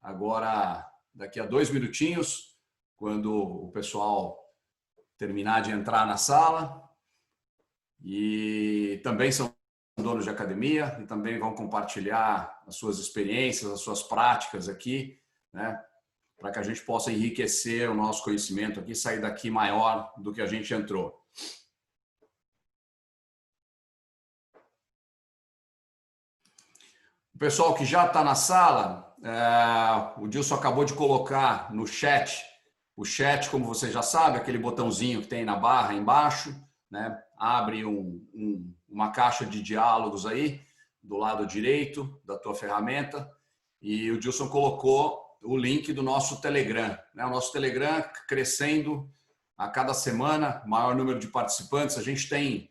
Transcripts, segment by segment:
agora daqui a 2 minutinhos, quando o pessoal terminar de entrar na sala. E também são donos de academia e também vão compartilhar as suas experiências, as suas práticas aqui, né? Para que a gente possa enriquecer o nosso conhecimento aqui, sair daqui maior do que a gente entrou. O pessoal que já está na sala, o Dilson acabou de colocar no chat. O chat, como você já sabe, aquele botãozinho que tem na barra embaixo, né? Abre uma caixa de diálogos aí, do lado direito da tua ferramenta. E o Dilson colocou o link do nosso Telegram, né? O nosso Telegram crescendo a cada semana, maior número de participantes. A gente tem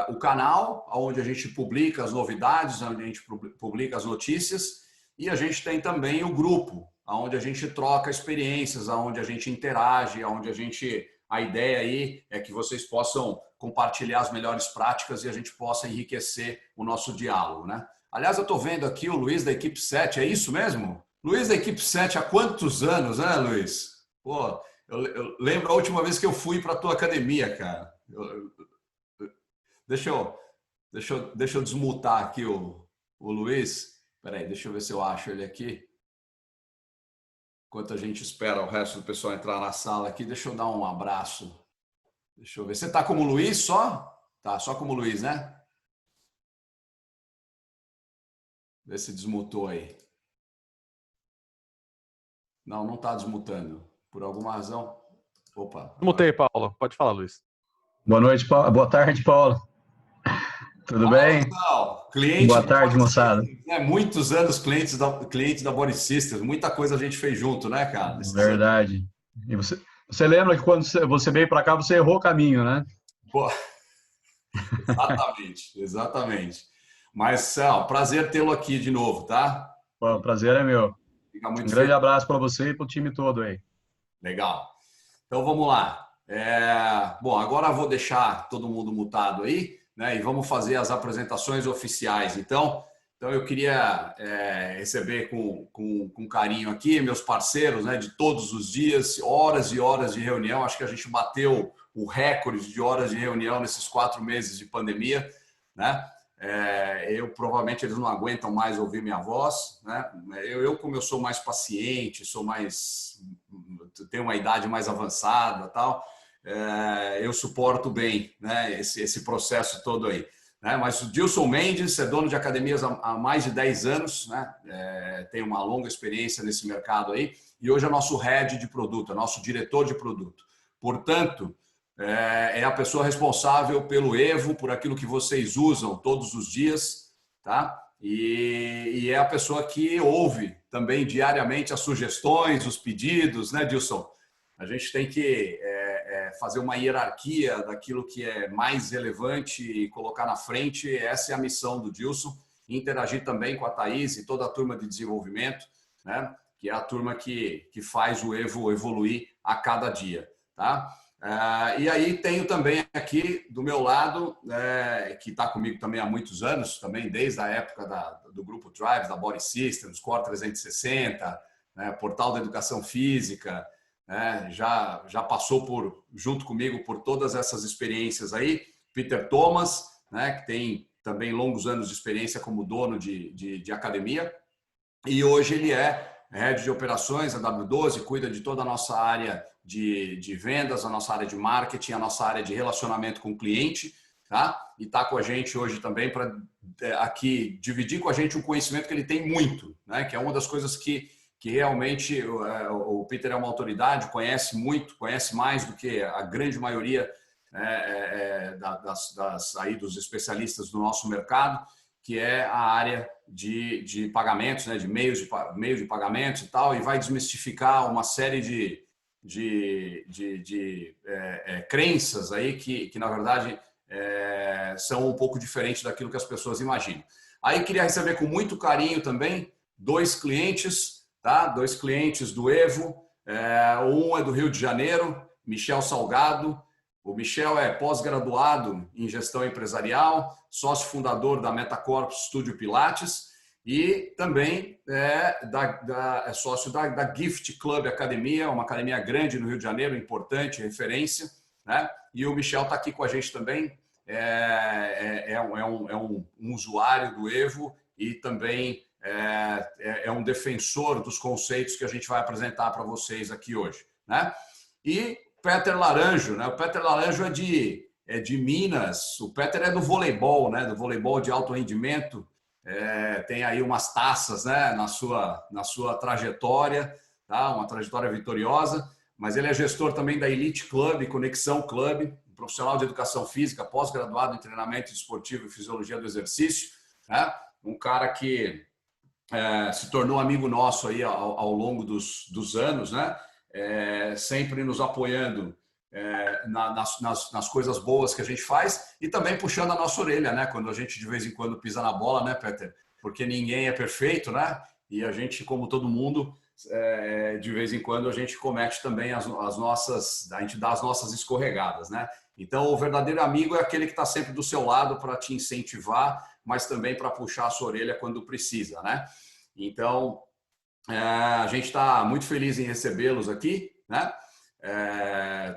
o canal, onde a gente publica as novidades, onde a gente publica as notícias, e a gente tem também o grupo, onde a gente troca experiências, onde a gente interage, onde a ideia aí é que vocês possam compartilhar as melhores práticas e a gente possa enriquecer o nosso diálogo, né? Aliás, eu estou vendo aqui o Luiz da Equipe 7, é isso mesmo? Luiz da Equipe 7 há quantos anos, né, Luiz? Pô, eu lembro a última vez que eu fui para a tua academia, cara. Deixa eu desmutar aqui o Luiz. Espera aí, deixa eu ver se eu acho ele aqui. Enquanto a gente espera o resto do pessoal entrar na sala aqui, deixa eu dar um abraço. Deixa eu ver. Você está como Luiz só? Tá, só como Luiz, né? Vê se desmutou aí. Não, não está desmutando. Por alguma razão. Opa. Desmutei, Paulo. Pode falar, Luiz. Boa noite, Paulo. Boa tarde, Paulo. Tudo bem? Pessoal, cliente. Boa tarde, moçada. Muitos anos cliente da Body Systems. Muita coisa a gente fez junto, né, cara? Verdade. E você lembra que quando você veio para cá, você errou o caminho, né? Pô, exatamente. Mas, prazer tê-lo aqui de novo, tá? Bom, o prazer é meu. Fica muito Um grande abraço para você e para o time todo aí. Legal. Então, vamos lá. Bom, agora eu vou deixar todo mundo mutado aí, né? E vamos fazer as apresentações oficiais. Então eu queria receber com carinho aqui meus parceiros, né, de todos os dias, horas e horas de reunião. Acho que a gente bateu o recorde de horas de reunião nesses 4 meses de pandemia, né? Provavelmente eles não aguentam mais ouvir minha voz, né? Como eu sou mais paciente, tenho uma idade mais avançada, tal, eu suporto bem, né, esse processo todo aí. Né? Mas o Dilson Mendes é dono de academias há mais de 10 anos, né? Tem uma longa experiência nesse mercado aí, e hoje é nosso head de produto, é nosso diretor de produto. Portanto, é a pessoa responsável pelo Evo, por aquilo que vocês usam todos os dias, tá? E é a pessoa que ouve também diariamente as sugestões, os pedidos, né, Dilson? A gente tem que fazer uma hierarquia daquilo que é mais relevante e colocar na frente. Essa é a missão do Dilson. Interagir também com a Thaís e toda a turma de desenvolvimento, né? Que é a turma que faz o Evo evoluir a cada dia, tá? E aí tenho também aqui do meu lado, que está comigo também há muitos anos, também desde a época do Grupo Tribes, da Body Systems, Core 360, né, Portal da Educação Física, né, já passou junto comigo por todas essas experiências aí. Peter Thomas, né, que tem também longos anos de experiência como dono de academia, e hoje ele é head de operações, a W12, cuida de toda a nossa área de vendas, a nossa área de marketing, a nossa área de relacionamento com o cliente, tá? E está com a gente hoje também para aqui dividir com a gente um conhecimento que ele tem muito, né? Que é uma das coisas que realmente o Peter é uma autoridade, conhece muito, conhece mais do que a grande maioria aí dos especialistas do nosso mercado, que é a área de pagamentos, né, de meios de pagamentos e tal, e vai desmistificar uma série de crenças aí que na verdade, são um pouco diferentes daquilo que as pessoas imaginam. Aí queria receber com muito carinho também 2 clientes, tá? 2 clientes do Evo. Um é do Rio de Janeiro, Michel Salgado. O Michel é pós-graduado em gestão empresarial, sócio fundador da Metacorp Studio Pilates, e também é sócio da Gift Club Academia, uma academia grande no Rio de Janeiro, importante, referência, né? E o Michel está aqui com a gente também, um usuário do Evo e também é um defensor dos conceitos que a gente vai apresentar para vocês aqui hoje, né? E Peter Laranjo, né? O Peter Laranjo é de Minas, o Peter é do voleibol, né? Do voleibol de alto rendimento, tem aí umas taças, né? Na sua trajetória, tá? Uma trajetória vitoriosa, mas ele é gestor também da Elite Club, Conexão Club, profissional de educação física, pós-graduado em treinamento esportivo e fisiologia do exercício, né? Um cara que se tornou amigo nosso aí ao longo dos anos, né? Sempre nos apoiando nas coisas boas que a gente faz e também puxando a nossa orelha, né? Quando a gente de vez em quando pisa na bola, né, Peter? Porque ninguém é perfeito, né? E a gente, como todo mundo, de vez em quando a gente comete também a gente dá as nossas escorregadas, né? Então, o verdadeiro amigo é aquele que está sempre do seu lado para te incentivar, mas também para puxar a sua orelha quando precisa, né? Então, a gente está muito feliz em recebê-los aqui, né?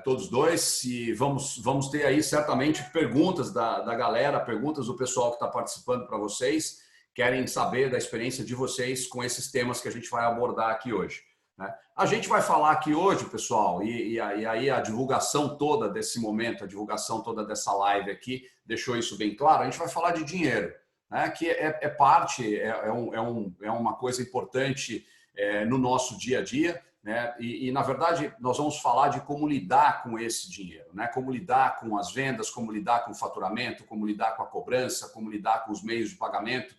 Todos dois, e vamos ter aí certamente perguntas da galera, perguntas do pessoal que está participando para vocês, querem saber da experiência de vocês com esses temas que a gente vai abordar aqui hoje, né? A gente vai falar aqui hoje, pessoal, e aí a divulgação toda desse momento, a divulgação toda dessa live aqui deixou isso bem claro. A gente vai falar de dinheiro, né? Que é parte, é uma coisa importante no nosso dia a dia, né? E, na verdade, nós vamos falar de como lidar com esse dinheiro, né? Como lidar com as vendas, como lidar com o faturamento, como lidar com a cobrança, como lidar com os meios de pagamento,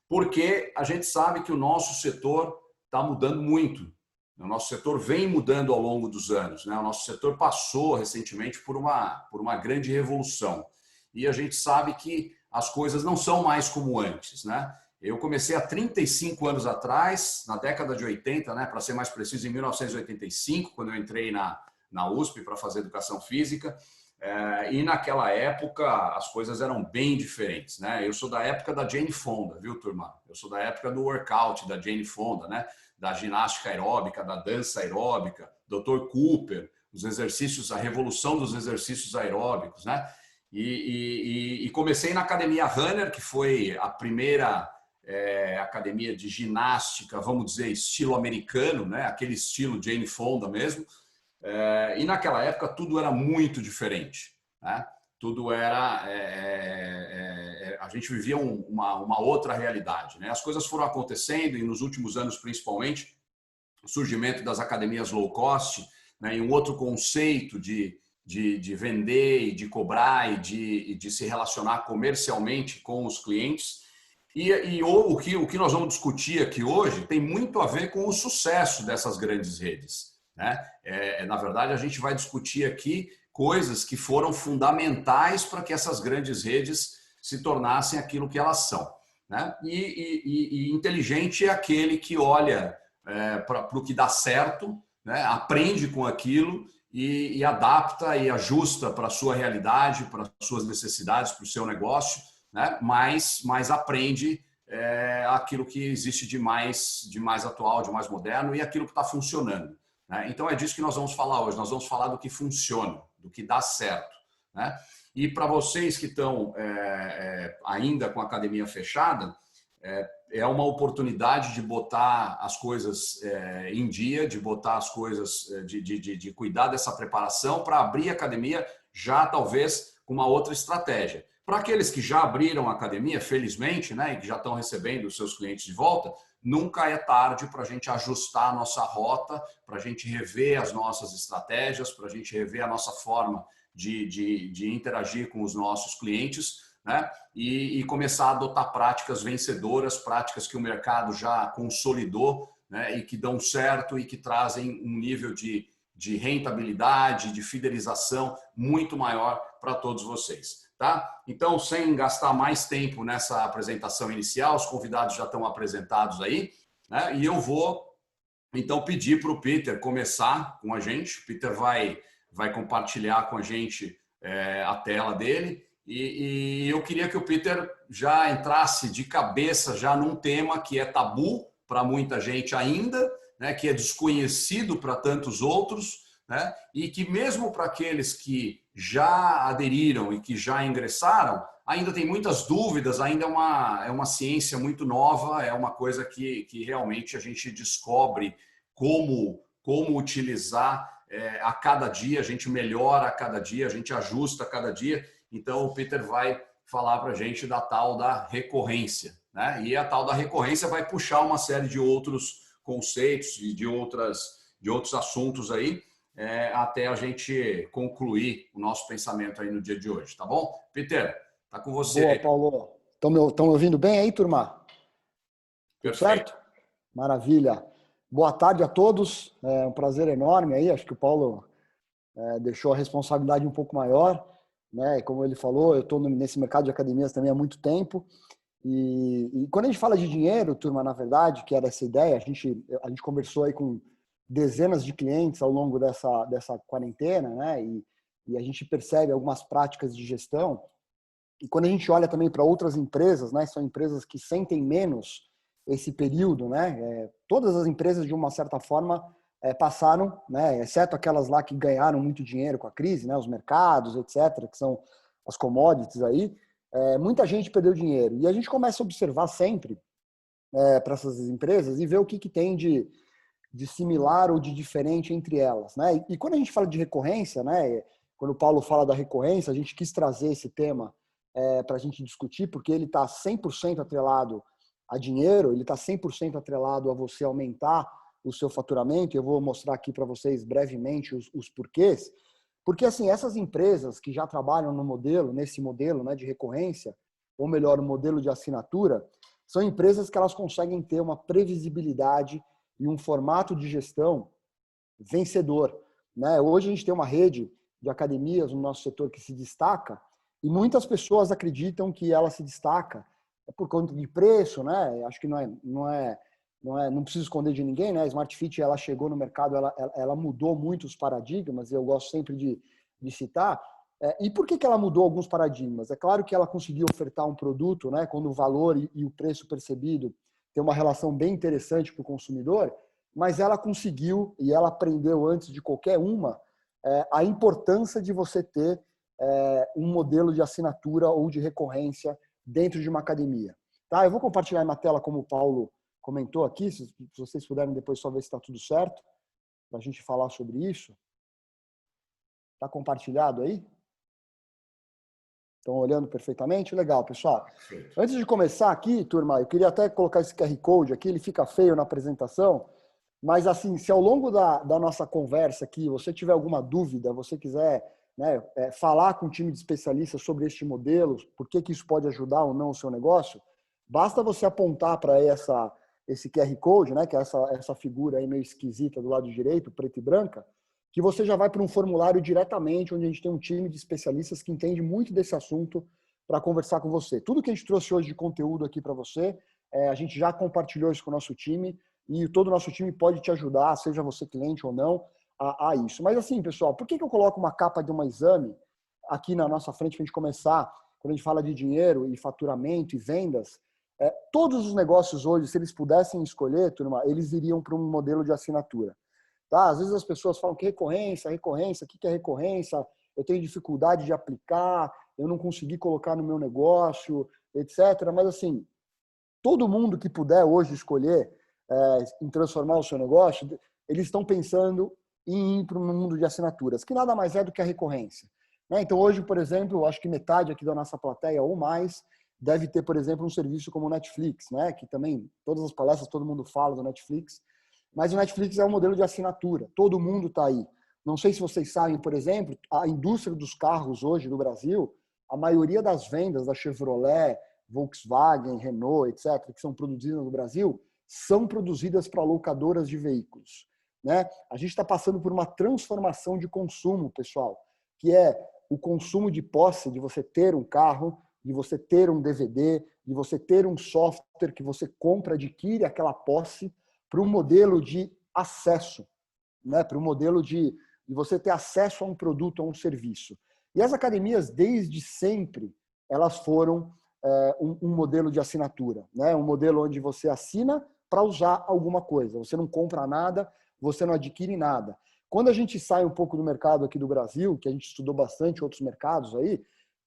porque a gente sabe que o nosso setor está mudando muito. O nosso setor vem mudando ao longo dos anos, né? O nosso setor passou recentemente por uma grande revolução. E a gente sabe que as coisas não são mais como antes, né? Eu comecei há 35 anos atrás, na década de 80, né? Para ser mais preciso, em 1985, quando eu entrei na USP para fazer educação física. E naquela época as coisas eram bem diferentes, né? Eu sou da época da Jane Fonda, viu, turma? Eu sou da época do workout da Jane Fonda, né? Da ginástica aeróbica, da dança aeróbica, Dr. Cooper, os exercícios, a revolução dos exercícios aeróbicos, né? E comecei na Academia Runner, que foi a primeira academia de ginástica, vamos dizer, estilo americano, né? Aquele estilo Jane Fonda mesmo. E naquela época tudo era muito diferente, né? Tudo era... a gente vivia uma outra realidade, né? As coisas foram acontecendo e nos últimos anos, principalmente, o surgimento das academias low cost, né? E um outro conceito de vender e de cobrar e de se relacionar comercialmente com os clientes. E o que nós vamos discutir aqui hoje tem muito a ver com o sucesso dessas grandes redes, né? Na verdade, a gente vai discutir aqui coisas que foram fundamentais para que essas grandes redes se tornassem aquilo que elas são, né? E inteligente é aquele que olha para o que dá certo, né? Aprende com aquilo e adapta e ajusta para a sua realidade, para as suas necessidades, para o seu negócio, né? Mas aprende aquilo que existe de mais atual, de mais moderno e aquilo que está funcionando, né? Então é disso que nós vamos falar hoje. Nós vamos falar do que funciona, do que dá certo, né? E para vocês que estão ainda com a academia fechada, é uma oportunidade de botar as coisas em dia, de botar as coisas, de cuidar dessa preparação para abrir a academia já talvez com uma outra estratégia. Para aqueles que já abriram a academia, felizmente, né, e que já estão recebendo os seus clientes de volta, nunca é tarde para a gente ajustar a nossa rota, para a gente rever as nossas estratégias, para a gente rever a nossa forma de interagir com os nossos clientes, né? E começar a adotar práticas vencedoras, práticas que o mercado já consolidou, né? E que dão certo e que trazem um nível de rentabilidade, de fidelização muito maior para todos vocês, tá? Então, sem gastar mais tempo nessa apresentação inicial, os convidados já estão apresentados aí, né? E eu vou, então, pedir para o Peter começar com a gente. O Peter vai compartilhar com a gente a tela dele E eu queria que o Peter já entrasse de cabeça já num tema que é tabu para muita gente ainda, né, que é desconhecido para tantos outros, né, e que mesmo para aqueles que já aderiram e que já ingressaram, ainda tem muitas dúvidas, ainda é uma ciência muito nova, é uma coisa que realmente a gente descobre como utilizar a cada dia, a gente melhora a cada dia, a gente ajusta a cada dia. Então, o Peter vai falar para a gente da tal da recorrência, né? E a tal da recorrência vai puxar uma série de outros conceitos e de outros assuntos aí, até a gente concluir o nosso pensamento aí no dia de hoje, tá bom? Peter, tá com você. Boa, Paulo. Estão me ouvindo bem aí, turma? Tudo Perfeito. certo? Maravilha. Boa tarde a todos. É um prazer enorme aí. Acho que o Paulo deixou a responsabilidade um pouco maior, né? Como ele falou, eu estou nesse mercado de academias também há muito tempo. E quando a gente fala de dinheiro, turma, na verdade, que era essa ideia, a gente conversou aí com dezenas de clientes ao longo dessa quarentena, né? E a gente percebe algumas práticas de gestão. E quando a gente olha também para outras empresas, né? São empresas que sentem menos esse período, né? Todas as empresas, de uma certa forma, passaram, né? Exceto aquelas lá que ganharam muito dinheiro com a crise, né? Os mercados, etc., que são as commodities aí. Muita gente perdeu dinheiro. E a gente começa a observar sempre para essas empresas e ver o que tem de similar ou de diferente entre elas, né? E quando a gente fala de recorrência, né? Quando o Paulo fala da recorrência, a gente quis trazer esse tema para a gente discutir, porque ele está 100% atrelado a dinheiro, ele está 100% atrelado a você aumentar o seu faturamento. Eu vou mostrar aqui para vocês brevemente os porquês. Porque, assim, essas empresas que já trabalham nesse modelo, né, de recorrência, ou melhor, o modelo de assinatura, são empresas que elas conseguem ter uma previsibilidade e um formato de gestão vencedor, né? Hoje a gente tem uma rede de academias no nosso setor que se destaca, e muitas pessoas acreditam que ela se destaca por conta de preço, né? Acho que não preciso esconder de ninguém, né? A Smart Fit, ela chegou no mercado, ela mudou muito os paradigmas, eu gosto sempre de citar. E por que ela mudou alguns paradigmas? É claro que ela conseguiu ofertar um produto, né? Quando o valor e o preço percebido tem uma relação bem interessante para o consumidor, mas ela conseguiu, e ela aprendeu antes de qualquer uma, a importância de você ter um modelo de assinatura ou de recorrência dentro de uma academia. Tá? Eu vou compartilhar na tela, como o Paulo comentou aqui, se vocês puderem depois só ver se está tudo certo, para a gente falar sobre isso. Está compartilhado aí? Estão olhando perfeitamente? Legal, pessoal. Antes de começar aqui, turma, eu queria até colocar esse QR Code aqui, ele fica feio na apresentação, mas assim, se ao longo da nossa conversa aqui você tiver alguma dúvida, você quiser, né, falar com um time de especialistas sobre este modelo, por que isso pode ajudar ou não o seu negócio, basta você apontar para esse QR Code, né, que é essa figura aí meio esquisita do lado direito, preta e branca, que você já vai para um formulário diretamente, onde a gente tem um time de especialistas que entende muito desse assunto para conversar com você. Tudo que a gente trouxe hoje de conteúdo aqui para você, a gente já compartilhou isso com o nosso time e todo o nosso time pode te ajudar, seja você cliente ou não, a isso. Mas assim, pessoal, por que eu coloco uma capa de um exame aqui na nossa frente para a gente começar, quando a gente fala de dinheiro e faturamento e vendas? Todos os negócios hoje, se eles pudessem escolher, turma, eles iriam para um modelo de assinatura. Tá? Às vezes as pessoas falam que recorrência, o que é recorrência? Eu tenho dificuldade de aplicar, eu não consegui colocar no meu negócio, etc. Mas assim, todo mundo que puder hoje escolher em transformar o seu negócio, eles estão pensando em ir para um mundo de assinaturas, que nada mais é do que a recorrência. Né? Então hoje, por exemplo, eu acho que metade aqui da nossa plateia ou mais deve ter, por exemplo, um serviço como o Netflix, né? Que também, todas as palestras, todo mundo fala do Netflix. Mas o Netflix é um modelo de assinatura. Todo mundo está aí. Não sei se vocês sabem, por exemplo, a indústria dos carros hoje no Brasil, a maioria das vendas da Chevrolet, Volkswagen, Renault, etc., que são produzidas no Brasil, são produzidas para locadoras de veículos. Né? A gente está passando por uma transformação de consumo, pessoal, que é o consumo de posse, de você ter um carro, de você ter um DVD, de você ter um software que você compra, adquire aquela posse, para um modelo de acesso, né? Para um modelo de você ter acesso a um produto, a um serviço. E as academias, desde sempre, elas foram um modelo de assinatura, né? Um modelo onde você assina para usar alguma coisa. Você não compra nada, você não adquire nada. Quando a gente sai um pouco do mercado aqui do Brasil, que a gente estudou bastante outros mercados aí,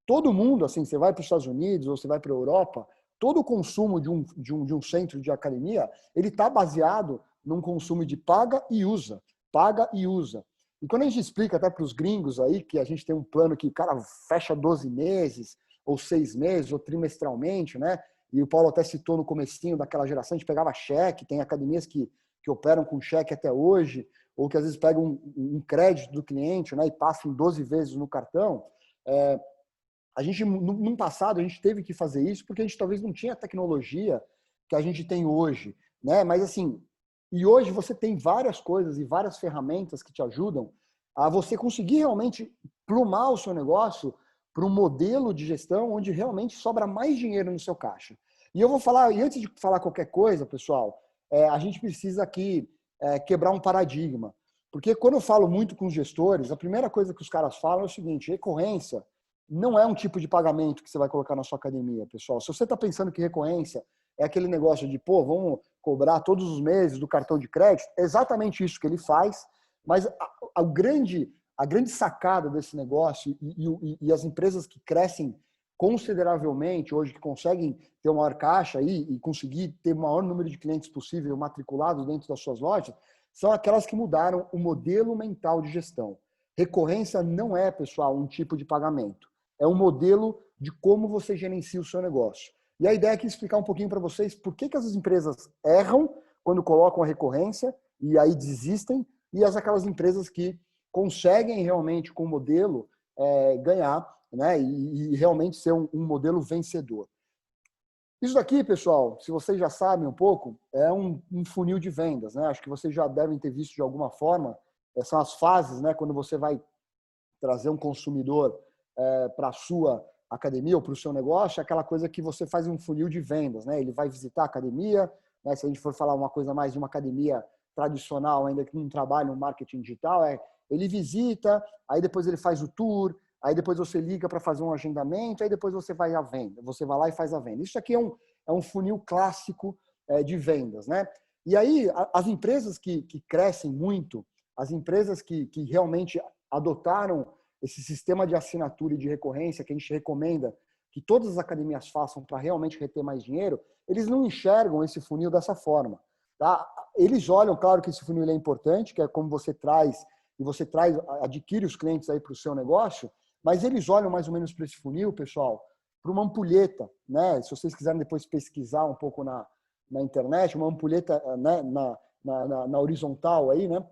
todo mundo, assim, você vai para os Estados Unidos ou você vai para a Europa, todo o consumo de um centro de academia, ele está baseado num consumo de paga e usa. Paga e usa. E quando a gente explica até para os gringos aí que a gente tem um plano que, cara, fecha 12 meses, ou 6 meses, ou trimestralmente, né? E o Paulo até citou no comecinho daquela geração, a gente pegava cheque, tem academias que operam com cheque até hoje, ou que às vezes pegam um crédito do cliente, né? E passam 12 vezes no cartão. A gente, no passado, a gente teve que fazer isso porque a gente talvez não tinha a tecnologia que a gente tem hoje, né? Mas assim, e hoje você tem várias coisas e várias ferramentas que te ajudam a você conseguir realmente plumar o seu negócio para um modelo de gestão onde realmente sobra mais dinheiro no seu caixa. E eu vou falar, e antes de falar qualquer coisa, pessoal, a gente precisa aqui quebrar um paradigma. Porque quando eu falo muito com os gestores, a primeira coisa que os caras falam é o seguinte: recorrência não é um tipo de pagamento que você vai colocar na sua academia, pessoal. Se você está pensando que recorrência é aquele negócio de, pô, vamos cobrar todos os meses do cartão de crédito, é exatamente isso que ele faz, mas a grande sacada desse negócio e as empresas que crescem consideravelmente hoje, que conseguem ter uma maior caixa e conseguir ter o maior número de clientes possível matriculados dentro das suas lojas, são aquelas que mudaram o modelo mental de gestão. Recorrência não é, pessoal, um tipo de pagamento. É um modelo de como você gerencia o seu negócio. E a ideia aqui é explicar um pouquinho para vocês por que as empresas erram quando colocam a recorrência e aí desistem, e aquelas empresas que conseguem realmente, com o modelo, ganhar, né, e realmente ser um modelo vencedor. Isso daqui, pessoal, se vocês já sabem um pouco, é um funil de vendas, né? Acho que vocês já devem ter visto de alguma forma. São as fases, né? Quando você vai trazer um consumidor para a sua academia ou para o seu negócio, é aquela coisa que você faz um funil de vendas, né? Ele vai visitar a academia, né? Se a gente for falar uma coisa mais de uma academia tradicional, ainda que não trabalha no marketing digital, ele visita, aí depois ele faz o tour, aí depois você liga para fazer um agendamento, aí depois você vai à venda, você vai lá e faz a venda. Isso aqui é um funil clássico de vendas, né? E aí, as empresas que crescem muito, as empresas que realmente adotaram esse sistema de assinatura e de recorrência que a gente recomenda que todas as academias façam para realmente reter mais dinheiro, eles não enxergam esse funil dessa forma. Tá? Eles olham, claro que esse funil é importante, que é como você traz, adquire os clientes aí para o seu negócio, mas eles olham mais ou menos para esse funil, pessoal, para uma ampulheta, né? Se vocês quiserem depois pesquisar um pouco na internet, uma ampulheta, né, na horizontal aí, né?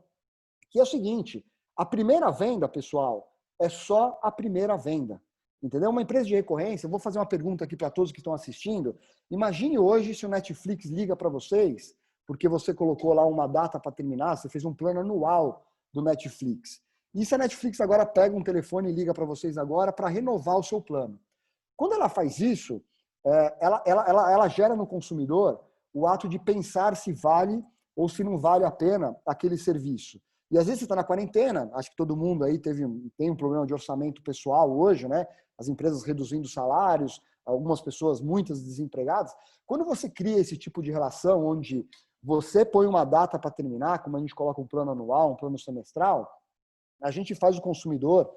Que é o seguinte: a primeira venda, pessoal, é só a primeira venda. Entendeu? Uma empresa de recorrência, eu vou fazer uma pergunta aqui para todos que estão assistindo. Imagine hoje se o Netflix liga para vocês, porque você colocou lá uma data para terminar, você fez um plano anual do Netflix. E se a Netflix agora pega um telefone e liga para vocês agora para renovar o seu plano? Quando ela faz isso, ela gera no consumidor o ato de pensar se vale ou se não vale a pena aquele serviço. E às vezes você está na quarentena, acho que todo mundo aí tem um problema de orçamento pessoal hoje, né? As empresas reduzindo salários, algumas pessoas, muitas desempregadas. Quando você cria esse tipo de relação onde você põe uma data para terminar, como a gente coloca um plano anual, um plano semestral, a gente faz o consumidor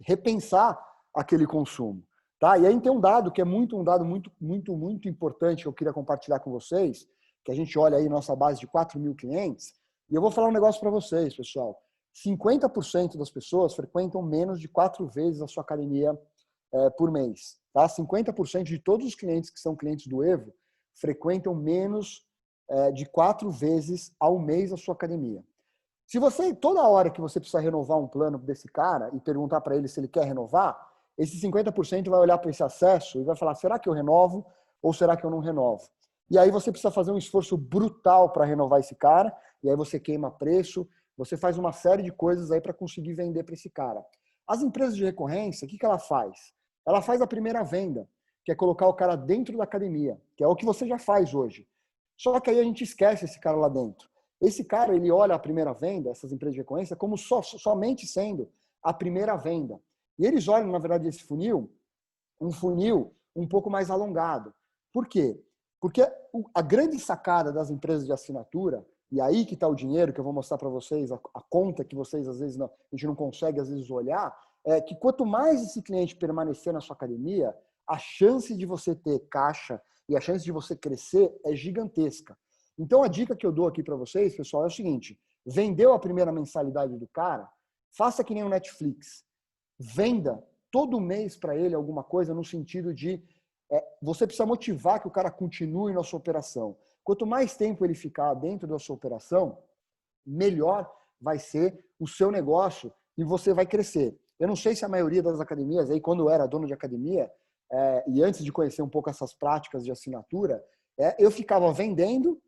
repensar aquele consumo. Tá? E aí tem um dado que é muito importante que eu queria compartilhar com vocês, que a gente olha aí nossa base de 4 mil clientes, e eu vou falar um negócio para vocês, pessoal. 50% das pessoas frequentam menos de 4 vezes a sua academia por mês. Tá? 50% de todos os clientes que são clientes do Evo frequentam menos de 4 vezes ao mês a sua academia. Se você, toda hora que você precisa renovar um plano desse cara e perguntar para ele se ele quer renovar, esse 50% vai olhar para esse acesso e vai falar, será que eu renovo ou será que eu não renovo? E aí você precisa fazer um esforço brutal para renovar esse cara, e aí você queima preço, você faz uma série de coisas aí para conseguir vender para esse cara. As empresas de recorrência, o que ela faz? Ela faz a primeira venda, que é colocar o cara dentro da academia, que é o que você já faz hoje. Só que aí a gente esquece esse cara lá dentro. Esse cara, ele olha a primeira venda, essas empresas de recorrência, como somente sendo a primeira venda. E eles olham, na verdade, esse funil, um funil um pouco mais alongado. Por quê? Porque a grande sacada das empresas de assinatura, e aí que está o dinheiro, que eu vou mostrar para vocês, a conta que vocês, às vezes, a gente não consegue, às vezes, olhar, é que quanto mais esse cliente permanecer na sua academia, a chance de você ter caixa e a chance de você crescer é gigantesca. Então, a dica que eu dou aqui para vocês, pessoal, é o seguinte: vendeu a primeira mensalidade do cara, faça que nem o Netflix. Venda todo mês para ele alguma coisa no sentido de você precisa motivar que o cara continue na sua operação. Quanto mais tempo ele ficar dentro da sua operação, melhor vai ser o seu negócio e você vai crescer. Eu não sei se a maioria das academias, aí quando eu era dono de academia, e antes de conhecer um pouco essas práticas de assinatura, eu ficava vendendo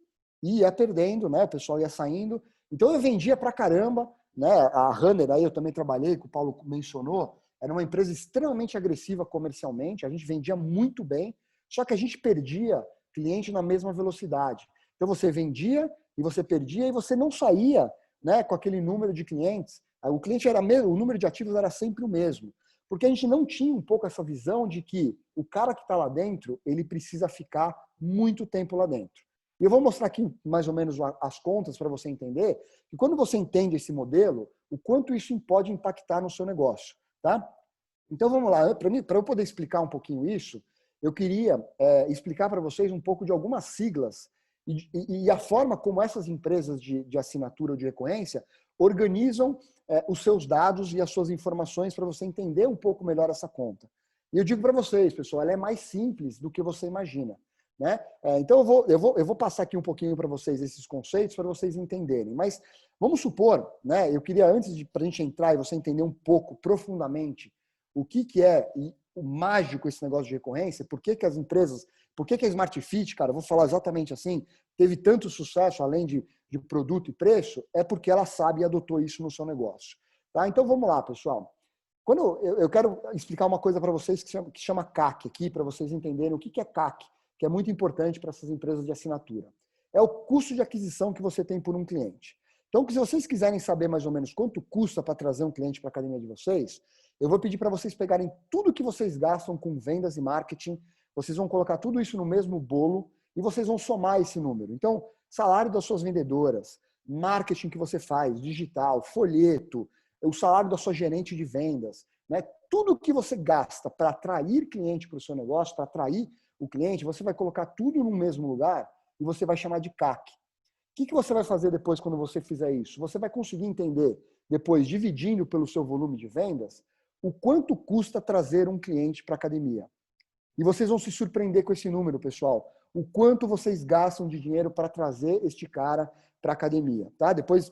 e ia perdendo, né? O pessoal ia saindo. Então eu vendia pra caramba, né? A Runner, aí eu também trabalhei, que o Paulo mencionou, era uma empresa extremamente agressiva comercialmente, a gente vendia muito bem, só que a gente perdia cliente na mesma velocidade. Então você vendia e você perdia e você não saía, né, com aquele número de clientes. O cliente era mesmo, o número de ativos era sempre o mesmo, porque a gente não tinha um pouco essa visão de que o cara que está lá dentro, ele precisa ficar muito tempo lá dentro. E eu vou mostrar aqui mais ou menos as contas para você entender que quando você entende esse modelo, o quanto isso pode impactar no seu negócio. Tá? Então vamos lá, para eu poder explicar um pouquinho isso, eu queria explicar para vocês um pouco de algumas siglas e a forma como essas empresas de assinatura ou de recorrência organizam os seus dados e as suas informações para você entender um pouco melhor essa conta. E eu digo para vocês, pessoal, ela é mais simples do que você imagina. Né? Então eu vou passar aqui um pouquinho para vocês esses conceitos para vocês entenderem. Mas vamos supor, né? Eu queria antes para a gente entrar e você entender um pouco profundamente o que é o mágico esse negócio de recorrência, por que as empresas, por que a Smart Fit, cara, eu vou falar exatamente assim, teve tanto sucesso além de produto e preço, é porque ela sabe e adotou isso no seu negócio. Tá? Então vamos lá, pessoal. Quando eu quero explicar uma coisa para vocês que chama CAC aqui, para vocês entenderem o que é CAC, que é muito importante para essas empresas de assinatura. É o custo de aquisição que você tem por um cliente. Então, se vocês quiserem saber mais ou menos quanto custa para trazer um cliente para a academia de vocês, eu vou pedir para vocês pegarem tudo que vocês gastam com vendas e marketing, vocês vão colocar tudo isso no mesmo bolo e vocês vão somar esse número. Então, salário das suas vendedoras, marketing que você faz, digital, folheto, o salário da sua gerente de vendas, né? Tudo que você gasta para atrair cliente para o seu negócio, para atrair o cliente, você vai colocar tudo no mesmo lugar e você vai chamar de CAC. O que você vai fazer depois quando você fizer isso? Você vai conseguir entender, depois, dividindo pelo seu volume de vendas, o quanto custa trazer um cliente para a academia. E vocês vão se surpreender com esse número, pessoal. O quanto vocês gastam de dinheiro para trazer este cara para a academia. Tá? Depois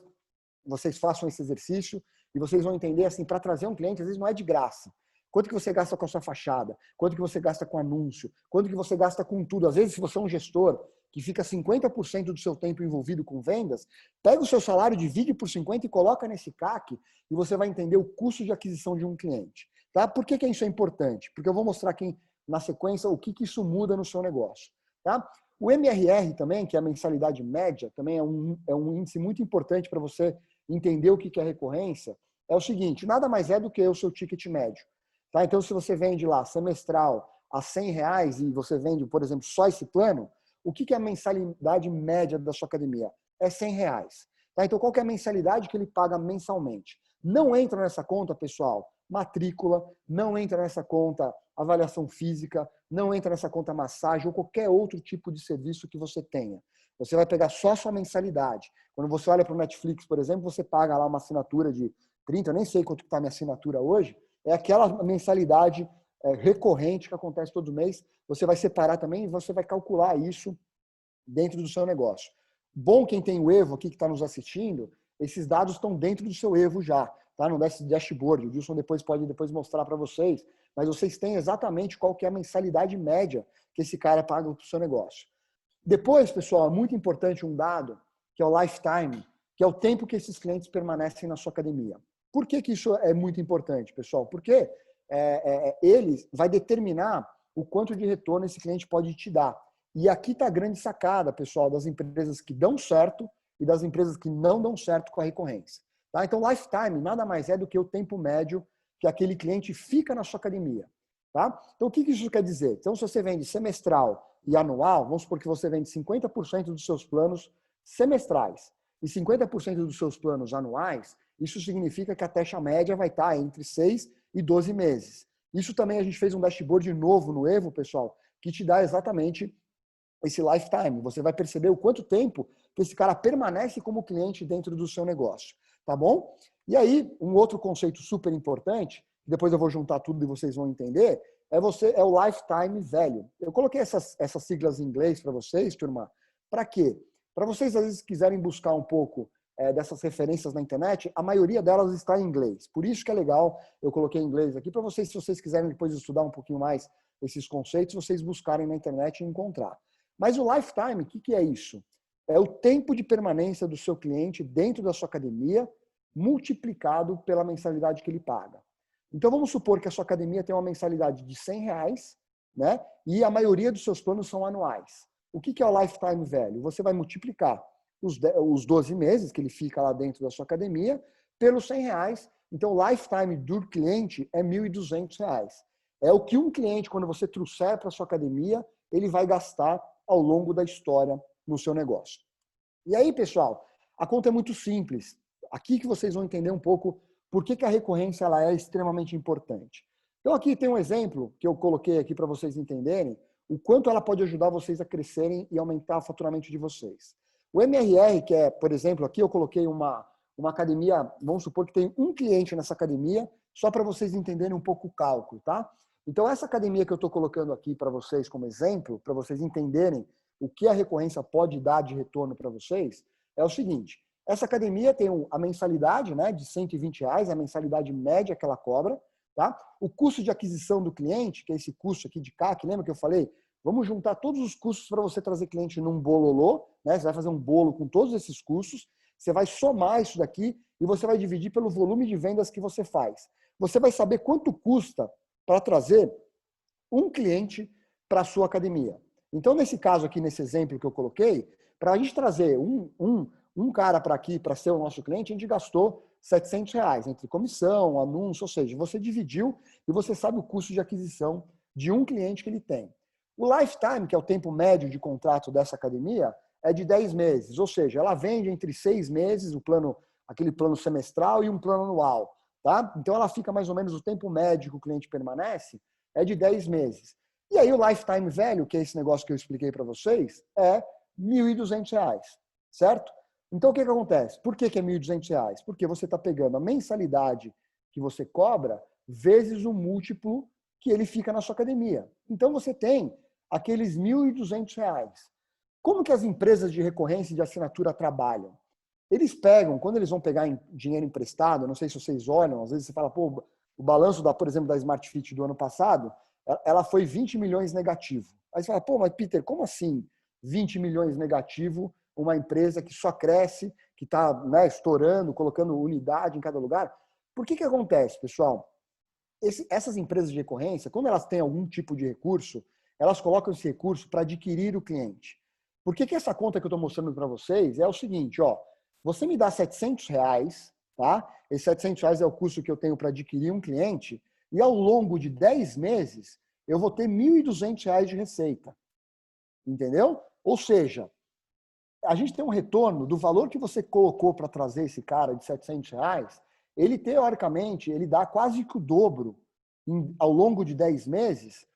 vocês façam esse exercício e vocês vão entender, assim, para trazer um cliente, às vezes não é de graça. Quanto que você gasta com a sua fachada? Quanto que você gasta com anúncio? Quanto que você gasta com tudo? Às vezes, se você é um gestor que fica 50% do seu tempo envolvido com vendas, pega o seu salário, divide por 50 e coloca nesse CAC e você vai entender o custo de aquisição de um cliente. Tá? Por que isso é importante? Porque eu vou mostrar aqui na sequência o que isso muda no seu negócio. Tá? O MRR também, que é a mensalidade média, também é um índice muito importante para você entender o que é recorrência. É o seguinte, nada mais é do que o seu ticket médio. Tá? Então, se você vende lá semestral a R$100 e você vende, por exemplo, só esse plano, o que é a mensalidade média da sua academia? É R$100. Tá? Então, qual que é a mensalidade que ele paga mensalmente? Não entra nessa conta, pessoal, matrícula, não entra nessa conta avaliação física, não entra nessa conta massagem ou qualquer outro tipo de serviço que você tenha. Você vai pegar só a sua mensalidade. Quando você olha para o Netflix, por exemplo, você paga lá uma assinatura de 30, eu nem sei quanto está a minha assinatura hoje, é aquela mensalidade recorrente que acontece todo mês. Você vai separar também e você vai calcular isso dentro do seu negócio. Bom, quem tem o Evo aqui que está nos assistindo, esses dados estão dentro do seu Evo já, tá? No dashboard. O Wilson pode mostrar para vocês, mas vocês têm exatamente qual que é a mensalidade média que esse cara paga para o seu negócio. Depois, pessoal, é muito importante um dado, que é o lifetime, que é o tempo que esses clientes permanecem na sua academia. Por que isso é muito importante, pessoal? Porque ele vai determinar o quanto de retorno esse cliente pode te dar. E aqui está a grande sacada, pessoal, das empresas que dão certo e das empresas que não dão certo com a recorrência. Tá? Então, lifetime nada mais é do que o tempo médio que aquele cliente fica na sua academia. Tá? Então, o que isso quer dizer? Então, se você vende semestral e anual, vamos supor que você vende 50% dos seus planos semestrais e 50% dos seus planos anuais, isso significa que a taxa média vai estar entre 6 e 12 meses. Isso também a gente fez um dashboard novo no Evo, pessoal, que te dá exatamente esse lifetime. Você vai perceber o quanto tempo que esse cara permanece como cliente dentro do seu negócio. Tá bom? E aí, um outro conceito super importante, depois eu vou juntar tudo e vocês vão entender, é o lifetime value. Eu coloquei essas siglas em inglês para vocês, turma. Para quê? Para vocês, às vezes, quiserem buscar um pouco dessas referências na internet, a maioria delas está em inglês. Por isso que é legal, eu coloquei em inglês aqui, para vocês, se vocês quiserem depois estudar um pouquinho mais esses conceitos, vocês buscarem na internet e encontrar. Mas o lifetime, o que é isso? É o tempo de permanência do seu cliente dentro da sua academia, multiplicado pela mensalidade que ele paga. Então, vamos supor que a sua academia tem uma mensalidade de R$100, né? E a maioria dos seus planos são anuais. O que é o lifetime value? Você vai multiplicar os 12 meses que ele fica lá dentro da sua academia pelos R$100. Então, o lifetime do cliente é R$1.200. É o que um cliente, quando você trouxer para a sua academia, ele vai gastar ao longo da história no seu negócio. E aí, pessoal, a conta é muito simples. Aqui que vocês vão entender um pouco por que a recorrência ela é extremamente importante. Então, aqui tem um exemplo que eu coloquei aqui para vocês entenderem o quanto ela pode ajudar vocês a crescerem e aumentar o faturamento de vocês. O MRR, que é, por exemplo, aqui eu coloquei uma academia, vamos supor que tem um cliente nessa academia, só para vocês entenderem um pouco o cálculo, tá? Então, essa academia que eu estou colocando aqui para vocês como exemplo, para vocês entenderem o que a recorrência pode dar de retorno para vocês, é o seguinte. Essa academia tem a mensalidade, né, de R$120, a mensalidade média que ela cobra. Tá? O custo de aquisição do cliente, que é esse custo aqui de CAC, lembra que eu falei? Vamos juntar todos os custos para você trazer cliente num bololô, né? Você vai fazer um bolo com todos esses custos, você vai somar isso daqui e você vai dividir pelo volume de vendas que você faz. Você vai saber quanto custa para trazer um cliente para a sua academia. Então, nesse caso aqui, nesse exemplo que eu coloquei, para a gente trazer um cara para aqui, para ser o nosso cliente, a gente gastou R$700 entre comissão, anúncio, ou seja, você dividiu e você sabe o custo de aquisição de um cliente que ele tem. O lifetime, que é o tempo médio de contrato dessa academia, é de 10 meses, ou seja, ela vende entre 6 meses, aquele plano semestral e um plano anual. Tá? Então, ela fica mais ou menos o tempo médio que o cliente permanece, é de 10 meses. E aí, o lifetime value, que é esse negócio que eu expliquei para vocês, é R$1.200, certo? Então, o que acontece? Por que é R$1.200? Porque você está pegando a mensalidade que você cobra vezes o múltiplo que ele fica na sua academia. Então, você tem aqueles R$1.200. Como que as empresas de recorrência e de assinatura trabalham? Eles pegam, quando eles vão pegar dinheiro emprestado, não sei se vocês olham, às vezes você fala, pô, o balanço, por exemplo, da Smart Fit do ano passado, ela foi 20 milhões negativo. Aí você fala, pô, mas Peter, como assim 20 milhões negativo? Uma empresa que só cresce, que está, né, estourando, colocando unidade em cada lugar. Por que acontece, pessoal? Essas empresas de recorrência, quando elas têm algum tipo de recurso, elas colocam esse recurso para adquirir o cliente. Por que essa conta que eu estou mostrando para vocês é o seguinte, ó, você me dá R$700, tá? Esse R$700 é o custo que eu tenho para adquirir um cliente, e ao longo de 10 meses, eu vou ter R$1.200 de receita. Entendeu? Ou seja, a gente tem um retorno do valor que você colocou para trazer esse cara de R$700, ele, teoricamente, ele dá quase que o dobro ao longo de 10 meses,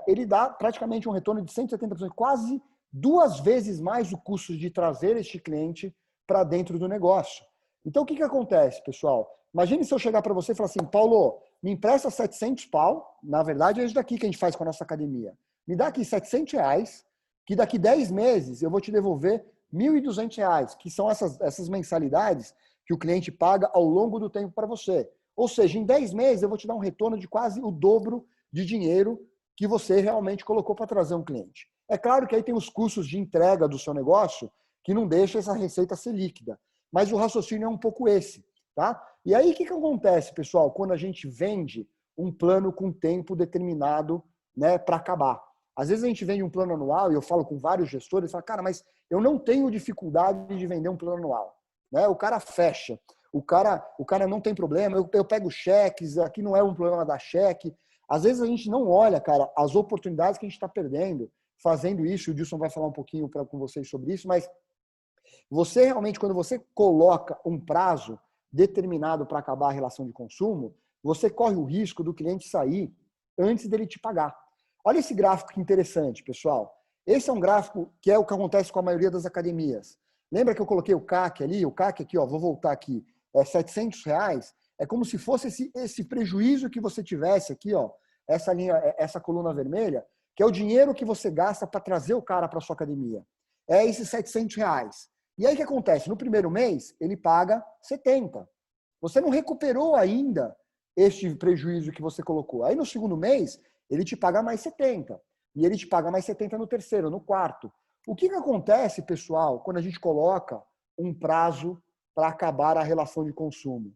ele dá praticamente um retorno de 170%, quase 2 vezes mais o custo de trazer este cliente para dentro do negócio. Então, o que acontece, pessoal? Imagine se eu chegar para você e falar assim, Paulo, me empresta 700 pau, na verdade é isso daqui que a gente faz com a nossa academia. Me dá aqui R$700, que daqui 10 meses eu vou te devolver R$1.200, que são essas mensalidades que o cliente paga ao longo do tempo para você. Ou seja, em 10 meses eu vou te dar um retorno de quase o dobro de dinheiro que você realmente colocou para trazer um cliente. É claro que aí tem os custos de entrega do seu negócio que não deixa essa receita ser líquida. Mas o raciocínio é um pouco esse. Tá? E aí o que acontece, pessoal, quando a gente vende um plano com tempo determinado, né, para acabar? Às vezes a gente vende um plano anual, e eu falo com vários gestores, falo, cara, mas eu não tenho dificuldade de vender um plano anual. Né? O cara fecha. o cara não tem problema, eu pego cheques, aqui não é um problema da cheque. Às vezes a gente não olha, cara, as oportunidades que a gente está perdendo fazendo isso. O Dilson vai falar um pouquinho com vocês sobre isso, mas você realmente, quando você coloca um prazo determinado para acabar a relação de consumo, você corre o risco do cliente sair antes dele te pagar. Olha esse gráfico que interessante, pessoal. Esse é um gráfico que é o que acontece com a maioria das academias. Lembra que eu coloquei o CAC ali? O CAC aqui, ó, vou voltar aqui, é R$700. É como se fosse esse prejuízo que você tivesse aqui, ó, essa linha, essa coluna vermelha, que é o dinheiro que você gasta para trazer o cara para sua academia. É esses R$700. E aí o que acontece? No primeiro mês, ele paga 70. Você não recuperou ainda este prejuízo que você colocou. Aí no segundo mês, ele te paga mais 70. E ele te paga mais 70 no terceiro, no quarto. O que acontece, pessoal, quando a gente coloca um prazo para acabar a relação de consumo?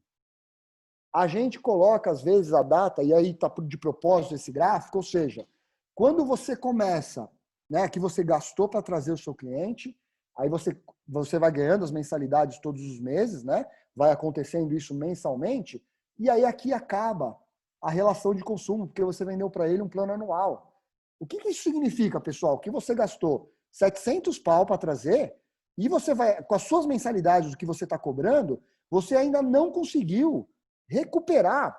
A gente coloca, às vezes, a data, e aí está de propósito esse gráfico, ou seja, quando você começa, né, que você gastou para trazer o seu cliente, aí você vai ganhando as mensalidades todos os meses, né? Vai acontecendo isso mensalmente, e aí aqui acaba a relação de consumo, porque você vendeu para ele um plano anual. O que isso significa, pessoal? Que você gastou 700 pau para trazer e você vai, com as suas mensalidades, o que você está cobrando, você ainda não conseguiu recuperar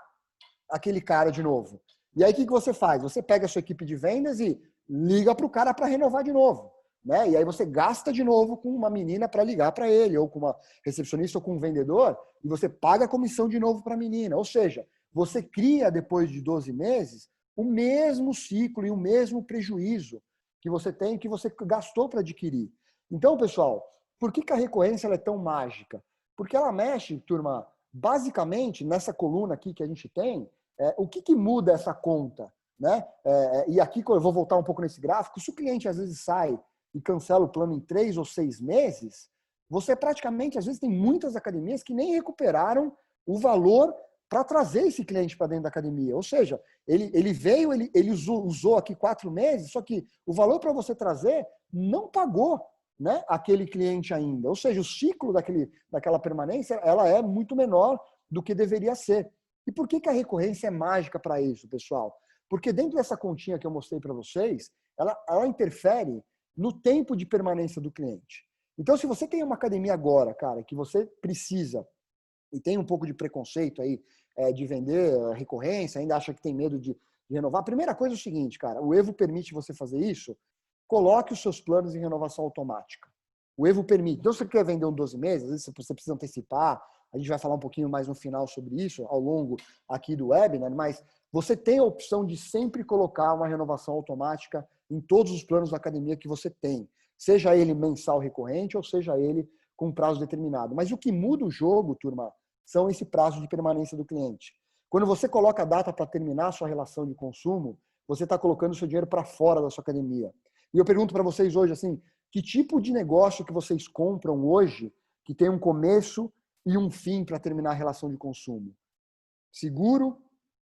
aquele cara de novo. E aí o que você faz? Você pega a sua equipe de vendas e liga para o cara para renovar de novo. Né? E aí você gasta de novo com uma menina para ligar para ele, ou com uma recepcionista, ou com um vendedor, e você paga a comissão de novo para a menina. Ou seja, você cria, depois de 12 meses, o mesmo ciclo e o mesmo prejuízo que você tem, que você gastou para adquirir. Então, pessoal, por que a recorrência ela é tão mágica? Porque ela mexe, turma, basicamente, nessa coluna aqui que a gente tem, o que muda essa conta? Né? E aqui eu vou voltar um pouco nesse gráfico. Se o cliente às vezes sai e cancela o plano em 3 ou 6 meses, você praticamente, às vezes, tem muitas academias que nem recuperaram o valor para trazer esse cliente para dentro da academia. Ou seja, ele veio, ele usou aqui 4 meses, só que o valor para você trazer não pagou, né, aquele cliente ainda. Ou seja, o ciclo daquela permanência ela é muito menor do que deveria ser. E por que a recorrência é mágica para isso, pessoal? Porque dentro dessa continha que eu mostrei para vocês, ela interfere no tempo de permanência do cliente. Então, se você tem uma academia agora, cara, que você precisa e tem um pouco de preconceito aí de vender recorrência, ainda acha que tem medo de renovar, a primeira coisa é o seguinte, cara, o Evo permite você fazer isso, coloque os seus planos em renovação automática. O Evo permite. Então, se você quer vender um 12 meses, às vezes você precisa antecipar, a gente vai falar um pouquinho mais no final sobre isso, ao longo aqui do webinar, mas você tem a opção de sempre colocar uma renovação automática em todos os planos da academia que você tem. Seja ele mensal recorrente ou seja ele com prazo determinado. Mas o que muda o jogo, turma, são esse prazo de permanência do cliente. Quando você coloca a data para terminar a sua relação de consumo, você está colocando o seu dinheiro para fora da sua academia. E eu pergunto para vocês hoje, assim, que tipo de negócio que vocês compram hoje que tem um começo e um fim para terminar a relação de consumo? Seguro?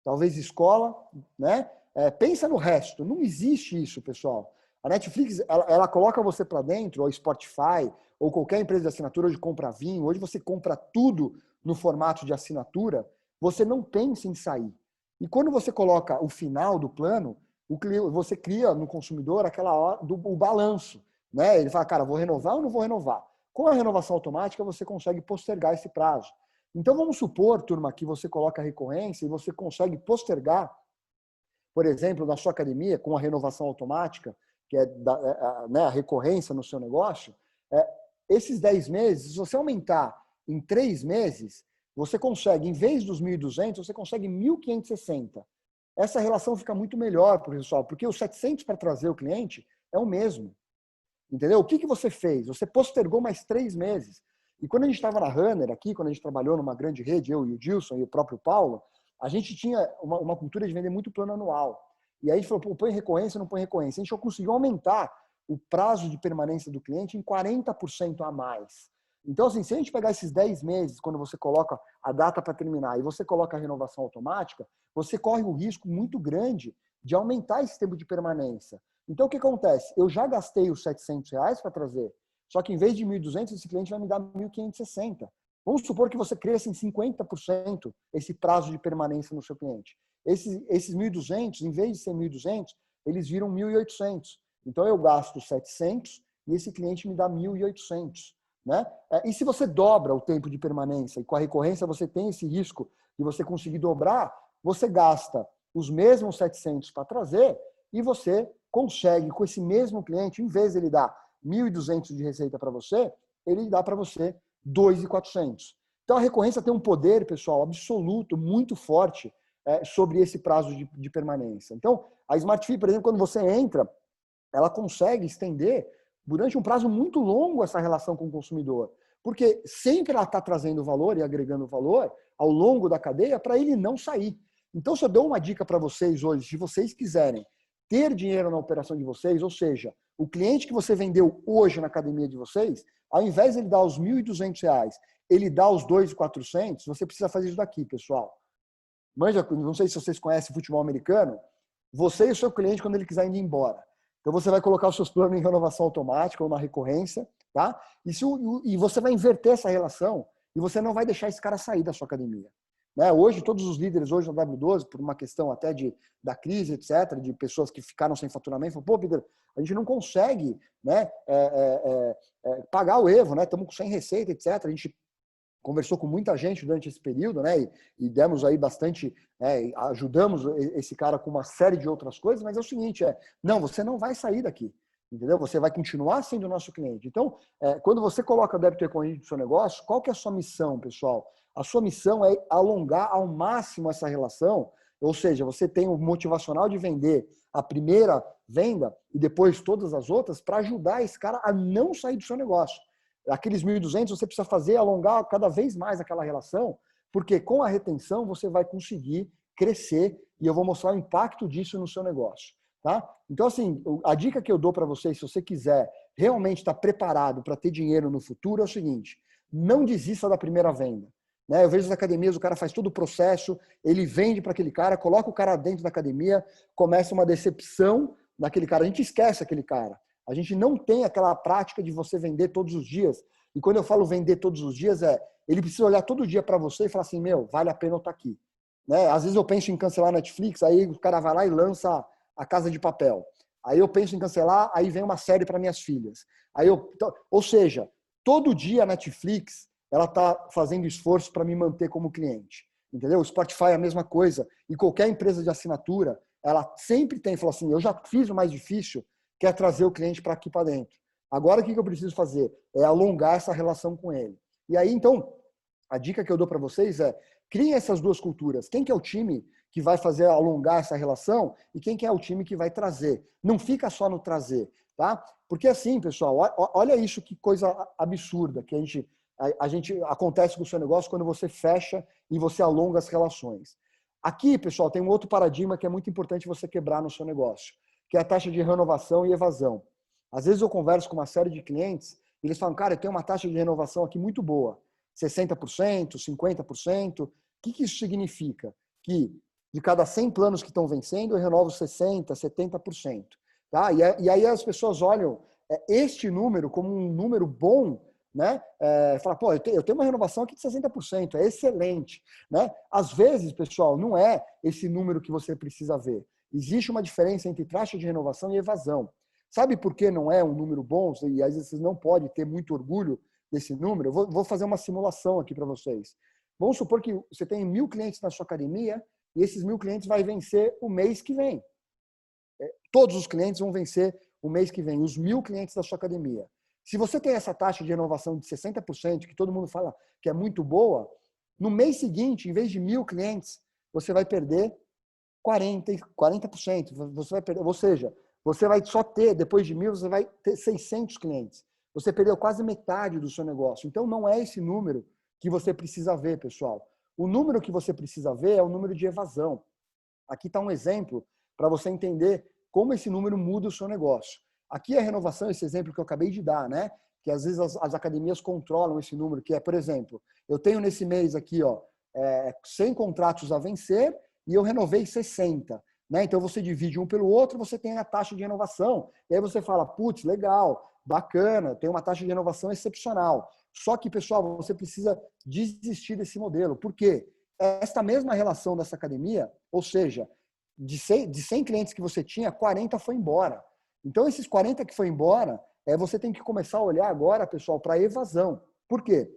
Talvez escola, né? Pensa no resto. Não existe isso, pessoal. A Netflix, ela coloca você para dentro, ou Spotify, ou qualquer empresa de assinatura, hoje compra vinho, hoje você compra tudo no formato de assinatura, você não pensa em sair. E quando você coloca o final do plano, você cria no consumidor aquela hora o balanço. Né? Ele fala, cara, vou renovar ou não vou renovar? Com a renovação automática, você consegue postergar esse prazo. Então, vamos supor, turma, que você coloca a recorrência e você consegue postergar, por exemplo, na sua academia, com a renovação automática, que é a recorrência no seu negócio, esses 10 meses, se você aumentar em 3 meses, você consegue, em vez dos 1.200, você consegue 1.560. Essa relação fica muito melhor para o pessoal, porque os 700 para trazer o cliente é o mesmo. Entendeu? O que você fez? Você postergou mais 3 meses. E quando a gente estava na Runner aqui, quando a gente trabalhou numa grande rede, eu e o Dilson e o próprio Paulo, a gente tinha uma cultura de vender muito plano anual. E aí a gente falou, pô, põe recorrência, não põe recorrência. A gente conseguiu aumentar o prazo de permanência do cliente em 40% a mais. Então, assim, se a gente pegar esses 10 meses, quando você coloca a data para terminar e você coloca a renovação automática, você corre um risco muito grande de aumentar esse tempo de permanência. Então, o que acontece? Eu já gastei os R$700 para trazer, só que em vez de 1.200, esse cliente vai me dar 1.560. Vamos supor que você cresça em 50% esse prazo de permanência no seu cliente. Esses 1.200, em vez de ser 1.200, eles viram 1.800. Então, eu gasto 700 e esse cliente me dá 1.800. Né? E se você dobra o tempo de permanência e com a recorrência você tem esse risco de você conseguir dobrar, você gasta os mesmos 700 para trazer e você consegue, com esse mesmo cliente, em vez de ele dar 1.200 de receita para você, ele dá para você 2.400. Então, a recorrência tem um poder, pessoal, absoluto, muito forte sobre esse prazo de permanência. Então, a Smart Fee, por exemplo, quando você entra, ela consegue estender durante um prazo muito longo essa relação com o consumidor. Porque sempre ela está trazendo valor e agregando valor ao longo da cadeia para ele não sair. Então, se eu dou uma dica para vocês hoje, se vocês quiserem ter dinheiro na operação de vocês, ou seja, o cliente que você vendeu hoje na academia de vocês, ao invés de ele dar os R$1.200, ele dá os 2.400, você precisa fazer isso daqui, pessoal. Manja, não sei se vocês conhecem futebol americano, você e o seu cliente, quando ele quiser ir embora. Então, você vai colocar os seus planos em renovação automática ou na recorrência, tá? E você vai inverter essa relação e você não vai deixar esse cara sair da sua academia. Né? Hoje, todos os líderes hoje na W12, por uma questão até da crise, etc., de pessoas que ficaram sem faturamento, falam, pô, Peter, a gente não consegue, né, pagar o Evo, né? Estamos sem receita, etc. A gente conversou com muita gente durante esse período, né? E demos aí bastante, ajudamos esse cara com uma série de outras coisas, mas é o seguinte, não, você não vai sair daqui, entendeu? Você vai continuar sendo nosso cliente. Então, quando você coloca débito recorrente no seu negócio, qual que é a sua missão, pessoal? A sua missão é alongar ao máximo essa relação, ou seja, você tem o motivacional de vender a primeira venda e depois todas as outras para ajudar esse cara a não sair do seu negócio. Aqueles 1.200 você precisa fazer alongar cada vez mais aquela relação, porque com a retenção você vai conseguir crescer e eu vou mostrar o impacto disso no seu negócio. Tá? Então, assim, a dica que eu dou para vocês, se você quiser realmente estar preparado para ter dinheiro no futuro, é o seguinte, não desista da primeira venda. Né? Eu vejo nas academias, o cara faz todo o processo, ele vende para aquele cara, coloca o cara dentro da academia, começa uma decepção naquele cara, a gente esquece aquele cara. A gente não tem aquela prática de você vender todos os dias. E quando eu falo vender todos os dias, ele precisa olhar todo dia para você e falar assim, meu, vale a pena eu estar aqui. Né? Às vezes eu penso em cancelar a Netflix, aí o cara vai lá e lança A Casa de Papel. Aí eu penso em cancelar, aí vem uma série para minhas filhas. Ou seja, todo dia a Netflix ela está fazendo esforço para me manter como cliente. Entendeu? O Spotify é a mesma coisa. E qualquer empresa de assinatura, ela sempre tem, fala assim, eu já fiz o mais difícil, que é trazer o cliente para aqui para dentro. Agora, o que eu preciso fazer? É alongar essa relação com ele. E aí, então, a dica que eu dou para vocês é, criem essas duas culturas. Quem que é o time que vai fazer alongar essa relação e quem que é o time que vai trazer. Não fica só no trazer, tá? Porque assim, pessoal, olha isso, que coisa absurda que a gente acontece com o seu negócio quando você fecha e você alonga as relações. Aqui, pessoal, tem um outro paradigma que é muito importante você quebrar no seu negócio, que é a taxa de renovação e evasão. Às vezes eu converso com uma série de clientes e eles falam, cara, eu tenho uma taxa de renovação aqui muito boa, 60%, 50%. O que isso significa? Que de cada 100 planos que estão vencendo, eu renovo 60%, 70%. Tá? E aí as pessoas olham este número como um número bom, né? Fala, pô, eu tenho uma renovação aqui de 60%, é excelente. Né? Às vezes, pessoal, não é esse número que você precisa ver. Existe uma diferença entre taxa de renovação e evasão. Sabe por que não é um número bom? E às vezes vocês não podem ter muito orgulho desse número. Eu vou fazer uma simulação aqui para vocês. Vamos supor que você tem 1.000 clientes na sua academia e esses 1.000 clientes vão vencer o mês que vem. Todos os clientes vão vencer o mês que vem, os 1.000 clientes da sua academia. Se você tem essa taxa de renovação de 60%, que todo mundo fala que é muito boa, no mês seguinte, em vez de 1.000 clientes, você vai perder 40%. Você vai perder, ou seja, você vai só ter, depois de 1.000, você vai ter 600 clientes. Você perdeu quase metade do seu negócio. Então, não é esse número que você precisa ver, pessoal. O número que você precisa ver é o número de evasão. Aqui está um exemplo para você entender como esse número muda o seu negócio. Aqui é a renovação, esse exemplo que eu acabei de dar, né? Que às vezes as academias controlam esse número, que é, por exemplo, eu tenho nesse mês aqui, 100 contratos a vencer e eu renovei 60. né? Então você divide um pelo outro, você tem a taxa de renovação. E aí você fala, putz, legal, bacana, tem uma taxa de renovação excepcional. Só que, pessoal, você precisa desistir desse modelo. Por quê? Esta mesma relação dessa academia, ou seja, de 100 clientes que você tinha, 40 foi embora. Então, esses 40 que foi embora, você tem que começar a olhar agora, pessoal, para a evasão. Por quê?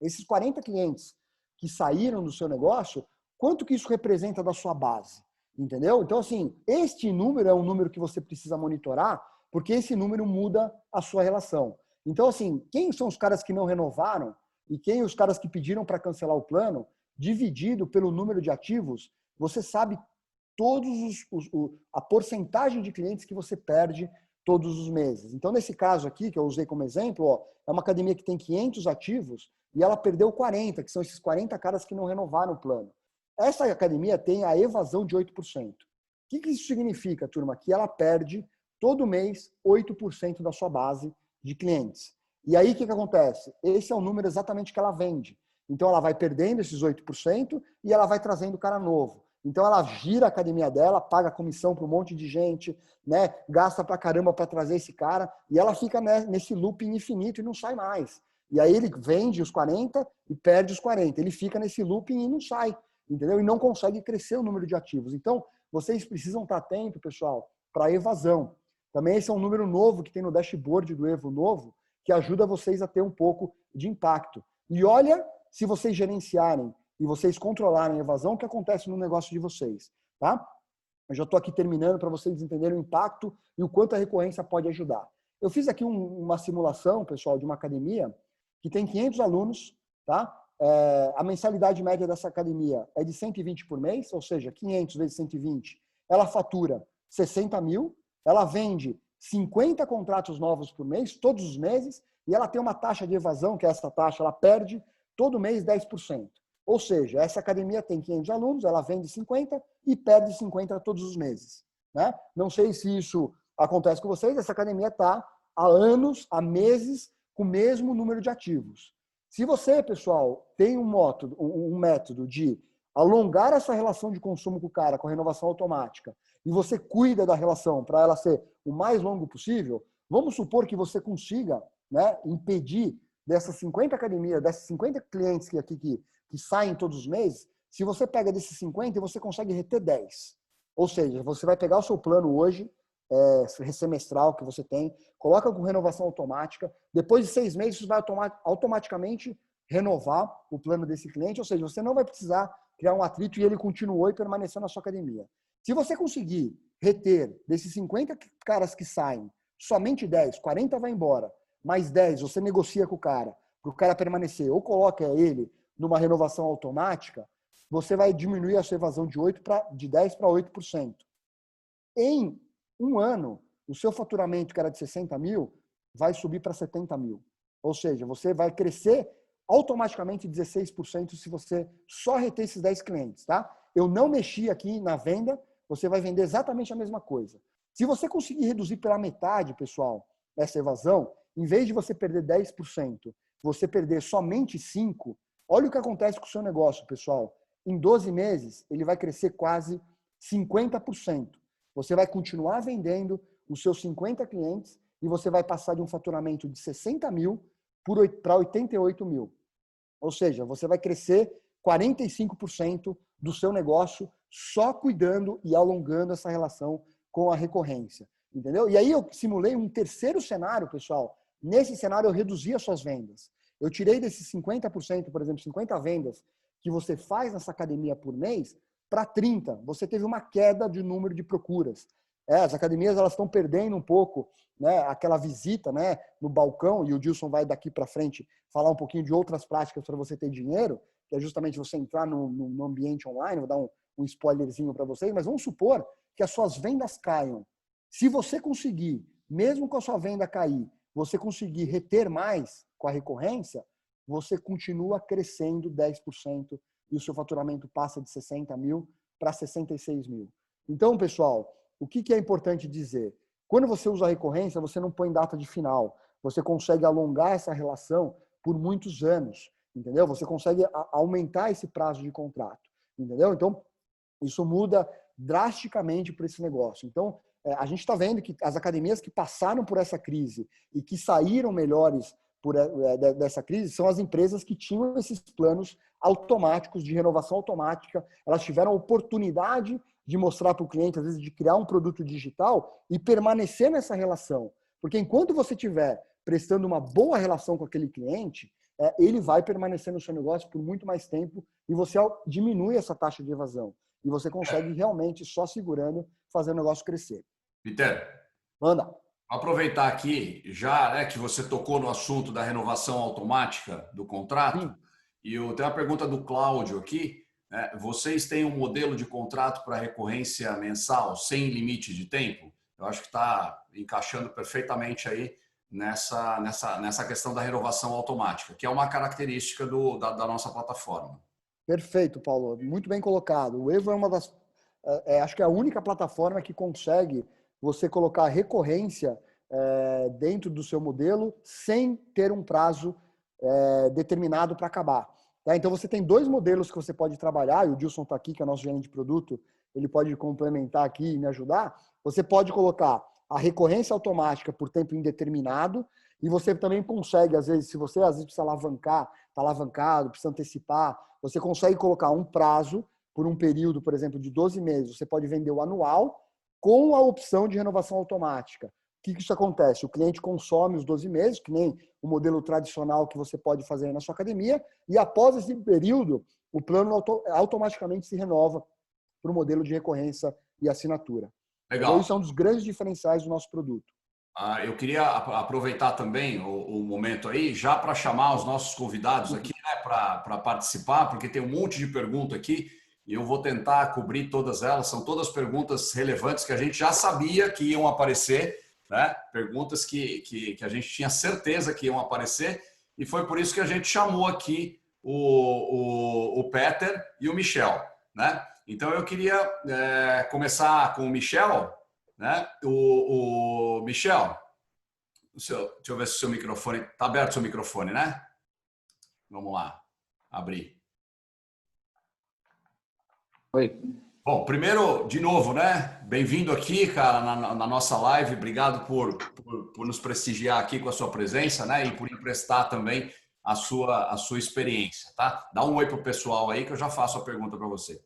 Esses 40 clientes que saíram do seu negócio, quanto que isso representa da sua base? Entendeu? Então, assim, este número é um número que você precisa monitorar, porque esse número muda a sua relação. Então, assim, quem são os caras que não renovaram e quem os caras que pediram para cancelar o plano, dividido pelo número de ativos, você sabe a porcentagem de clientes que você perde todos os meses. Então, nesse caso aqui, que eu usei como exemplo, ó, é uma academia que tem 500 ativos e ela perdeu 40, que são esses 40 caras que não renovaram o plano. Essa academia tem a evasão de 8%. O que isso significa, turma? Que ela perde todo mês 8% da sua base de clientes. E aí, o que acontece? Esse é o número exatamente que ela vende. Então, ela vai perdendo esses 8% e ela vai trazendo cara novo. Então, ela gira a academia dela, paga comissão para um monte de gente, né? Gasta pra caramba para trazer esse cara e ela fica nesse looping infinito e não sai mais. E aí, ele vende os 40 e perde os 40. Ele fica nesse looping e não sai, entendeu? E não consegue crescer o número de ativos. Então, vocês precisam estar atentos, pessoal, para a evasão. Também esse é um número novo que tem no dashboard do Evo Novo, que ajuda vocês a ter um pouco de impacto. E olha, se vocês gerenciarem e vocês controlarem a evasão, o que acontece no negócio de vocês, tá? Eu já estou aqui terminando para vocês entenderem o impacto e o quanto a recorrência pode ajudar. Eu fiz aqui uma simulação, pessoal, de uma academia que tem 500 alunos, tá? A mensalidade média dessa academia é de 120 por mês, ou seja, 500 vezes 120, ela fatura 60 mil, ela vende 50 contratos novos por mês, todos os meses, e ela tem uma taxa de evasão, que é essa taxa, ela perde todo mês 10%. Ou seja, essa academia tem 500 alunos, ela vende 50 e perde 50 todos os meses, né? Não sei se isso acontece com vocês, essa academia está há anos, há meses, com o mesmo número de ativos. Se você, pessoal, tem um método de alongar essa relação de consumo com o cara, com a renovação automática, e você cuida da relação para ela ser o mais longo possível, vamos supor que você consiga, né, impedir dessas 50 academias, desses 50 clientes que saem todos os meses, se você pega desses 50 e você consegue reter 10. Ou seja, você vai pegar o seu plano hoje, semestral que você tem, coloca com renovação automática, depois de 6 meses você vai automaticamente renovar o plano desse cliente, ou seja, você não vai precisar criar um atrito e ele continuou e permaneceu na sua academia. Se você conseguir reter desses 50 caras que saem, somente 10, 40 vai embora, mais 10 você negocia com o cara, para o cara permanecer, ou coloca ele numa renovação automática, você vai diminuir a sua evasão de 10 para 8%. Em um ano, o seu faturamento, que era de 60 mil, vai subir para 70 mil. Ou seja, você vai crescer automaticamente 16% se você só reter esses 10 clientes, tá? Eu não mexi aqui na venda, você vai vender exatamente a mesma coisa. Se você conseguir reduzir pela metade, pessoal, essa evasão, em vez de você perder 10%, você perder somente 5%, olha o que acontece com o seu negócio, pessoal. Em 12 meses, ele vai crescer quase 50%. Você vai continuar vendendo os seus 50 clientes e você vai passar de um faturamento de 60 mil para 88 mil. Ou seja, você vai crescer 45% do seu negócio só cuidando e alongando essa relação com a recorrência. Entendeu? E aí eu simulei um terceiro cenário, pessoal. Nesse cenário eu reduzi as suas vendas. Eu tirei desses 50%, por exemplo, 50 vendas que você faz nessa academia por mês, para 30. Você teve uma queda de número de procuras. As academias elas estão perdendo um pouco, né, aquela visita, né, no balcão, e o Dilson vai daqui para frente falar um pouquinho de outras práticas para você ter dinheiro, que é justamente você entrar no ambiente online. Vou dar um spoilerzinho para vocês, mas vamos supor que as suas vendas caiam. Se você conseguir, mesmo com a sua venda cair, você conseguir reter mais com a recorrência, você continua crescendo 10% e o seu faturamento passa de 60 mil para 66 mil. Então, pessoal, o que é importante dizer? Quando você usa a recorrência, você não põe data de final. Você consegue alongar essa relação por muitos anos, entendeu? Você consegue aumentar esse prazo de contrato, entendeu? Então, isso muda drasticamente para esse negócio. Então, a gente está vendo que as academias que passaram por essa crise e que saíram melhores dessa crise são as empresas que tinham esses planos automáticos de renovação automática. Elas tiveram a oportunidade de mostrar para o cliente, às vezes, de criar um produto digital e permanecer nessa relação. Porque enquanto você estiver prestando uma boa relação com aquele cliente, ele vai permanecer no seu negócio por muito mais tempo e você diminui essa taxa de evasão. E você consegue realmente, só segurando, fazer o negócio crescer. Peter, manda. Vou aproveitar aqui, já que você tocou no assunto da renovação automática do contrato, Sim. e eu tenho uma pergunta do Cláudio aqui. Vocês têm um modelo de contrato para recorrência mensal sem limite de tempo? Eu acho que está encaixando perfeitamente aí nessa questão da renovação automática, que é uma característica da nossa plataforma. Perfeito, Paulo. Muito bem colocado. O Evo é uma das... acho que é a única plataforma que consegue você colocar recorrência dentro do seu modelo sem ter um prazo determinado para acabar. Então, você tem 2 modelos que você pode trabalhar, e o Dilson está aqui, que é nosso gerente de produto, ele pode complementar aqui e me ajudar. Você pode colocar a recorrência automática por tempo indeterminado, e você também consegue, às vezes, se você às vezes precisa alavancar, está alavancado, precisa antecipar, você consegue colocar um prazo por um período, por exemplo, de 12 meses. Você pode vender o anual com a opção de renovação automática. O que isso acontece? O cliente consome os 12 meses, que nem o modelo tradicional que você pode fazer na sua academia, e após esse período, o plano automaticamente se renova para o modelo de recorrência e assinatura. Legal. Então, isso é um dos grandes diferenciais do nosso produto. Eu queria aproveitar também o momento aí, já para chamar os nossos convidados aqui, para participar, porque tem um monte de perguntas aqui e eu vou tentar cobrir todas elas. São todas perguntas relevantes que a gente já sabia que iam aparecer, né? Perguntas que a gente tinha certeza que iam aparecer, e foi por isso que a gente chamou aqui o Peter e o Michel, né? Então eu queria começar com o Michel, né? O Michel, deixa eu ver se o seu microfone está aberto, o seu microfone, né? Vamos lá, abrir. Oi. Bom, primeiro, de novo, né? Bem-vindo aqui, cara, na nossa live. Obrigado por nos prestigiar aqui com a sua presença, né? E por emprestar também a sua experiência, tá? Dá um oi pro pessoal aí que eu já faço a pergunta para você.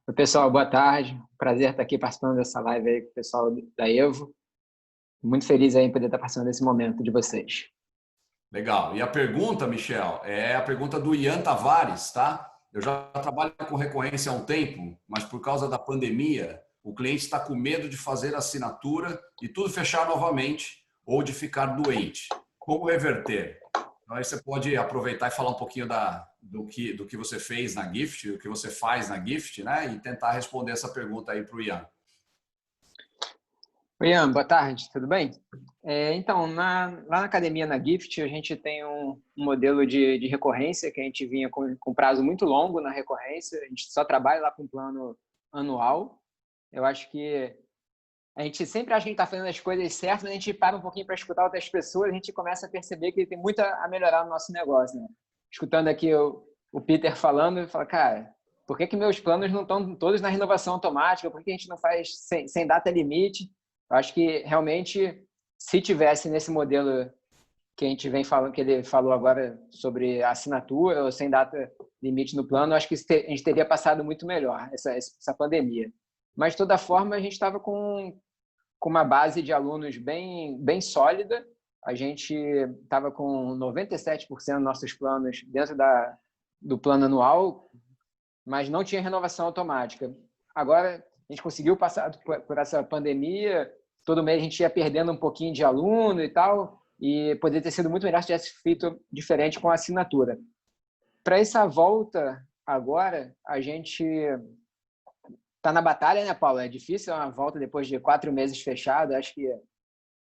Oi, pessoal, boa tarde. Prazer estar aqui participando dessa live aí com o pessoal da Evo. Muito feliz aí em poder estar participando desse momento de vocês. Legal. E a pergunta, Michel, é a pergunta do Ian Tavares, tá? Eu já trabalho com recorrência há um tempo, mas por causa da pandemia, o cliente está com medo de fazer assinatura e tudo fechar novamente ou de ficar doente. Como reverter? Então, aí você pode aproveitar e falar um pouquinho do que você fez na Gift, do que você faz na Gift, né? E tentar responder essa pergunta aí para o Ian. Oi, Ian, boa tarde, tudo bem? Então, lá na academia, na Gift, a gente tem um modelo de recorrência que a gente vinha com prazo muito longo na recorrência. A gente só trabalha lá com plano anual. Eu acho que a gente sempre acha que a gente está fazendo as coisas certas, mas a gente para um pouquinho para escutar outras pessoas, a gente começa a perceber que tem muito a melhorar no nosso negócio, né? Escutando aqui o Peter falando, eu falo, cara, por que meus planos não estão todos na renovação automática? Por que a gente não faz sem data limite? Eu acho que realmente, se tivesse nesse modelo que a gente vem falando, que ele falou agora sobre assinatura ou sem data limite no plano, eu acho que a gente teria passado muito melhor essa pandemia. Mas, de toda forma, a gente estava com uma base de alunos bem sólida. A gente estava com 97% dos nossos planos dentro do plano anual, mas não tinha renovação automática. Agora, a gente conseguiu passar por essa pandemia, todo mês a gente ia perdendo um pouquinho de aluno e tal, e poderia ter sido muito melhor se tivesse feito diferente com a assinatura. Para essa volta agora, a gente está na batalha, né, Paulo? É difícil, é uma volta depois de 4 meses fechado, acho que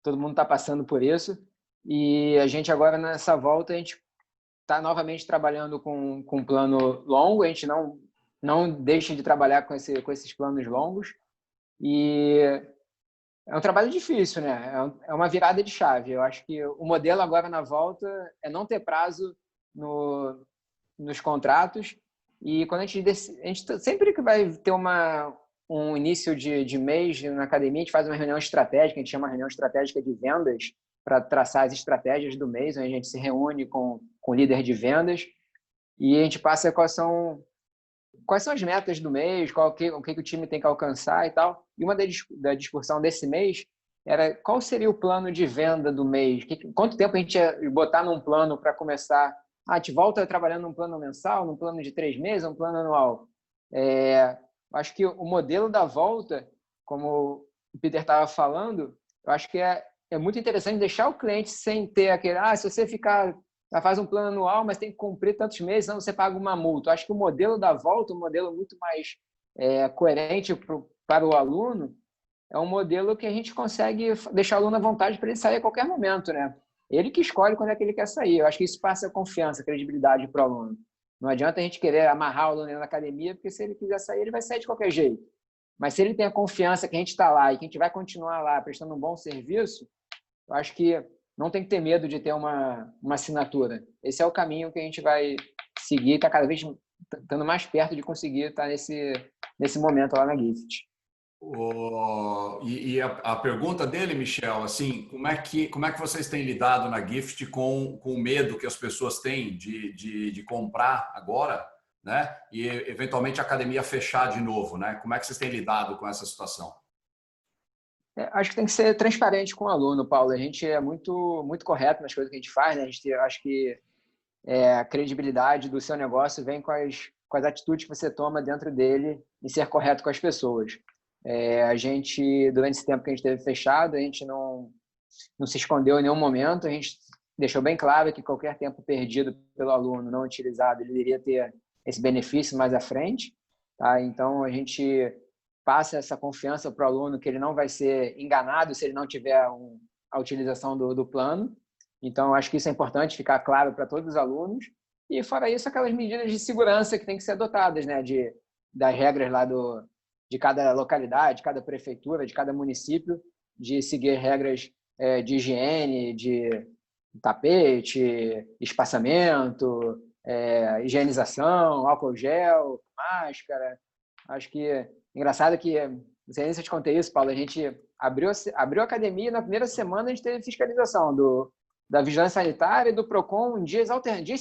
todo mundo está passando por isso, e a gente agora nessa volta, a gente está novamente trabalhando com um plano longo, a gente não deixa de trabalhar com esses planos longos, e é um trabalho difícil, né? É uma virada de chave. Eu acho que o modelo agora na volta é não ter prazo nos contratos, e quando a gente sempre que vai ter um início de mês na academia, a gente faz uma reunião estratégica, a gente chama reunião estratégica de vendas, para traçar as estratégias do mês, onde a gente se reúne com o líder de vendas e a gente passa quais são as metas do mês, o que o time tem que alcançar e tal. E uma da discussão desse mês era qual seria o plano de venda do mês, quanto tempo a gente ia botar num plano para começar. A gente volta trabalhando num plano mensal, num plano de 3 meses, um plano anual. Acho que o modelo da volta, como o Peter estava falando, eu acho que é muito interessante deixar o cliente sem ter aquele, se você faz um plano anual, mas tem que cumprir tantos meses, senão você paga uma multa. Eu acho que o modelo da volta, um modelo muito mais coerente para o aluno, é um modelo que a gente consegue deixar o aluno à vontade para ele sair a qualquer momento, né? Ele que escolhe quando é que ele quer sair. Eu acho que isso passa confiança, credibilidade para o aluno. Não adianta a gente querer amarrar o aluno na academia, porque se ele quiser sair, ele vai sair de qualquer jeito. Mas se ele tem a confiança que a gente está lá e que a gente vai continuar lá prestando um bom serviço, eu acho que não tem que ter medo de ter uma assinatura. Esse é o caminho que a gente vai seguir, está cada vez estando mais perto de conseguir estar nesse momento lá na Gift. E a pergunta dele, Michel, assim, como é que vocês têm lidado na Gift com o medo que as pessoas têm de comprar agora, né? E eventualmente a academia fechar de novo, né? Como é que vocês têm lidado com essa situação? Acho que tem que ser transparente com o aluno, Paulo. A gente é muito, muito correto nas coisas que a gente faz, né? Acho que a credibilidade do seu negócio vem com as atitudes que você toma dentro dele e ser correto com as pessoas. A gente, durante esse tempo que a gente esteve fechado, a gente não se escondeu em nenhum momento, a gente deixou bem claro que qualquer tempo perdido pelo aluno não utilizado, ele iria ter esse benefício mais à frente, tá? Então, a gente passa essa confiança para o aluno que ele não vai ser enganado se ele não tiver a utilização do plano. Então, acho que isso é importante ficar claro para todos os alunos. E, fora isso, aquelas medidas de segurança que têm que ser adotadas, né? Das regras lá de cada localidade, de cada prefeitura, de cada município, de seguir regras de higiene, de tapete, espaçamento, higienização, álcool gel, máscara. Acho que engraçado que, não sei nem se eu te contei isso, Paulo, a gente abriu a academia e na primeira semana a gente teve fiscalização da Vigilância Sanitária e do PROCON em dias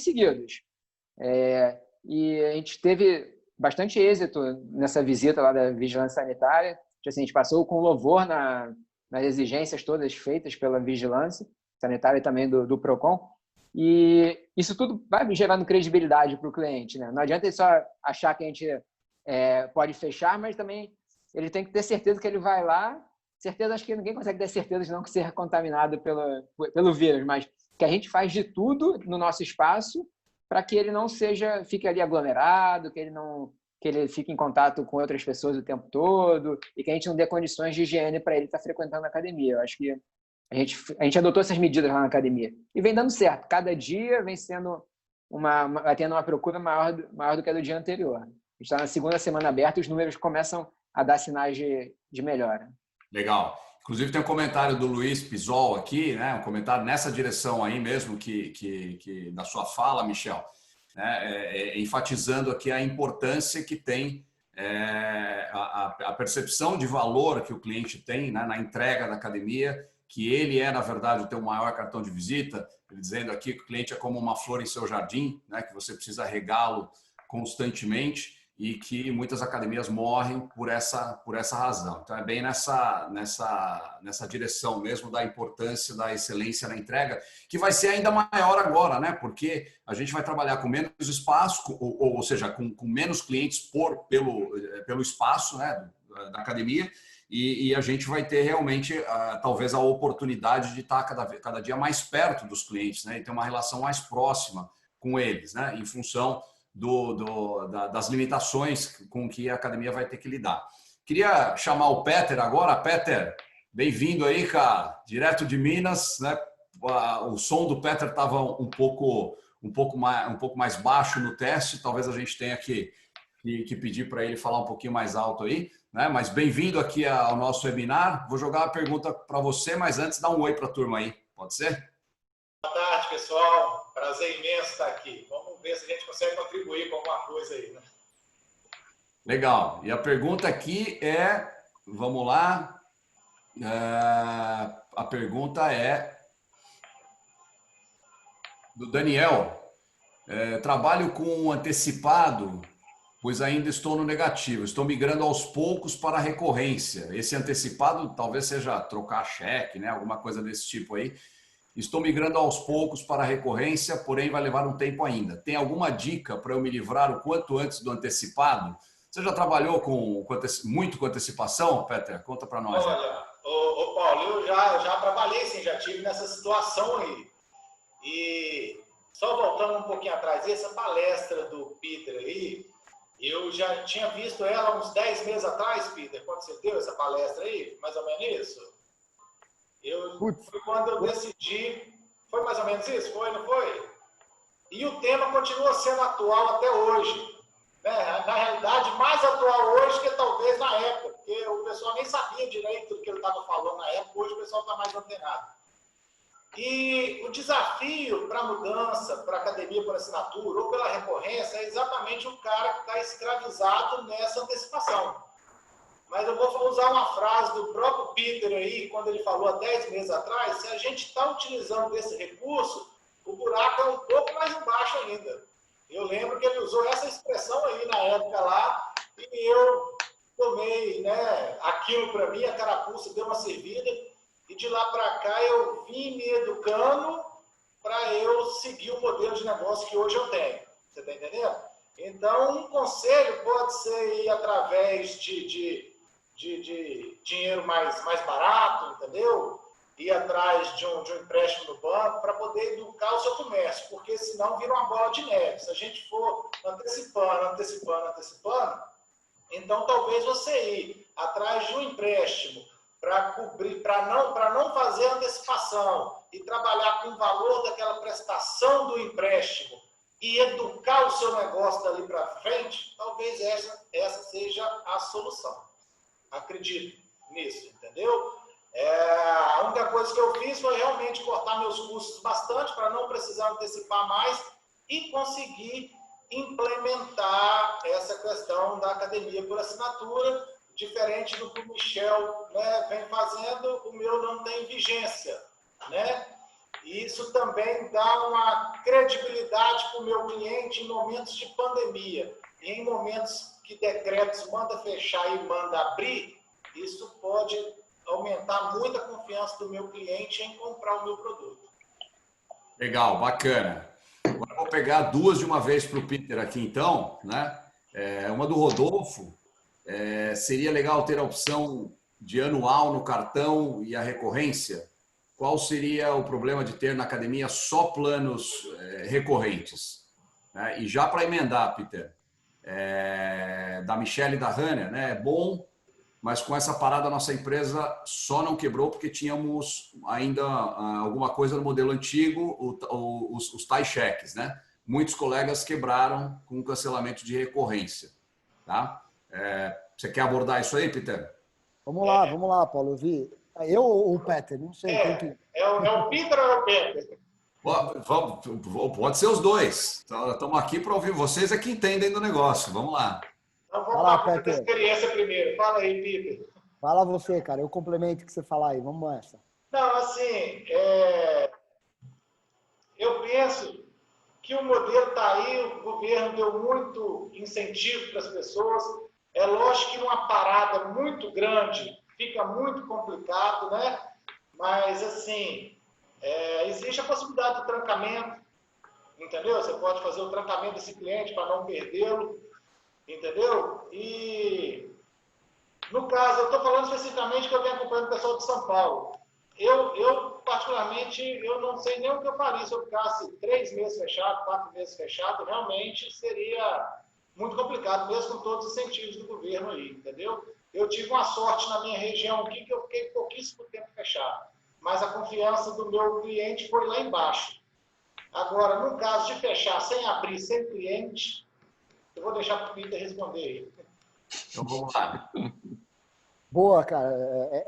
seguidos. E a gente teve bastante êxito nessa visita lá da Vigilância Sanitária. Assim, a gente passou com louvor nas exigências todas feitas pela Vigilância Sanitária e também do PROCON. E isso tudo vai gerando credibilidade para o cliente, né? Não adianta ele só achar que a gente pode fechar, mas também ele tem que ter certeza que ele vai lá. Certeza, acho que ninguém consegue ter certeza de não ser contaminado pelo vírus, mas que a gente faz de tudo no nosso espaço para que ele não fique ali aglomerado, que ele fique em contato com outras pessoas o tempo todo e que a gente não dê condições de higiene para ele estar frequentando a academia. Eu acho que a gente adotou essas medidas lá na academia e vem dando certo. Cada dia vem sendo vai tendo uma procura maior do que a do dia anterior. A gente está na segunda semana aberta e os números começam a dar sinais de melhora. Legal. Inclusive tem um comentário do Luiz Pisol aqui, né? Um comentário nessa direção aí mesmo que da sua fala, Michel, né? Enfatizando aqui a importância que tem a percepção de valor que o cliente tem, né, na entrega da academia, que ele na verdade o teu maior cartão de visita, ele dizendo aqui que o cliente é como uma flor em seu jardim, né? Que você precisa regá-lo constantemente. E que muitas academias morrem por essa razão. Então, é bem nessa direção mesmo da importância da excelência na entrega, que vai ser ainda maior agora, né? Porque a gente vai trabalhar com menos espaço, ou seja, com menos clientes pelo espaço, né, da academia, e a gente vai ter realmente, talvez, a oportunidade de estar cada dia mais perto dos clientes, né? E ter uma relação mais próxima com eles, né? Em função das limitações com que a academia vai ter que lidar. Queria chamar o Peter agora. Peter, bem-vindo aí, cara, direto de Minas, né? O som do Peter estava um pouco mais baixo no teste, talvez a gente tenha que pedir para ele falar um pouquinho mais alto aí, né? Mas bem-vindo aqui ao nosso webinar. Vou jogar uma pergunta para você, mas antes dá um oi para a turma aí, pode ser? Boa tarde, pessoal. Prazer imenso estar aqui. Vamos ver se a gente consegue contribuir com alguma coisa aí, né? Legal. E a pergunta aqui é, vamos lá, a pergunta é do Daniel. Trabalho com antecipado, pois ainda estou no negativo. Estou migrando aos poucos para a recorrência. Esse antecipado talvez seja trocar cheque, né? Alguma coisa desse tipo aí. Estou migrando aos poucos para a recorrência, porém vai levar um tempo ainda. Tem alguma dica para eu me livrar o quanto antes do antecipado? Você já trabalhou muito com antecipação, Peter? Conta para nós. Olha, ô Paulo, eu já trabalhei, sim, já tive nessa situação aí. E só voltando um pouquinho atrás, essa palestra do Peter aí, eu já tinha visto ela uns 10 meses atrás, Peter, quando você deu essa palestra aí, mais ou menos isso? Foi quando eu decidi, foi mais ou menos isso? Foi, não foi? E o tema continua sendo atual até hoje. Né? Na realidade, mais atual hoje que talvez na época, porque o pessoal nem sabia direito do que ele estava falando na época, hoje o pessoal está mais antenado. E o desafio para a mudança, para a academia por assinatura ou pela recorrência é exatamente o cara que está escravizado nessa antecipação. Mas eu vou usar uma frase do próprio Peter aí, quando ele falou há 10 meses atrás, se a gente está utilizando esse recurso, o buraco é um pouco mais embaixo ainda. Eu lembro que ele usou essa expressão aí na época lá, e eu tomei, né, aquilo para mim, a carapuça deu uma servida, e de lá para cá eu vim me educando para eu seguir o modelo de negócio que hoje eu tenho. Você está entendendo? Então, um conselho pode ser ir através de dinheiro mais barato, entendeu? Ir atrás de um empréstimo no banco para poder educar o seu comércio, porque senão vira uma bola de neve. Se a gente for antecipando, então talvez você ir atrás de um empréstimo para cobrir, para não fazer antecipação e trabalhar com o valor daquela prestação do empréstimo e educar o seu negócio dali para frente, talvez essa seja a solução. Acredito nisso, entendeu? A única coisa que eu fiz foi realmente cortar meus custos bastante para não precisar antecipar mais e conseguir implementar essa questão da academia por assinatura, diferente do que o Michel, né, vem fazendo, o meu não tem vigência, né? E isso também dá uma credibilidade para o meu cliente em momentos de pandemia. E em momentos que decretos manda fechar e manda abrir, isso pode aumentar muito a confiança do meu cliente em comprar o meu produto. Legal, bacana. Agora eu vou pegar duas de uma vez para o Peter aqui, então, né? Uma do Rodolfo. Seria legal ter a opção de anual no cartão e a recorrência? Qual seria o problema de ter na academia só planos recorrentes? E já para emendar, Peter, da Michelle e da Hannah, né? É bom, mas com essa parada a nossa empresa só não quebrou porque tínhamos ainda alguma coisa no modelo antigo, os tais cheques, né? Muitos colegas quebraram com o cancelamento de recorrência, tá? Você quer abordar isso aí, Peter? Vamos lá, Paulo. Eu vi. Eu ou o Peter? Não sei. É o Peter ou é o Peter? Pode ser os dois. Estamos aqui para ouvir. Vocês é que entendem do negócio. Vamos lá. Então vamos lá, Peter. Experiência primeiro. Fala aí, Peter. Fala você, cara. Eu complemento o que você falar aí. Vamos nessa. Não, assim, eu penso que o modelo está aí, o governo deu muito incentivo para as pessoas. É lógico que numa parada muito grande fica muito complicado, né? Mas, assim, existe a possibilidade do trancamento, entendeu? Você pode fazer o trancamento desse cliente para não perdê-lo, entendeu? E, no caso, eu estou falando especificamente que eu venho acompanhando o pessoal de São Paulo. Eu, particularmente, eu não sei nem o que eu faria se eu ficasse 3 meses fechado, 4 meses fechado. Realmente seria muito complicado, mesmo com todos os incentivos do governo aí, entendeu? Eu tive uma sorte na minha região aqui que eu fiquei pouquíssimo tempo fechado, mas a confiança do meu cliente foi lá embaixo. Agora, no caso de fechar sem abrir, sem cliente, eu vou deixar para o Peter responder aí. Então vamos lá. Boa, cara.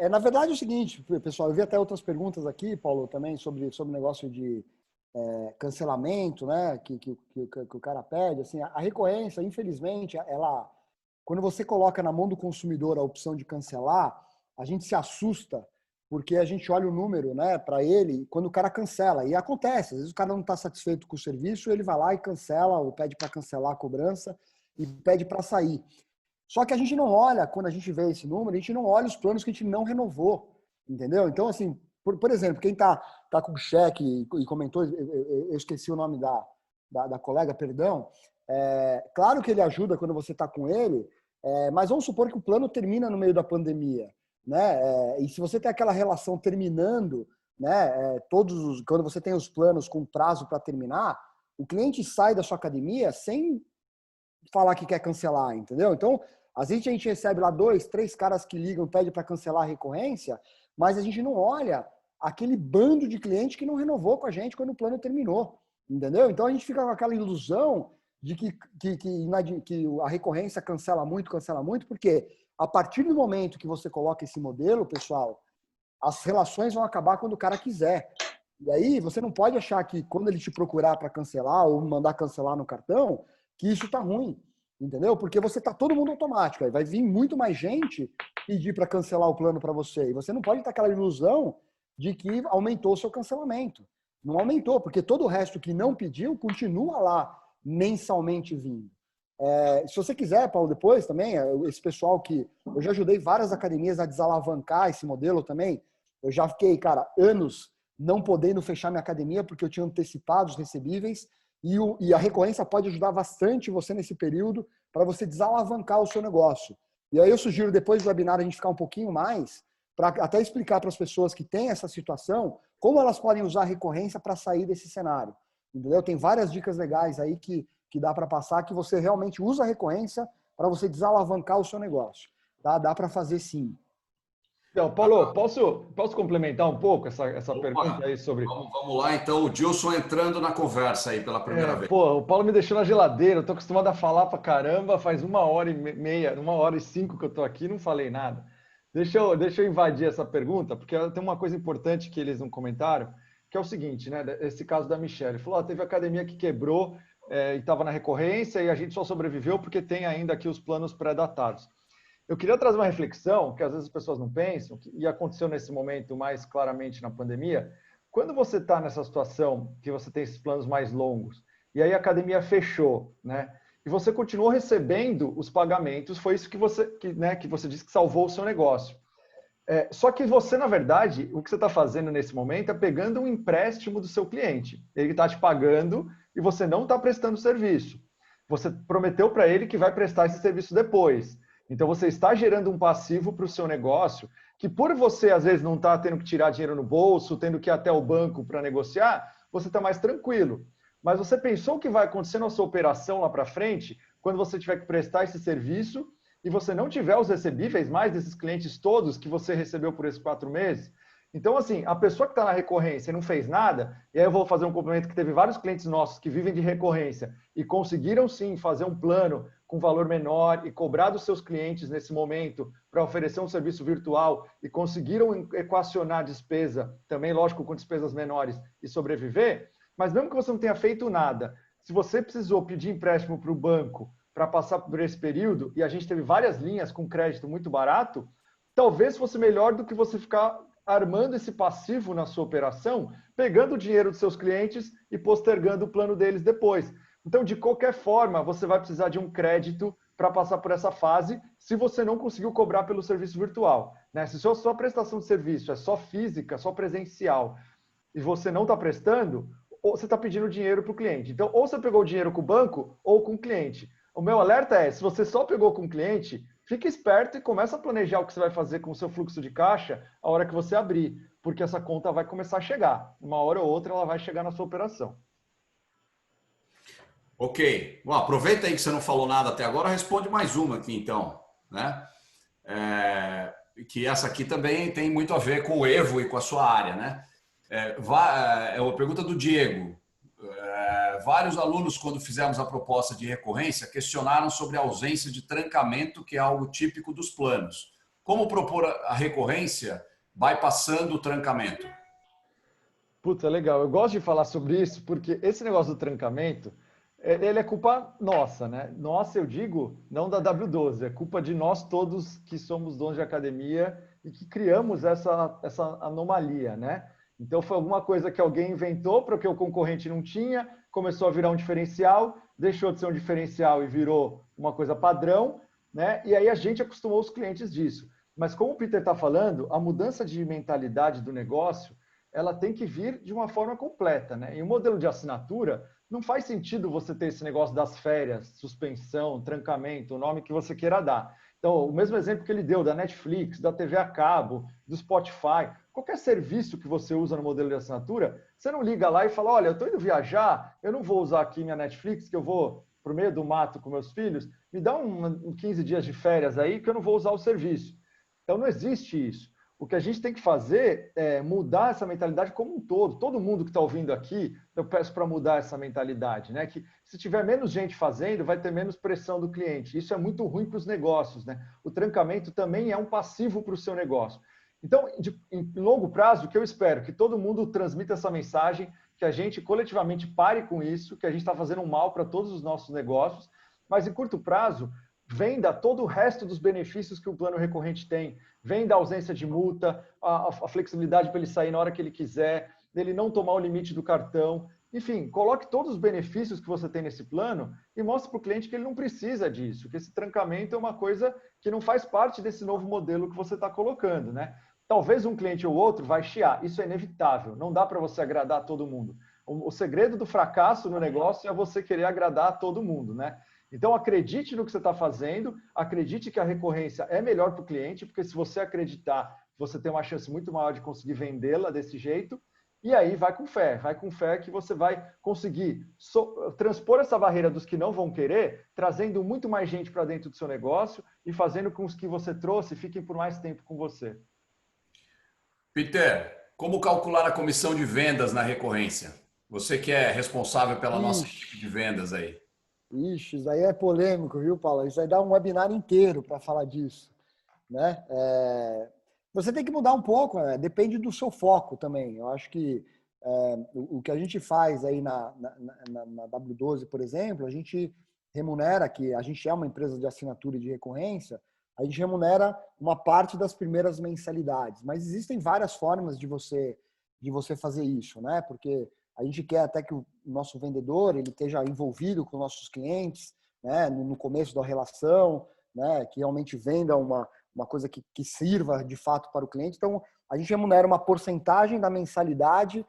Na verdade é o seguinte, pessoal, eu vi até outras perguntas aqui, Paulo, também sobre o negócio de cancelamento, né, que o cara pede. Assim, a recorrência, infelizmente, ela quando você coloca na mão do consumidor a opção de cancelar, a gente se assusta porque a gente olha o número, né, para ele quando o cara cancela. E acontece, às vezes o cara não está satisfeito com o serviço, ele vai lá e cancela, ou pede para cancelar a cobrança e pede para sair. Só que a gente não olha, quando a gente vê esse número, a gente não olha os planos que a gente não renovou, entendeu? Então, assim, por exemplo, quem tá com cheque e comentou, eu esqueci o nome da colega, perdão, claro que ele ajuda quando você está com ele, mas vamos supor que o plano termina no meio da pandemia, né? E se você tem aquela relação terminando, né? Quando você tem os planos com prazo para terminar, o cliente sai da sua academia sem falar que quer cancelar, entendeu? Então, às vezes a gente recebe lá 2, 3 caras que ligam, pedem para cancelar a recorrência, mas a gente não olha aquele bando de cliente que não renovou com a gente quando o plano terminou, entendeu? Então a gente fica com aquela ilusão de que a recorrência cancela muito, porque a partir do momento que você coloca esse modelo, pessoal, as relações vão acabar quando o cara quiser. E aí você não pode achar que quando ele te procurar para cancelar ou mandar cancelar no cartão, que isso tá ruim, entendeu? Porque você tá todo mundo automático, aí vai vir muito mais gente pedir para cancelar o plano para você. E você não pode ter aquela ilusão de que aumentou o seu cancelamento. Não aumentou, porque todo o resto que não pediu continua lá mensalmente vindo. Se você quiser, Paulo, depois também, esse pessoal que... Eu já ajudei várias academias a desalavancar esse modelo também. Eu já fiquei, cara, anos não podendo fechar minha academia porque eu tinha antecipado os recebíveis e a recorrência pode ajudar bastante você nesse período para você desalavancar o seu negócio. E aí eu sugiro, depois do webinar, a gente ficar um pouquinho mais para até explicar para as pessoas que têm essa situação como elas podem usar a recorrência para sair desse cenário. Entendeu? Tem várias dicas legais aí que dá para passar, que você realmente usa a recorrência para você desalavancar o seu negócio. Tá? Dá para fazer sim. Então, Paulo, posso complementar um pouco essa pergunta aí sobre... Vamos lá, então, o Gilson entrando na conversa aí pela primeira vez. O Paulo me deixou na geladeira, eu tô acostumado a falar pra caramba, faz 1h30, 1h05 que eu tô aqui e não falei nada. Deixa eu invadir essa pergunta, porque tem uma coisa importante que eles não comentaram, que é o seguinte, né? Esse caso da Michelle. Falou, teve academia que quebrou e estava na recorrência e a gente só sobreviveu porque tem ainda aqui os planos pré-datados. Eu queria trazer uma reflexão, que às vezes as pessoas não pensam, e aconteceu nesse momento mais claramente na pandemia. Quando você está nessa situação, que você tem esses planos mais longos, e aí a academia fechou, né? E você continuou recebendo os pagamentos, foi isso que você disse que salvou o seu negócio. Só que você, na verdade, o que você está fazendo nesse momento é pegando um empréstimo do seu cliente. Ele está te pagando e você não está prestando serviço. Você prometeu para ele que vai prestar esse serviço depois. Então, você está gerando um passivo para o seu negócio que, por você, às vezes, não estar tendo que tirar dinheiro no bolso, tendo que ir até o banco para negociar, você está mais tranquilo. Mas você pensou o que vai acontecer na sua operação lá para frente, quando você tiver que prestar esse serviço e você não tiver os recebíveis mais desses clientes todos que você recebeu por esses 4 meses? Então, assim, a pessoa que está na recorrência e não fez nada, e aí eu vou fazer um complemento que teve vários clientes nossos que vivem de recorrência e conseguiram, sim, fazer um plano com valor menor e cobrar dos seus clientes nesse momento para oferecer um serviço virtual e conseguiram equacionar a despesa, também, lógico, com despesas menores e sobreviver, mas mesmo que você não tenha feito nada, se você precisou pedir empréstimo para o banco para passar por esse período, e a gente teve várias linhas com crédito muito barato, talvez fosse melhor do que você ficar armando esse passivo na sua operação, pegando o dinheiro dos seus clientes e postergando o plano deles depois. Então, de qualquer forma, você vai precisar de um crédito para passar por essa fase, se você não conseguiu cobrar pelo serviço virtual, né? Se a sua prestação de serviço é só física, só presencial, e você não está prestando, ou você está pedindo dinheiro para o cliente. Então, ou você pegou o dinheiro com o banco ou com o cliente. O meu alerta é, se você só pegou com o cliente, fique esperto e começa a planejar o que você vai fazer com o seu fluxo de caixa a hora que você abrir, porque essa conta vai começar a chegar. Uma hora ou outra ela vai chegar na sua operação. Ok. Bom, aproveita aí que você não falou nada até agora, responde mais uma aqui então, né? Que essa aqui também tem muito a ver com o Evo e com a sua área, né? É uma pergunta do Diego. Vários alunos, quando fizemos a proposta de recorrência, questionaram sobre a ausência de trancamento, que é algo típico dos planos. Como propor a recorrência bypassando o trancamento? Puta, legal. Eu gosto de falar sobre isso porque esse negócio do trancamento ele é culpa nossa, né? Nossa, eu digo, não da W12, é culpa de nós todos que somos donos de academia e que criamos essa anomalia, né? Então, foi alguma coisa que alguém inventou para que o concorrente não tinha, começou a virar um diferencial, deixou de ser um diferencial e virou uma coisa padrão, né? E aí a gente acostumou os clientes disso. Mas como o Peter está falando, a mudança de mentalidade do negócio, ela tem que vir de uma forma completa, né? E o modelo de assinatura, não faz sentido você ter esse negócio das férias, suspensão, trancamento, o nome que você queira dar. Então, o mesmo exemplo que ele deu da Netflix, da TV a cabo, do Spotify, qualquer serviço que você usa no modelo de assinatura, você não liga lá e fala, olha, eu estou indo viajar, eu não vou usar aqui minha Netflix, que eu vou para o meio do mato com meus filhos, me dá 15 dias de férias aí que eu não vou usar o serviço. Então, não existe isso. O que a gente tem que fazer é mudar essa mentalidade como um todo. Todo mundo que está ouvindo aqui, eu peço para mudar essa mentalidade, né? Que se tiver menos gente fazendo, vai ter menos pressão do cliente. Isso é muito ruim para os negócios, né? O trancamento também é um passivo para o seu negócio. Então, em longo prazo, o que eu espero? Que todo mundo transmita essa mensagem, que a gente coletivamente pare com isso, que a gente está fazendo um mal para todos os nossos negócios, mas em curto prazo, venda todo o resto dos benefícios que o plano recorrente tem. Venda a ausência de multa, a flexibilidade para ele sair na hora que ele quiser, dele não tomar o limite do cartão. Enfim, coloque todos os benefícios que você tem nesse plano e mostre para o cliente que ele não precisa disso, que esse trancamento é uma coisa que não faz parte desse novo modelo que você está colocando, né? Talvez um cliente ou outro vai chiar, isso é inevitável, não dá para você agradar todo mundo. O segredo do fracasso no negócio é você querer agradar a todo mundo, né? Então, acredite no que você está fazendo, acredite que a recorrência é melhor para o cliente, porque se você acreditar, você tem uma chance muito maior de conseguir vendê-la desse jeito, e aí vai com fé que você vai conseguir transpor essa barreira dos que não vão querer, trazendo muito mais gente para dentro do seu negócio e fazendo com que os que você trouxe fiquem por mais tempo com você. Peter, como calcular a comissão de vendas na recorrência? Você que é responsável pela nossa equipe de vendas aí. Ixi, isso aí é polêmico, viu, Paulo? Isso aí dá um webinar inteiro para falar disso, né? Você tem que mudar um pouco, né? Depende do seu foco também. Eu acho que o que a gente faz aí na W12, por exemplo, a gente remunera, que a gente é uma empresa de assinatura e de recorrência, a gente remunera uma parte das primeiras mensalidades. Mas existem várias formas de você fazer isso, né? Porque a gente quer até que o nosso vendedor ele esteja envolvido com nossos clientes, né, no começo da relação, né, que realmente venda uma coisa que sirva de fato para o cliente. Então, a gente remunera uma porcentagem da mensalidade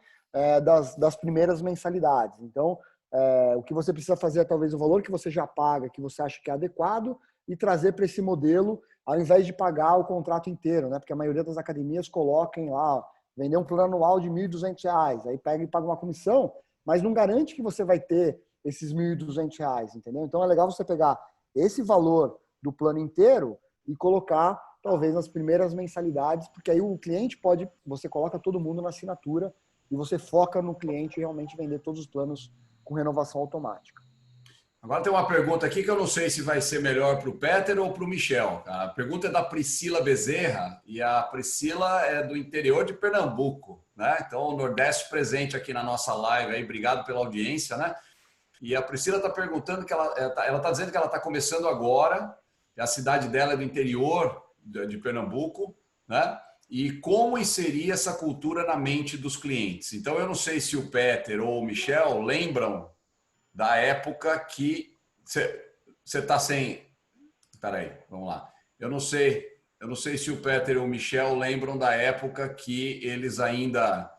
das primeiras mensalidades. Então, o que você precisa fazer é talvez o valor que você já paga, que você acha que é adequado, e trazer para esse modelo, ao invés de pagar o contrato inteiro, né? Porque a maioria das academias coloquem lá, vender um plano anual de R$ 1.200, aí pega e paga uma comissão, mas não garante que você vai ter esses R$ 1.200, entendeu? Então é legal você pegar esse valor do plano inteiro e colocar talvez nas primeiras mensalidades, porque aí o cliente você coloca todo mundo na assinatura e você foca no cliente realmente vender todos os planos com renovação automática. Agora tem uma pergunta aqui que eu não sei se vai ser melhor para o Peter ou para o Michel. A pergunta é da Priscila Bezerra e a Priscila é do interior de Pernambuco, né? Então, o Nordeste presente aqui na nossa live aí, obrigado pela audiência, né? E a Priscila está perguntando que ela está dizendo que ela está começando agora, a cidade dela é do interior de Pernambuco, né? E como inserir essa cultura na mente dos clientes. Então, eu não sei se o Peter ou o Michel lembram da época que você está sem... Espera aí, vamos lá. Eu não sei se o Peter e o Michel lembram da época que eles ainda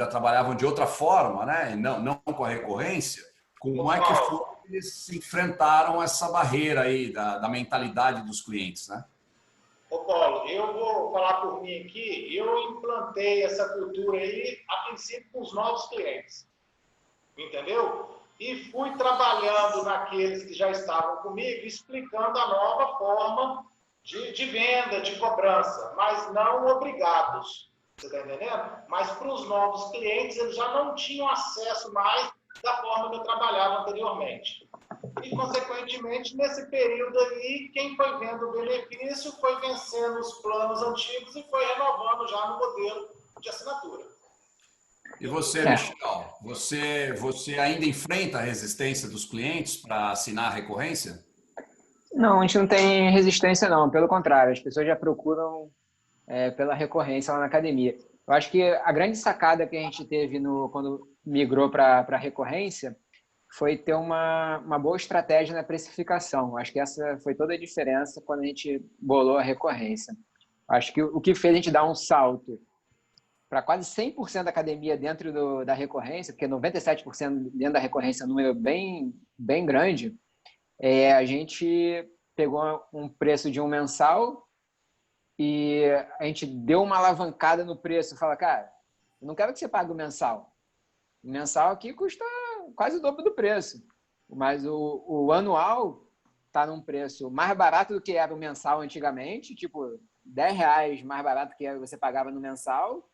trabalhavam de outra forma, né? Não com a recorrência. Como é que foi que eles enfrentaram essa barreira aí da mentalidade dos clientes, né? Ô Paulo, eu vou falar por mim aqui. Eu implantei essa cultura aí a princípio com os novos clientes. Entendeu? E fui trabalhando naqueles que já estavam comigo, explicando a nova forma de venda, de cobrança, mas não obrigados. Você está entendendo? Mas para os novos clientes, eles já não tinham acesso mais da forma que eu trabalhava anteriormente. E, consequentemente, nesse período aí, quem foi vendo o benefício foi vencendo os planos antigos e foi renovando já no modelo de assinatura. E você, Michel, você ainda enfrenta a resistência dos clientes para assinar a recorrência? Não, a gente não tem resistência, não. Pelo contrário, as pessoas já procuram pela recorrência lá na academia. Eu acho que a grande sacada que a gente teve quando migrou para a recorrência foi ter uma boa estratégia na precificação. Eu acho que essa foi toda a diferença quando a gente bolou a recorrência. Eu acho que o que fez a gente dar um salto para quase 100% da academia dentro da recorrência, porque 97% dentro da recorrência é um número bem, bem grande, a gente pegou um preço de um mensal e a gente deu uma alavancada no preço. Fala, cara, eu não quero que você pague o mensal. O mensal aqui custa quase o dobro do preço, mas o anual está num preço mais barato do que era o mensal antigamente, tipo R$10 mais barato que você pagava no mensal,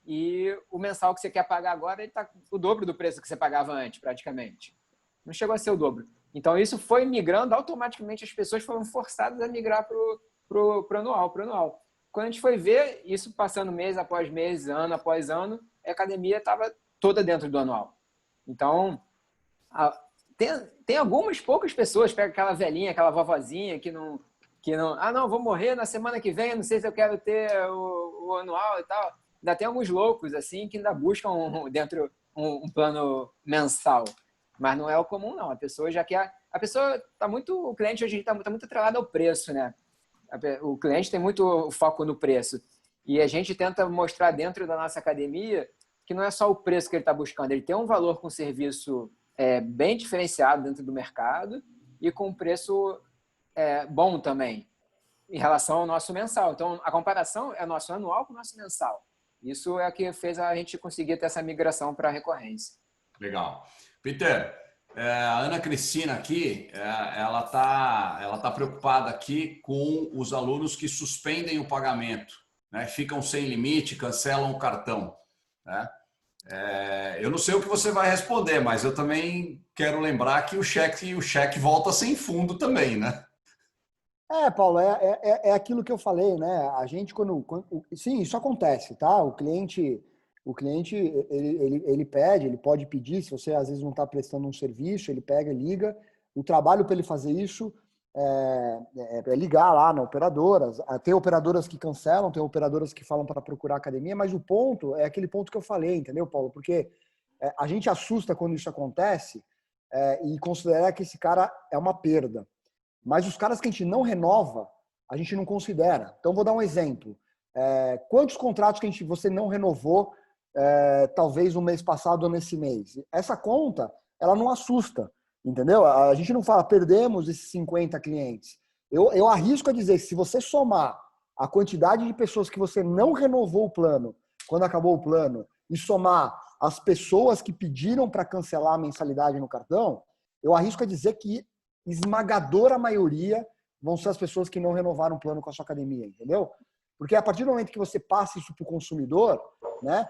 e o mensal que você quer pagar agora está o dobro do preço que você pagava antes, praticamente. Não chegou a ser o dobro. Então, isso foi migrando, automaticamente as pessoas foram forçadas a migrar para o anual. Quando a gente foi ver, isso passando mês após mês, ano após ano, a academia estava toda dentro do anual. Então, tem algumas poucas pessoas, pega aquela velhinha, aquela vovozinha que não, não, vou morrer na semana que vem, não sei se eu quero ter o anual e tal. Ainda tem alguns loucos, assim, que ainda buscam dentro um plano mensal. Mas não é o comum, não. A pessoa já quer... O cliente hoje está muito atrelado ao preço, né? O cliente tem muito foco no preço. E a gente tenta mostrar dentro da nossa academia que não é só o preço que ele está buscando. Ele tem um valor com serviço bem diferenciado dentro do mercado e com um preço bom também, em relação ao nosso mensal. Então, a comparação é nosso anual com o nosso mensal. Isso é o que fez a gente conseguir ter essa migração para a recorrência. Legal. Peter, a Ana Cristina aqui, ela tá preocupada aqui com os alunos que suspendem o pagamento, né? Ficam sem limite, cancelam o cartão, né? Eu não sei o que você vai responder, mas eu também quero lembrar que o cheque volta sem fundo também, né? Paulo, é aquilo que eu falei, né? A gente, sim, isso acontece, tá? O cliente ele pede, ele pode pedir, se você às vezes não está prestando um serviço, ele pega, liga. O trabalho para ele fazer isso é ligar lá na operadora. Tem operadoras que cancelam, tem operadoras que falam para procurar a academia, mas o ponto é aquele ponto que eu falei, entendeu, Paulo? Porque a gente assusta quando isso acontece e considerar que esse cara é uma perda. Mas os caras que a gente não renova, a gente não considera. Então, vou dar um exemplo. Quantos contratos que você não renovou, talvez no mês passado ou nesse mês? Essa conta, ela não assusta, entendeu? A gente não fala, perdemos esses 50 clientes. Eu arrisco a dizer, se você somar a quantidade de pessoas que você não renovou o plano, quando acabou o plano, e somar as pessoas que pediram para cancelar a mensalidade no cartão, eu arrisco a dizer que esmagadora maioria vão ser as pessoas que não renovaram o plano com a sua academia, entendeu? Porque a partir do momento que você passa isso para o consumidor, né,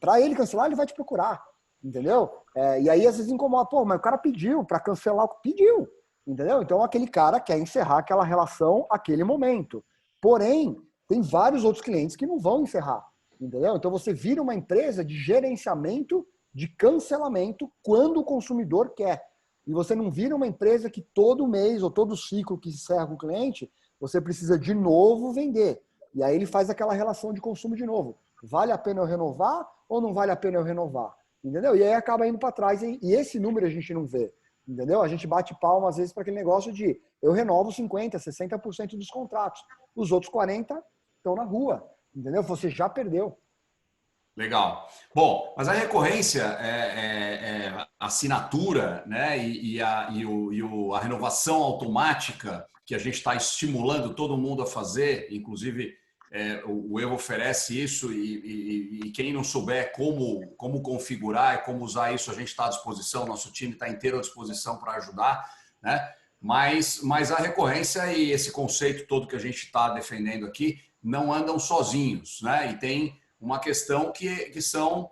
para ele cancelar, ele vai te procurar, entendeu? E aí às vezes incomoda, mas o cara pediu para cancelar, pediu, entendeu? Então aquele cara quer encerrar aquela relação naquele momento. Porém, tem vários outros clientes que não vão encerrar, entendeu? Então você vira uma empresa de gerenciamento de cancelamento quando o consumidor quer. E você não vira uma empresa que todo mês ou todo ciclo que encerra com o cliente, você precisa de novo vender. E aí ele faz aquela relação de consumo de novo. Vale a pena eu renovar ou não vale a pena eu renovar? Entendeu? E aí acaba indo para trás. E esse número a gente não vê. Entendeu? A gente bate palma às vezes para aquele negócio de eu renovo 50%, 60% dos contratos. Os outros 40% estão na rua. Entendeu? Você já perdeu. Legal. Bom, mas a recorrência a assinatura, né, e a renovação automática que a gente está estimulando todo mundo a fazer, inclusive o Evo oferece isso e quem não souber como configurar e como usar isso, a gente está à disposição, nosso time está inteiro à disposição para ajudar, né? Mas a recorrência e esse conceito todo que a gente está defendendo aqui não andam sozinhos, né? E tem uma questão que são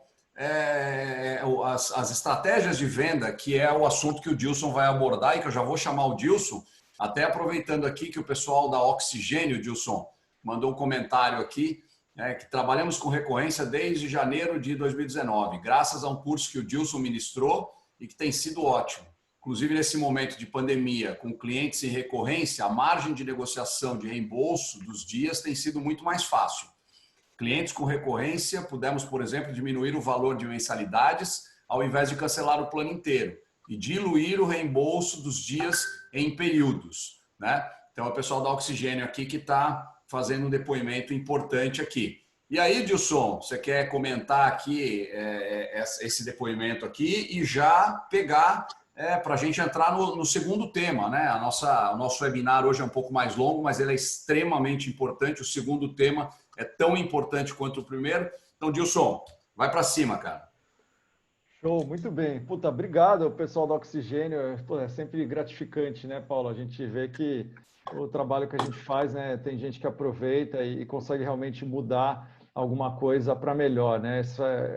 as estratégias de venda, que é o assunto que o Dilson vai abordar e que eu já vou chamar o Dilson, até aproveitando aqui que o pessoal da Oxigênio, Dilson, mandou um comentário aqui né, que trabalhamos com recorrência desde janeiro de 2019, graças a um curso que o Dilson ministrou e que tem sido ótimo. Inclusive, nesse momento de pandemia, com clientes em recorrência, a margem de negociação de reembolso dos dias tem sido muito mais fácil. Clientes com recorrência, pudemos, por exemplo, diminuir o valor de mensalidades ao invés de cancelar o plano inteiro e diluir o reembolso dos dias em períodos, né? Então, é o pessoal da Oxigênio aqui que está fazendo um depoimento importante aqui. E aí, Dilson, você quer comentar aqui esse depoimento aqui e já pegar para a gente entrar no segundo tema, né? O nosso webinar hoje é um pouco mais longo, mas ele é extremamente importante. O segundo tema é tão importante quanto o primeiro. Então, Dilson, vai para cima, cara. Show, muito bem. Puta, obrigado, pessoal do Oxigênio. É sempre gratificante, né, Paulo? A gente vê que o trabalho que a gente faz, né, tem gente que aproveita e consegue realmente mudar alguma coisa para melhor, né?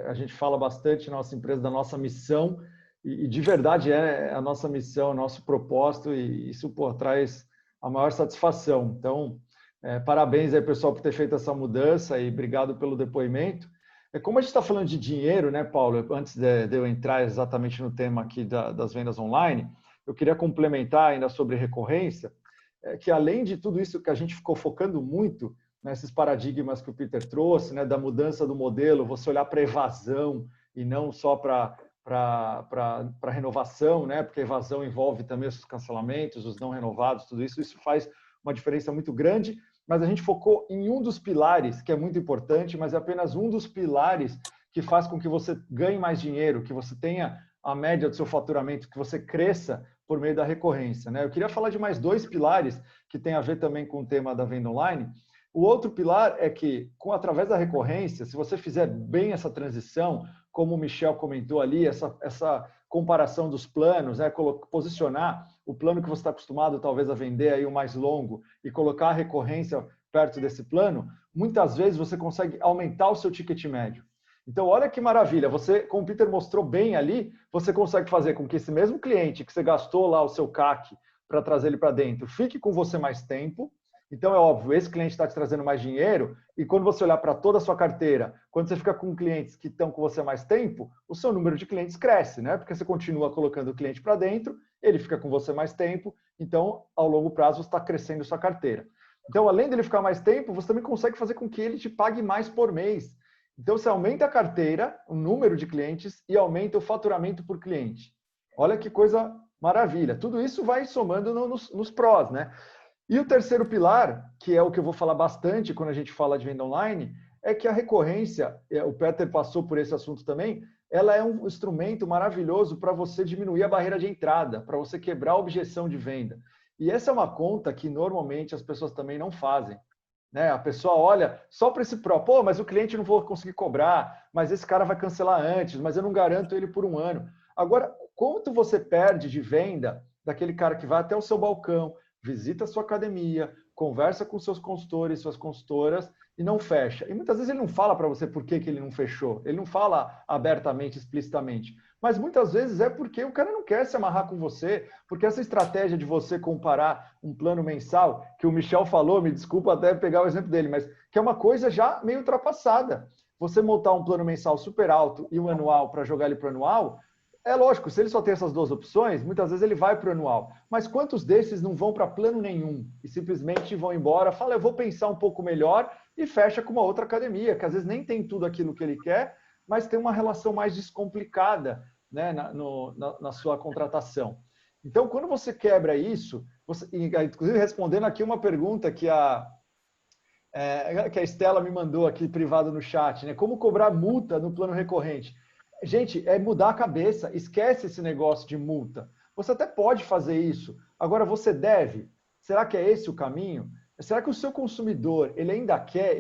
A gente fala bastante na nossa empresa da nossa missão e de verdade é a nossa missão, o nosso propósito e isso traz a maior satisfação. Então, parabéns aí, pessoal, por ter feito essa mudança e obrigado pelo depoimento. Como a gente está falando de dinheiro, né, Paulo? Antes de eu entrar exatamente no tema aqui das vendas online, eu queria complementar ainda sobre recorrência, que além de tudo isso que a gente ficou focando muito nesses paradigmas que o Peter trouxe, né, da mudança do modelo, você olhar para evasão e não só para renovação, né, porque a evasão envolve também os cancelamentos, os não renovados, tudo isso faz uma diferença muito grande, mas a gente focou em um dos pilares, que é muito importante, mas é apenas um dos pilares que faz com que você ganhe mais dinheiro, que você tenha a média do seu faturamento, que você cresça por meio da recorrência, né? Eu queria falar de mais dois pilares que tem a ver também com o tema da venda online. O outro pilar é que, através da recorrência, se você fizer bem essa transição, como o Michel comentou ali, essa comparação dos planos, né? Posicionar o plano que você está acostumado talvez a vender aí o mais longo e colocar a recorrência perto desse plano, muitas vezes você consegue aumentar o seu ticket médio. Então, olha que maravilha, você, como o Peter mostrou bem ali, você consegue fazer com que esse mesmo cliente que você gastou lá o seu CAC para trazer ele para dentro, fique com você mais tempo. Então, é óbvio, esse cliente está te trazendo mais dinheiro e quando você olhar para toda a sua carteira, quando você fica com clientes que estão com você mais tempo, o seu número de clientes cresce, né? Porque você continua colocando o cliente para dentro, ele fica com você mais tempo, então, ao longo prazo, você está crescendo sua carteira. Então, além dele ficar mais tempo, você também consegue fazer com que ele te pague mais por mês. Então, você aumenta a carteira, o número de clientes e aumenta o faturamento por cliente. Olha que coisa maravilha. Tudo isso vai somando nos prós, né? E o terceiro pilar, que é o que eu vou falar bastante quando a gente fala de venda online, é que a recorrência, o Peter passou por esse assunto também, ela é um instrumento maravilhoso para você diminuir a barreira de entrada, para você quebrar a objeção de venda. E essa é uma conta que normalmente as pessoas também não fazem. Né? A pessoa olha só para esse pô, mas o cliente não vou conseguir cobrar, mas esse cara vai cancelar antes, mas eu não garanto ele por um ano. Agora, quanto você perde de venda daquele cara que vai até o seu balcão, visita a sua academia, conversa com seus consultores, suas consultoras e não fecha. E muitas vezes ele não fala para você por que ele não fechou. Ele não fala abertamente, explicitamente. Mas muitas vezes é porque o cara não quer se amarrar com você, porque essa estratégia de você comparar um plano mensal, que o Michel falou, me desculpa até pegar o exemplo dele, mas que é uma coisa já meio ultrapassada. Você montar um plano mensal super alto e um anual para jogar ele para o anual, é lógico, se ele só tem essas duas opções, muitas vezes ele vai para o anual. Mas quantos desses não vão para plano nenhum e simplesmente vão embora, fala, eu vou pensar um pouco melhor e fecha com uma outra academia, que às vezes nem tem tudo aquilo que ele quer, mas tem uma relação mais descomplicada, né, na sua contratação. Então, quando você quebra isso, inclusive respondendo aqui uma pergunta que a Estela me mandou aqui privado no chat, né? Como cobrar multa no plano recorrente? Gente, é mudar a cabeça, esquece esse negócio de multa. Você até pode fazer isso, agora você deve. Será que é esse o caminho? Será que o seu consumidor, ele ainda quer,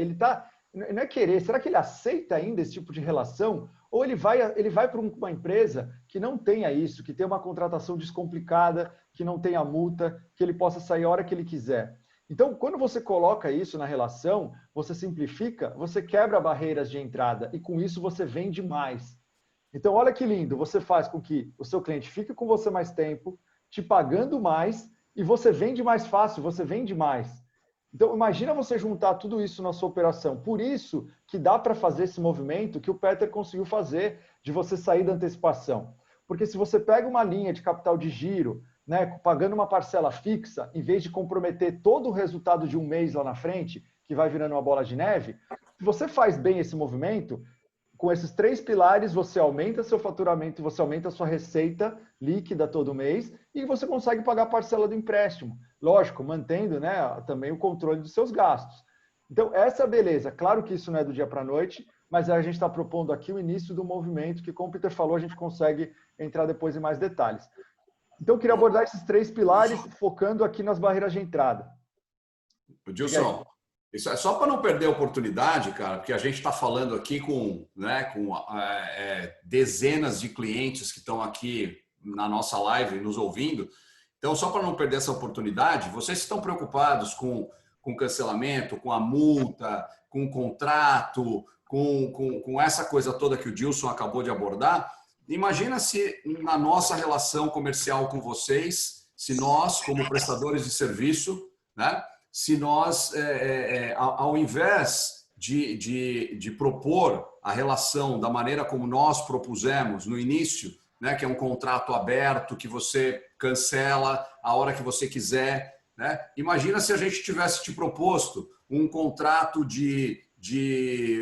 não é querer, será que ele aceita ainda esse tipo de relação? Ou ele vai para uma empresa que não tenha isso, que tenha uma contratação descomplicada, que não tenha multa, que ele possa sair a hora que ele quiser. Então, quando você coloca isso na relação, você simplifica, você quebra barreiras de entrada e com isso você vende mais. Então, olha que lindo, você faz com que o seu cliente fique com você mais tempo, te pagando mais, e você vende mais fácil, você vende mais. Então, imagina você juntar tudo isso na sua operação. Por isso que dá para fazer esse movimento que o Peter conseguiu fazer, de você sair da antecipação. Porque se você pega uma linha de capital de giro, né, pagando uma parcela fixa, em vez de comprometer todo o resultado de um mês lá na frente, que vai virando uma bola de neve, se você faz bem esse movimento, com esses 3 pilares, você aumenta seu faturamento, você aumenta a sua receita líquida todo mês e você consegue pagar a parcela do empréstimo. Lógico, mantendo, né, também o controle dos seus gastos. Então, essa é a beleza. Claro que isso não é do dia para a noite, mas a gente está propondo aqui o início do movimento, que, como o Peter falou, a gente consegue entrar depois em mais detalhes. Então, eu queria abordar esses 3 pilares, focando aqui nas barreiras de entrada. Dilson, isso é só para não perder a oportunidade, cara, porque a gente está falando aqui com dezenas de clientes que estão aqui na nossa live nos ouvindo. Então, só para não perder essa oportunidade, vocês estão preocupados com cancelamento, com a multa, com o contrato, com essa coisa toda que o Dilson acabou de abordar? Imagina se na nossa relação comercial com vocês, se nós, como prestadores de serviço, né, se nós, ao invés de propor a relação da maneira como nós propusemos no início, né, que é um contrato aberto, que você cancela a hora que você quiser, né? Imagina se a gente tivesse te proposto um contrato de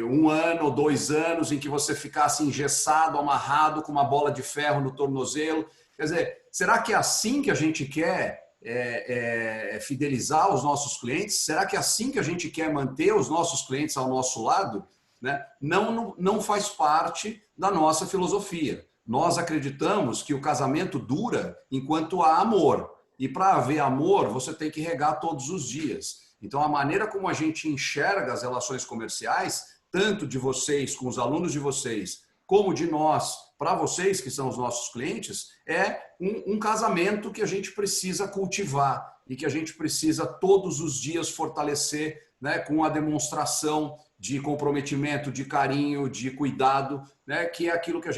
1 ano ou 2 anos em que você ficasse engessado, amarrado com uma bola de ferro no tornozelo. Quer dizer, será que é assim que a gente quer fidelizar os nossos clientes? Será que é assim que a gente quer manter os nossos clientes ao nosso lado? Né? Não faz parte da nossa filosofia. Nós acreditamos que o casamento dura enquanto há amor. E para haver amor, você tem que regar todos os dias. Então, a maneira como a gente enxerga as relações comerciais, tanto de vocês com os alunos de vocês, como de nós para vocês, que são os nossos clientes, é um casamento que a gente precisa cultivar e que a gente precisa todos os dias fortalecer, né, com a demonstração de comprometimento, de carinho, de cuidado, né, que é aquilo que a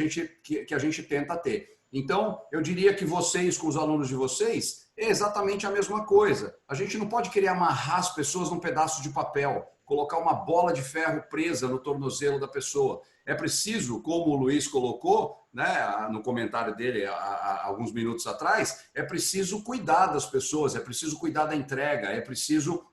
gente tenta ter. Então, eu diria que vocês, com os alunos de vocês, é exatamente a mesma coisa. A gente não pode querer amarrar as pessoas num pedaço de papel, colocar uma bola de ferro presa no tornozelo da pessoa. É preciso, como o Luiz colocou, né, no comentário dele há alguns minutos atrás, é preciso cuidar das pessoas, é preciso cuidar da entrega, é preciso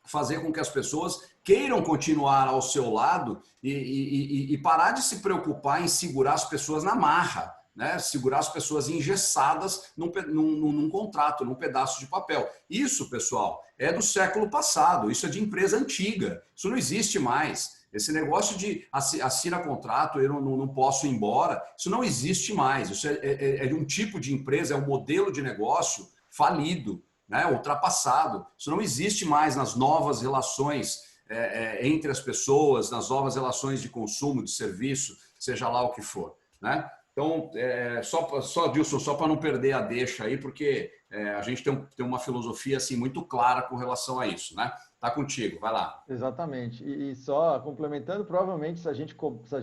fazer com que as pessoas queiram continuar ao seu lado e parar de se preocupar em segurar as pessoas na marra, né? Segurar as pessoas engessadas num contrato, num pedaço de papel. Isso, pessoal, é do século passado, isso é de empresa antiga, isso não existe mais. Esse negócio de assina contrato, eu não posso ir embora, isso não existe mais. Isso é de um tipo de empresa, é um modelo de negócio falido, né, ultrapassado. Isso não existe mais nas novas relações entre as pessoas, nas novas relações de consumo, de serviço, seja lá o que for, né? Então, Dilson, só para não perder a deixa aí, porque a gente tem uma filosofia assim, muito clara com relação a isso, né? Tá contigo, vai lá. Exatamente. E só complementando, provavelmente se a gente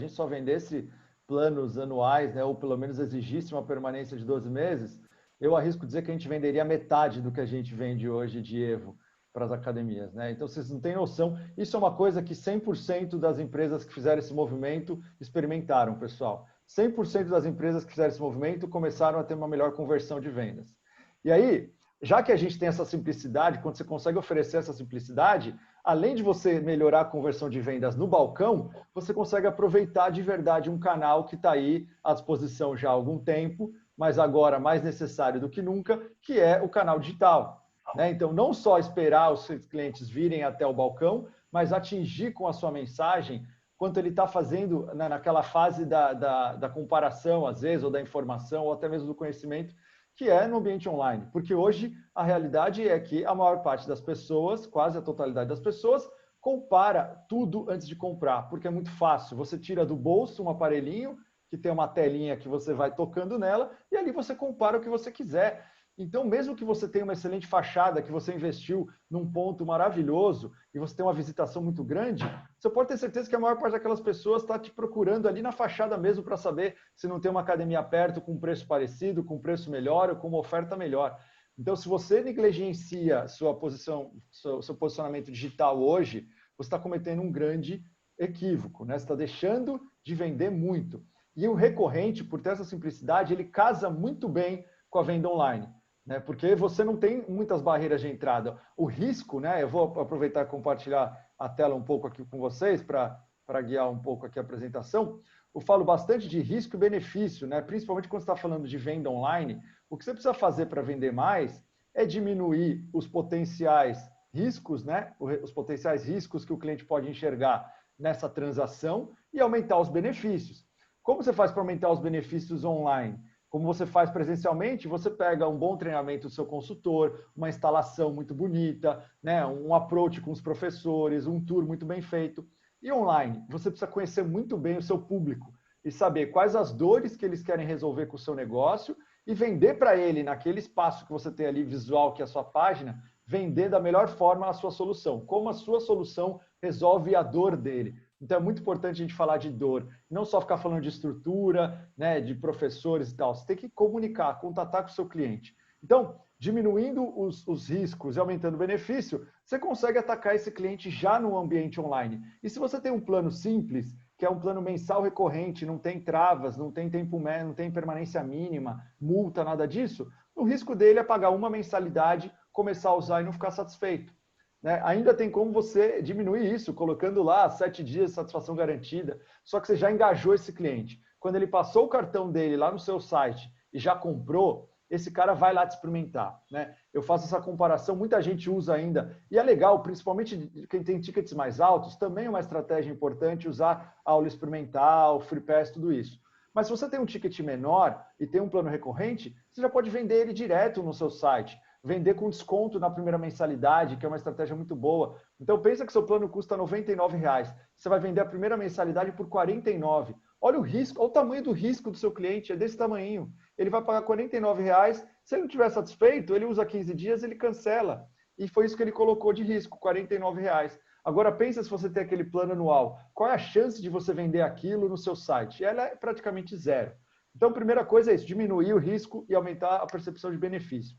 só vendesse planos anuais, né, ou pelo menos exigisse uma permanência de 12 meses, eu arrisco dizer que a gente venderia metade do que a gente vende hoje de Evo para as academias, né? Então, vocês não têm noção. Isso é uma coisa que 100% das empresas que fizeram esse movimento experimentaram, pessoal. 100% das empresas que fizeram esse movimento começaram a ter uma melhor conversão de vendas. E aí, já que a gente tem essa simplicidade, quando você consegue oferecer essa simplicidade, além de você melhorar a conversão de vendas no balcão, você consegue aproveitar de verdade um canal que está aí à disposição já há algum tempo, mas agora mais necessário do que nunca, que é o canal digital, né? Então, não só esperar os seus clientes virem até o balcão, mas atingir com a sua mensagem quanto ele está fazendo naquela fase da comparação, às vezes, ou da informação, ou até mesmo do conhecimento, que é no ambiente online. Porque hoje a realidade é que a maior parte das pessoas, quase a totalidade das pessoas, compara tudo antes de comprar, porque é muito fácil. Você tira do bolso um aparelhinho, que tem uma telinha que você vai tocando nela, e ali você compara o que você quiser. Então, mesmo que você tenha uma excelente fachada, que você investiu num ponto maravilhoso, e você tem uma visitação muito grande, você pode ter certeza que a maior parte daquelas pessoas está te procurando ali na fachada mesmo para saber se não tem uma academia perto com um preço parecido, com um preço melhor ou com uma oferta melhor. Então, se você negligencia sua posição, seu posicionamento digital hoje, você está cometendo um grande equívoco, né? Você está deixando de vender muito. E o recorrente, por ter essa simplicidade, ele casa muito bem com a venda online, né? Porque você não tem muitas barreiras de entrada. O risco, né? Eu vou aproveitar e compartilhar a tela um pouco aqui com vocês para guiar um pouco aqui a apresentação. Eu falo bastante de risco e benefício, né? Principalmente quando você está falando de venda online. O que você precisa fazer para vender mais é diminuir os potenciais riscos, né? Os potenciais riscos que o cliente pode enxergar nessa transação e aumentar os benefícios. Como você faz para aumentar os benefícios online? Como você faz presencialmente, você pega um bom treinamento do seu consultor, uma instalação muito bonita, né? Um approach com os professores, um tour muito bem feito. E online, você precisa conhecer muito bem o seu público e saber quais as dores que eles querem resolver com o seu negócio e vender para ele, naquele espaço que você tem ali visual, que é a sua página, vender da melhor forma a sua solução. Como a sua solução resolve a dor dele. Então é muito importante a gente falar de dor, não só ficar falando de estrutura, né, de professores e tal. Você tem que comunicar, contatar com o seu cliente. Então, diminuindo os riscos e aumentando o benefício, você consegue atacar esse cliente já no ambiente online. E se você tem um plano simples, que é um plano mensal recorrente, não tem travas, não tem tempo médio, não tem permanência mínima, multa, nada disso, o risco dele é pagar uma mensalidade, começar a usar e não ficar satisfeito. Né? Ainda tem como você diminuir isso, colocando lá 7 dias de satisfação garantida, só que você já engajou esse cliente. Quando ele passou o cartão dele lá no seu site e já comprou, esse cara vai lá te experimentar. Né? Eu faço essa comparação, muita gente usa ainda, e é legal, principalmente quem tem tickets mais altos, também é uma estratégia importante usar aula experimental, free pass, tudo isso. Mas se você tem um ticket menor e tem um plano recorrente, você já pode vender ele direto no seu site. Vender com desconto na primeira mensalidade, que é uma estratégia muito boa. Então, pensa que seu plano custa R$ 99,00. Você vai vender a primeira mensalidade por R$ 49,00. Olha o risco, olha o tamanho do risco do seu cliente, é desse tamanho. Ele vai pagar R$ 49,00. Se ele não estiver satisfeito, ele usa 15 dias, ele cancela. E foi isso que ele colocou de risco, R$ 49,00. Agora, pensa se você tem aquele plano anual. Qual é a chance de você vender aquilo no seu site? Ela é praticamente zero. Então, a primeira coisa é isso, diminuir o risco e aumentar a percepção de benefício.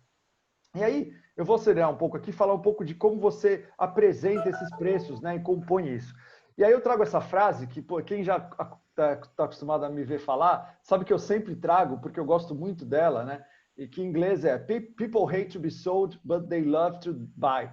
E aí, eu vou acelerar um pouco aqui, falar um pouco de como você apresenta esses preços, né, e compõe isso. E aí eu trago essa frase que, pô, quem já está acostumado a me ver falar, sabe que eu sempre trago, porque eu gosto muito dela, né? E que em inglês é People hate to be sold, but they love to buy.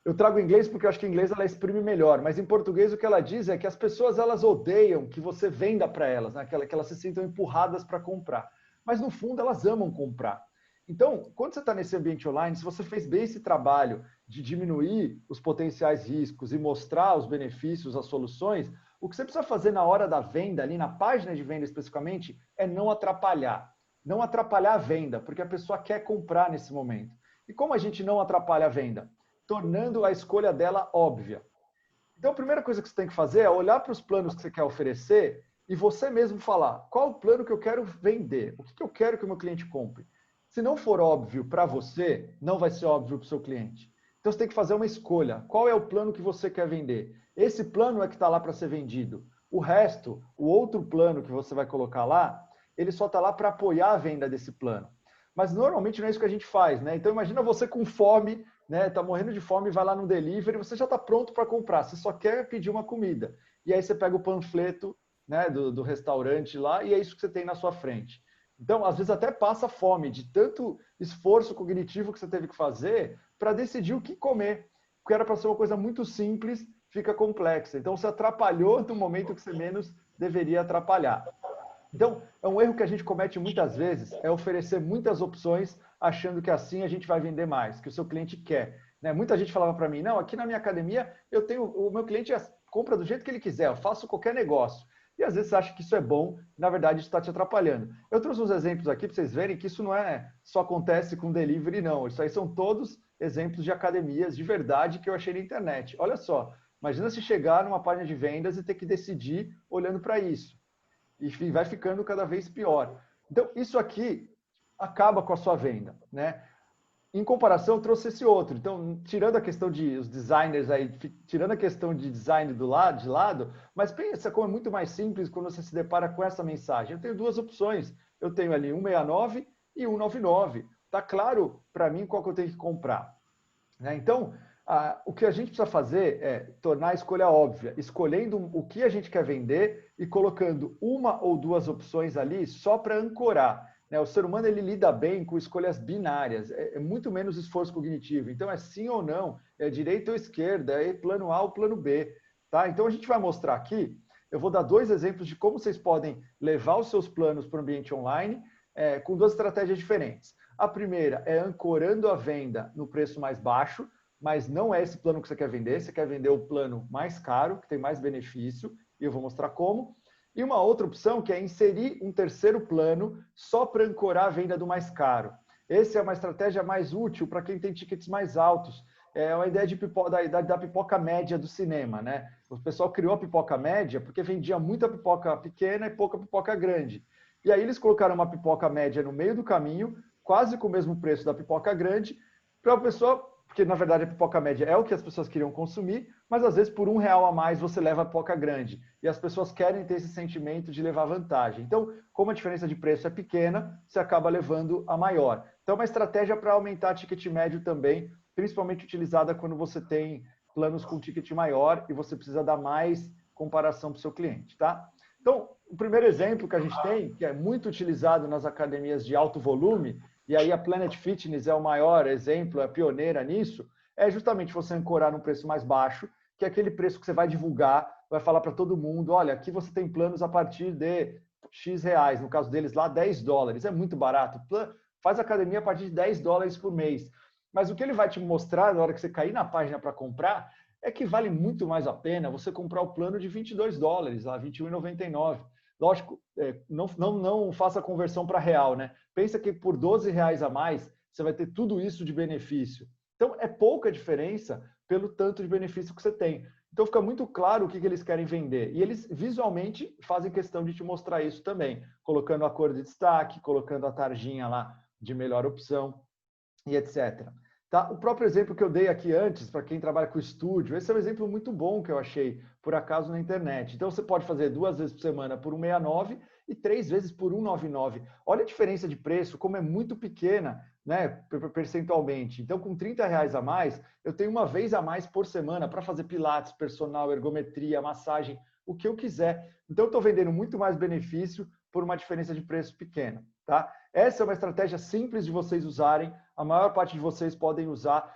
Eu trago em inglês porque eu acho que em inglês ela exprime melhor, mas em português o que ela diz é que as pessoas elas odeiam que você venda para elas, né? Que elas se sintam empurradas para comprar. Mas no fundo elas amam comprar. Então, quando você está nesse ambiente online, se você fez bem esse trabalho de diminuir os potenciais riscos e mostrar os benefícios, as soluções, o que você precisa fazer na hora da venda, ali na página de venda especificamente, é não atrapalhar. Não atrapalhar a venda, porque a pessoa quer comprar nesse momento. E como a gente não atrapalha a venda? Tornando a escolha dela óbvia. Então, a primeira coisa que você tem que fazer é olhar para os planos que você quer oferecer e você mesmo falar, qual o plano que eu quero vender? O que eu quero que o meu cliente compre? Se não for óbvio para você, não vai ser óbvio para o seu cliente. Então, você tem que fazer uma escolha. Qual é o plano que você quer vender? Esse plano é que está lá para ser vendido. O resto, o outro plano que você vai colocar lá, ele só está lá para apoiar a venda desse plano. Mas, normalmente, não é isso que a gente faz, né? Então, imagina você com fome, né? Tá morrendo de fome, vai lá no delivery, você já está pronto para comprar. Você só quer pedir uma comida. E aí você pega o panfleto, né, do restaurante lá e é isso que você tem na sua frente. Então, às vezes até passa fome de tanto esforço cognitivo que você teve que fazer para decidir o que comer. Porque era para ser uma coisa muito simples, fica complexa. Então, você atrapalhou no momento que você menos deveria atrapalhar. Então, é um erro que a gente comete muitas vezes, é oferecer muitas opções achando que assim a gente vai vender mais, que o seu cliente quer. Né? Muita gente falava para mim, não, aqui na minha academia eu tenho, o meu cliente compra do jeito que ele quiser, eu faço qualquer negócio. E às vezes você acha que isso é bom, na verdade isso está te atrapalhando. Eu trouxe uns exemplos aqui para vocês verem que isso não é só acontece com delivery, não. Isso aí são todos exemplos de academias de verdade que eu achei na internet. Olha só, imagina se chegar numa página de vendas e ter que decidir olhando para isso. E vai ficando cada vez pior. Então, isso aqui acaba com a sua venda, né? Em comparação, eu trouxe esse outro. Então, tirando a questão de os designers aí, tirando a questão de design de lado, mas pensa como é muito mais simples quando você se depara com essa mensagem. Eu tenho duas opções. Eu tenho ali 169 e 199. está claro para mim qual que eu tenho que comprar. Né? Então, o que a gente precisa fazer é tornar a escolha óbvia, escolhendo o que a gente quer vender e colocando uma ou duas opções ali só para ancorar. Né? O ser humano ele lida bem com escolhas binárias, é muito menos esforço cognitivo. Então, é sim ou não, é direita ou esquerda, é plano A ou plano B. Tá? Então, a gente vai mostrar aqui, eu vou dar 2 exemplos de como vocês podem levar os seus planos para o ambiente online com 2 estratégias diferentes. A primeira é ancorando a venda no preço mais baixo, mas não é esse plano que você quer vender, você quer vender o plano mais caro, que tem mais benefício, e eu vou mostrar como. E uma outra opção que é inserir um terceiro plano só para ancorar a venda do mais caro. Essa é uma estratégia mais útil para quem tem tickets mais altos. É uma ideia da pipoca média do cinema, né? O pessoal criou a pipoca média porque vendia muita pipoca pequena e pouca pipoca grande. E aí eles colocaram uma pipoca média no meio do caminho, quase com o mesmo preço da pipoca grande, para a pessoa, porque na verdade a pipoca média é o que as pessoas queriam consumir, mas às vezes por R$1 a mais você leva a pipoca grande. E as pessoas querem ter esse sentimento de levar vantagem. Então, como a diferença de preço é pequena, você acaba levando a maior. Então, é uma estratégia para aumentar ticket médio também, principalmente utilizada quando você tem planos com ticket maior e você precisa dar mais comparação para o seu cliente, tá? Então, o primeiro exemplo que a gente tem, que é muito utilizado nas academias de alto volume, e aí a Planet Fitness é o maior exemplo, é pioneira nisso, é justamente você ancorar num preço mais baixo, que é aquele preço que você vai divulgar, vai falar para todo mundo, olha, aqui você tem planos a partir de X reais, no caso deles lá, $10. É muito barato. Faz academia a partir de $10 por mês. Mas o que ele vai te mostrar na hora que você cair na página para comprar é que vale muito mais a pena você comprar o plano de $22, lá, R$21,99. Lógico, não faça a conversão para real, né? Pensa que por R$12 a mais, você vai ter tudo isso de benefício. Então, é pouca diferença pelo tanto de benefício que você tem. Então, fica muito claro o que eles querem vender. E eles, visualmente, fazem questão de te mostrar isso também, colocando a cor de destaque, colocando a tarjinha lá de melhor opção e etc. Tá? O próprio exemplo que eu dei aqui antes, para quem trabalha com estúdio, esse é um exemplo muito bom que eu achei, por acaso, na internet. Então, você pode fazer 2 vezes por semana por R$1,69 e 3 vezes por R$1,99. Olha a diferença de preço, como é muito pequena, né, percentualmente. Então, com R$30 a mais, eu tenho 1 vez a mais por semana para fazer pilates, personal, ergometria, massagem, o que eu quiser. Então, eu estou vendendo muito mais benefício por uma diferença de preço pequena. Tá? Essa é uma estratégia simples de vocês usarem, a maior parte de vocês podem usar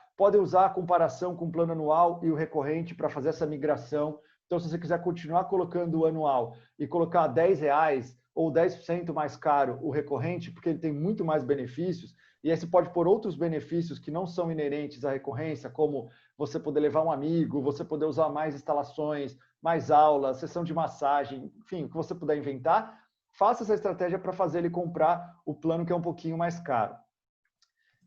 a comparação com o plano anual e o recorrente para fazer essa migração. Então, se você quiser continuar colocando o anual e colocar R$10 ou 10% mais caro o recorrente, porque ele tem muito mais benefícios, e aí você pode pôr outros benefícios que não são inerentes à recorrência, como você poder levar um amigo, você poder usar mais instalações, mais aulas, sessão de massagem, enfim, o que você puder inventar, faça essa estratégia para fazer ele comprar o plano que é um pouquinho mais caro.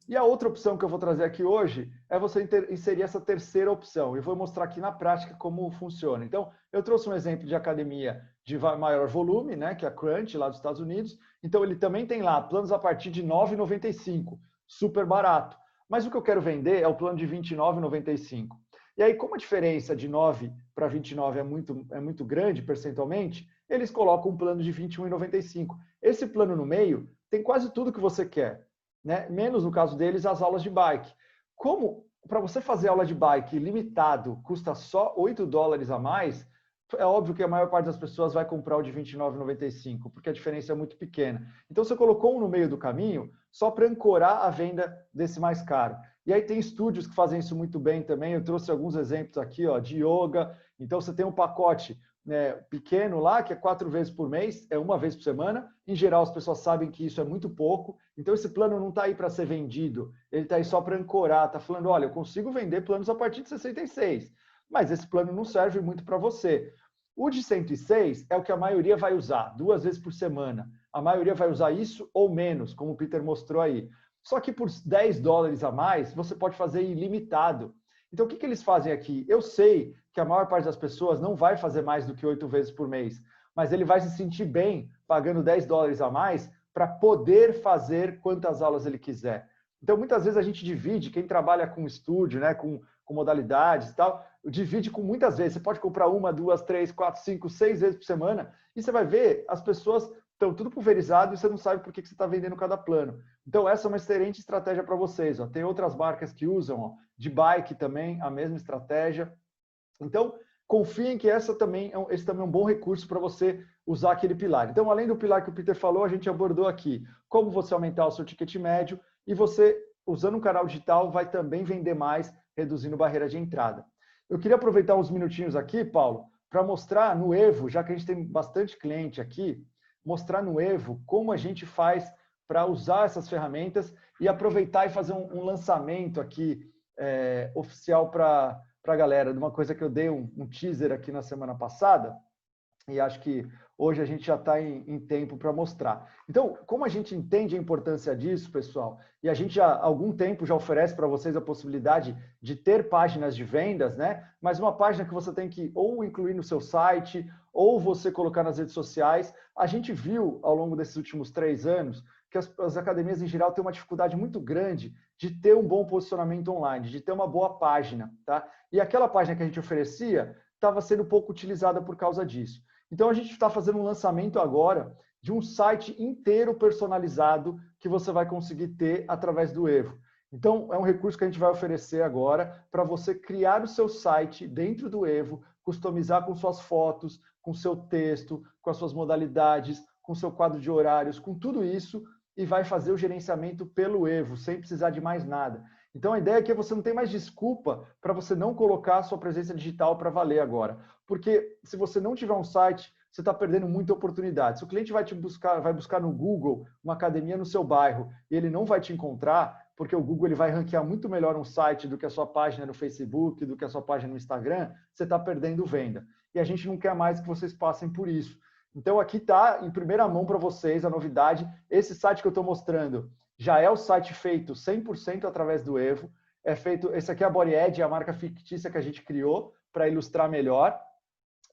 E a outra opção que eu vou trazer aqui hoje é você inserir essa terceira opção. Eu vou mostrar aqui na prática como funciona. Então, eu trouxe um exemplo de academia de maior volume, né, que é a Crunch, lá dos Estados Unidos. Então, ele também tem lá planos a partir de R$ 9,95, super barato. Mas o que eu quero vender é o plano de R$ 29,95. E aí, como a diferença de 9 para 29 é muito grande percentualmente, eles colocam um plano de R$ 21,95. Esse plano no meio tem quase tudo que você quer, né? Menos, no caso deles, as aulas de bike. Como para você fazer aula de bike limitado custa só $8 a mais, é óbvio que a maior parte das pessoas vai comprar o de R$ 29,95, porque a diferença é muito pequena. Então, você colocou um no meio do caminho só para ancorar a venda desse mais caro. E aí tem estúdios que fazem isso muito bem também. Eu trouxe alguns exemplos aqui, ó, de yoga. Então, você tem um pacote, né, pequeno lá, que é 4 vezes por mês, é 1 vez por semana. Em geral, as pessoas sabem que isso é muito pouco. Então, esse plano não está aí para ser vendido. Ele está aí só para ancorar. Está falando, olha, eu consigo vender planos a partir de 66. Mas esse plano não serve muito para você. O de 106 é o que a maioria vai usar, 2 vezes por semana. A maioria vai usar isso ou menos, como o Peter mostrou aí. Só que por $10 a mais, você pode fazer ilimitado. Então, o que eles fazem aqui? Eu sei que a maior parte das pessoas não vai fazer mais do que 8 vezes por mês, mas ele vai se sentir bem pagando $10 a mais para poder fazer quantas aulas ele quiser. Então, muitas vezes a gente divide, quem trabalha com estúdio, né, com modalidades e tal, divide com muitas vezes. Você pode comprar 1, 2, 3, 4, 5, 6 vezes por semana e você vai ver as pessoas estão tudo pulverizado e você não sabe por que você está vendendo cada plano. Então, essa é uma excelente estratégia para vocês. Ó. Tem outras marcas que usam, ó, de bike também, a mesma estratégia. Então, confiem que esse também é um bom recurso para você usar aquele pilar. Então, além do pilar que o Peter falou, a gente abordou aqui como você aumentar o seu ticket médio e você, usando um canal digital, vai também vender mais, reduzindo barreira de entrada. Eu queria aproveitar uns minutinhos aqui, Paulo, para mostrar no Evo, já que a gente tem bastante cliente aqui, mostrar no Evo como a gente faz para usar essas ferramentas e aproveitar e fazer um lançamento aqui oficial para a galera, de uma coisa que eu dei um teaser aqui na semana passada, e acho que hoje a gente já está em tempo para mostrar. Então, como a gente entende a importância disso, pessoal, e a gente já há algum tempo já oferece para vocês a possibilidade de ter páginas de vendas, né? Mas uma página que você tem que ou incluir no seu site, ou você colocar nas redes sociais. A gente viu ao longo desses últimos 3 anos que as academias em geral têm uma dificuldade muito grande de ter um bom posicionamento online, de ter uma boa página, tá? E aquela página que a gente oferecia estava sendo pouco utilizada por causa disso. Então, a gente está fazendo um lançamento agora de um site inteiro personalizado que você vai conseguir ter através do Evo. Então, é um recurso que a gente vai oferecer agora para você criar o seu site dentro do Evo, customizar com suas fotos, com seu texto, com as suas modalidades, com seu quadro de horários, com tudo isso, e vai fazer o gerenciamento pelo Evo, sem precisar de mais nada. Então, a ideia é que você não tem mais desculpa para você não colocar a sua presença digital para valer agora. Porque se você não tiver um site, você está perdendo muita oportunidade. Se o cliente vai buscar no Google uma academia no seu bairro e ele não vai te encontrar, porque o Google ele vai ranquear muito melhor um site do que a sua página no Facebook, do que a sua página no Instagram, você está perdendo venda. E a gente não quer mais que vocês passem por isso. Então, aqui está em primeira mão para vocês a novidade. Esse site que eu estou mostrando já é o site feito 100% através do Evo. Esse aqui é a Body Edge, a marca fictícia que a gente criou para ilustrar melhor,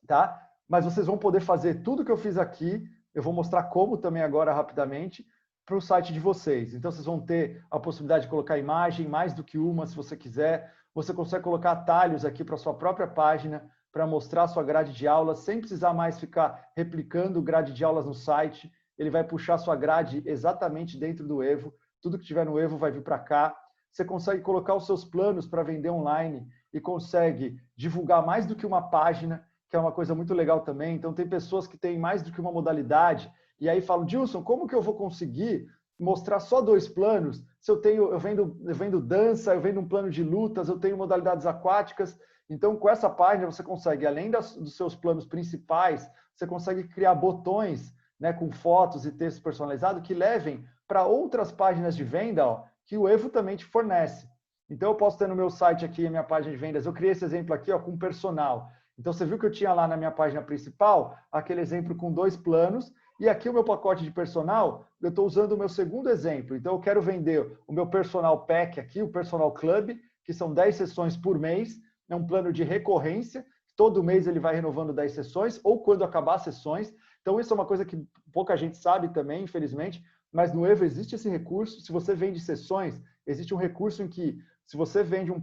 tá? Mas vocês vão poder fazer tudo que eu fiz aqui. Eu vou mostrar como também agora rapidamente para o site de vocês. Então, vocês vão ter a possibilidade de colocar imagem, mais do que uma, se você quiser. Você consegue colocar atalhos aqui para a sua própria página, para mostrar a sua grade de aulas, sem precisar mais ficar replicando grade de aulas no site. Ele vai puxar a sua grade exatamente dentro do Evo. Tudo que tiver no Evo vai vir para cá. Você consegue colocar os seus planos para vender online e consegue divulgar mais do que uma página, que é uma coisa muito legal também. Então, tem pessoas que têm mais do que uma modalidade e aí falam, Dilson, como que eu vou conseguir mostrar só 2 planos? Se eu vendo dança, eu vendo um plano de lutas, eu tenho modalidades aquáticas. Então, com essa página, você consegue, além dos seus planos principais, você consegue criar botões, né, com fotos e textos personalizados que levem para outras páginas de venda, ó, que o Evo também te fornece. Então, eu posso ter no meu site aqui, a minha página de vendas, eu criei esse exemplo aqui ó, com personal. Então, você viu que eu tinha lá na minha página principal aquele exemplo com 2 planos, e aqui o meu pacote de personal, eu estou usando o meu segundo exemplo. Então, eu quero vender o meu personal pack aqui, o personal club, que são 10 sessões por mês, é um plano de recorrência, todo mês ele vai renovando 10 sessões, ou quando acabar as sessões. Então, isso é uma coisa que pouca gente sabe também, infelizmente, mas no Evo existe esse recurso. Se você vende sessões, existe um recurso em que, se você vende um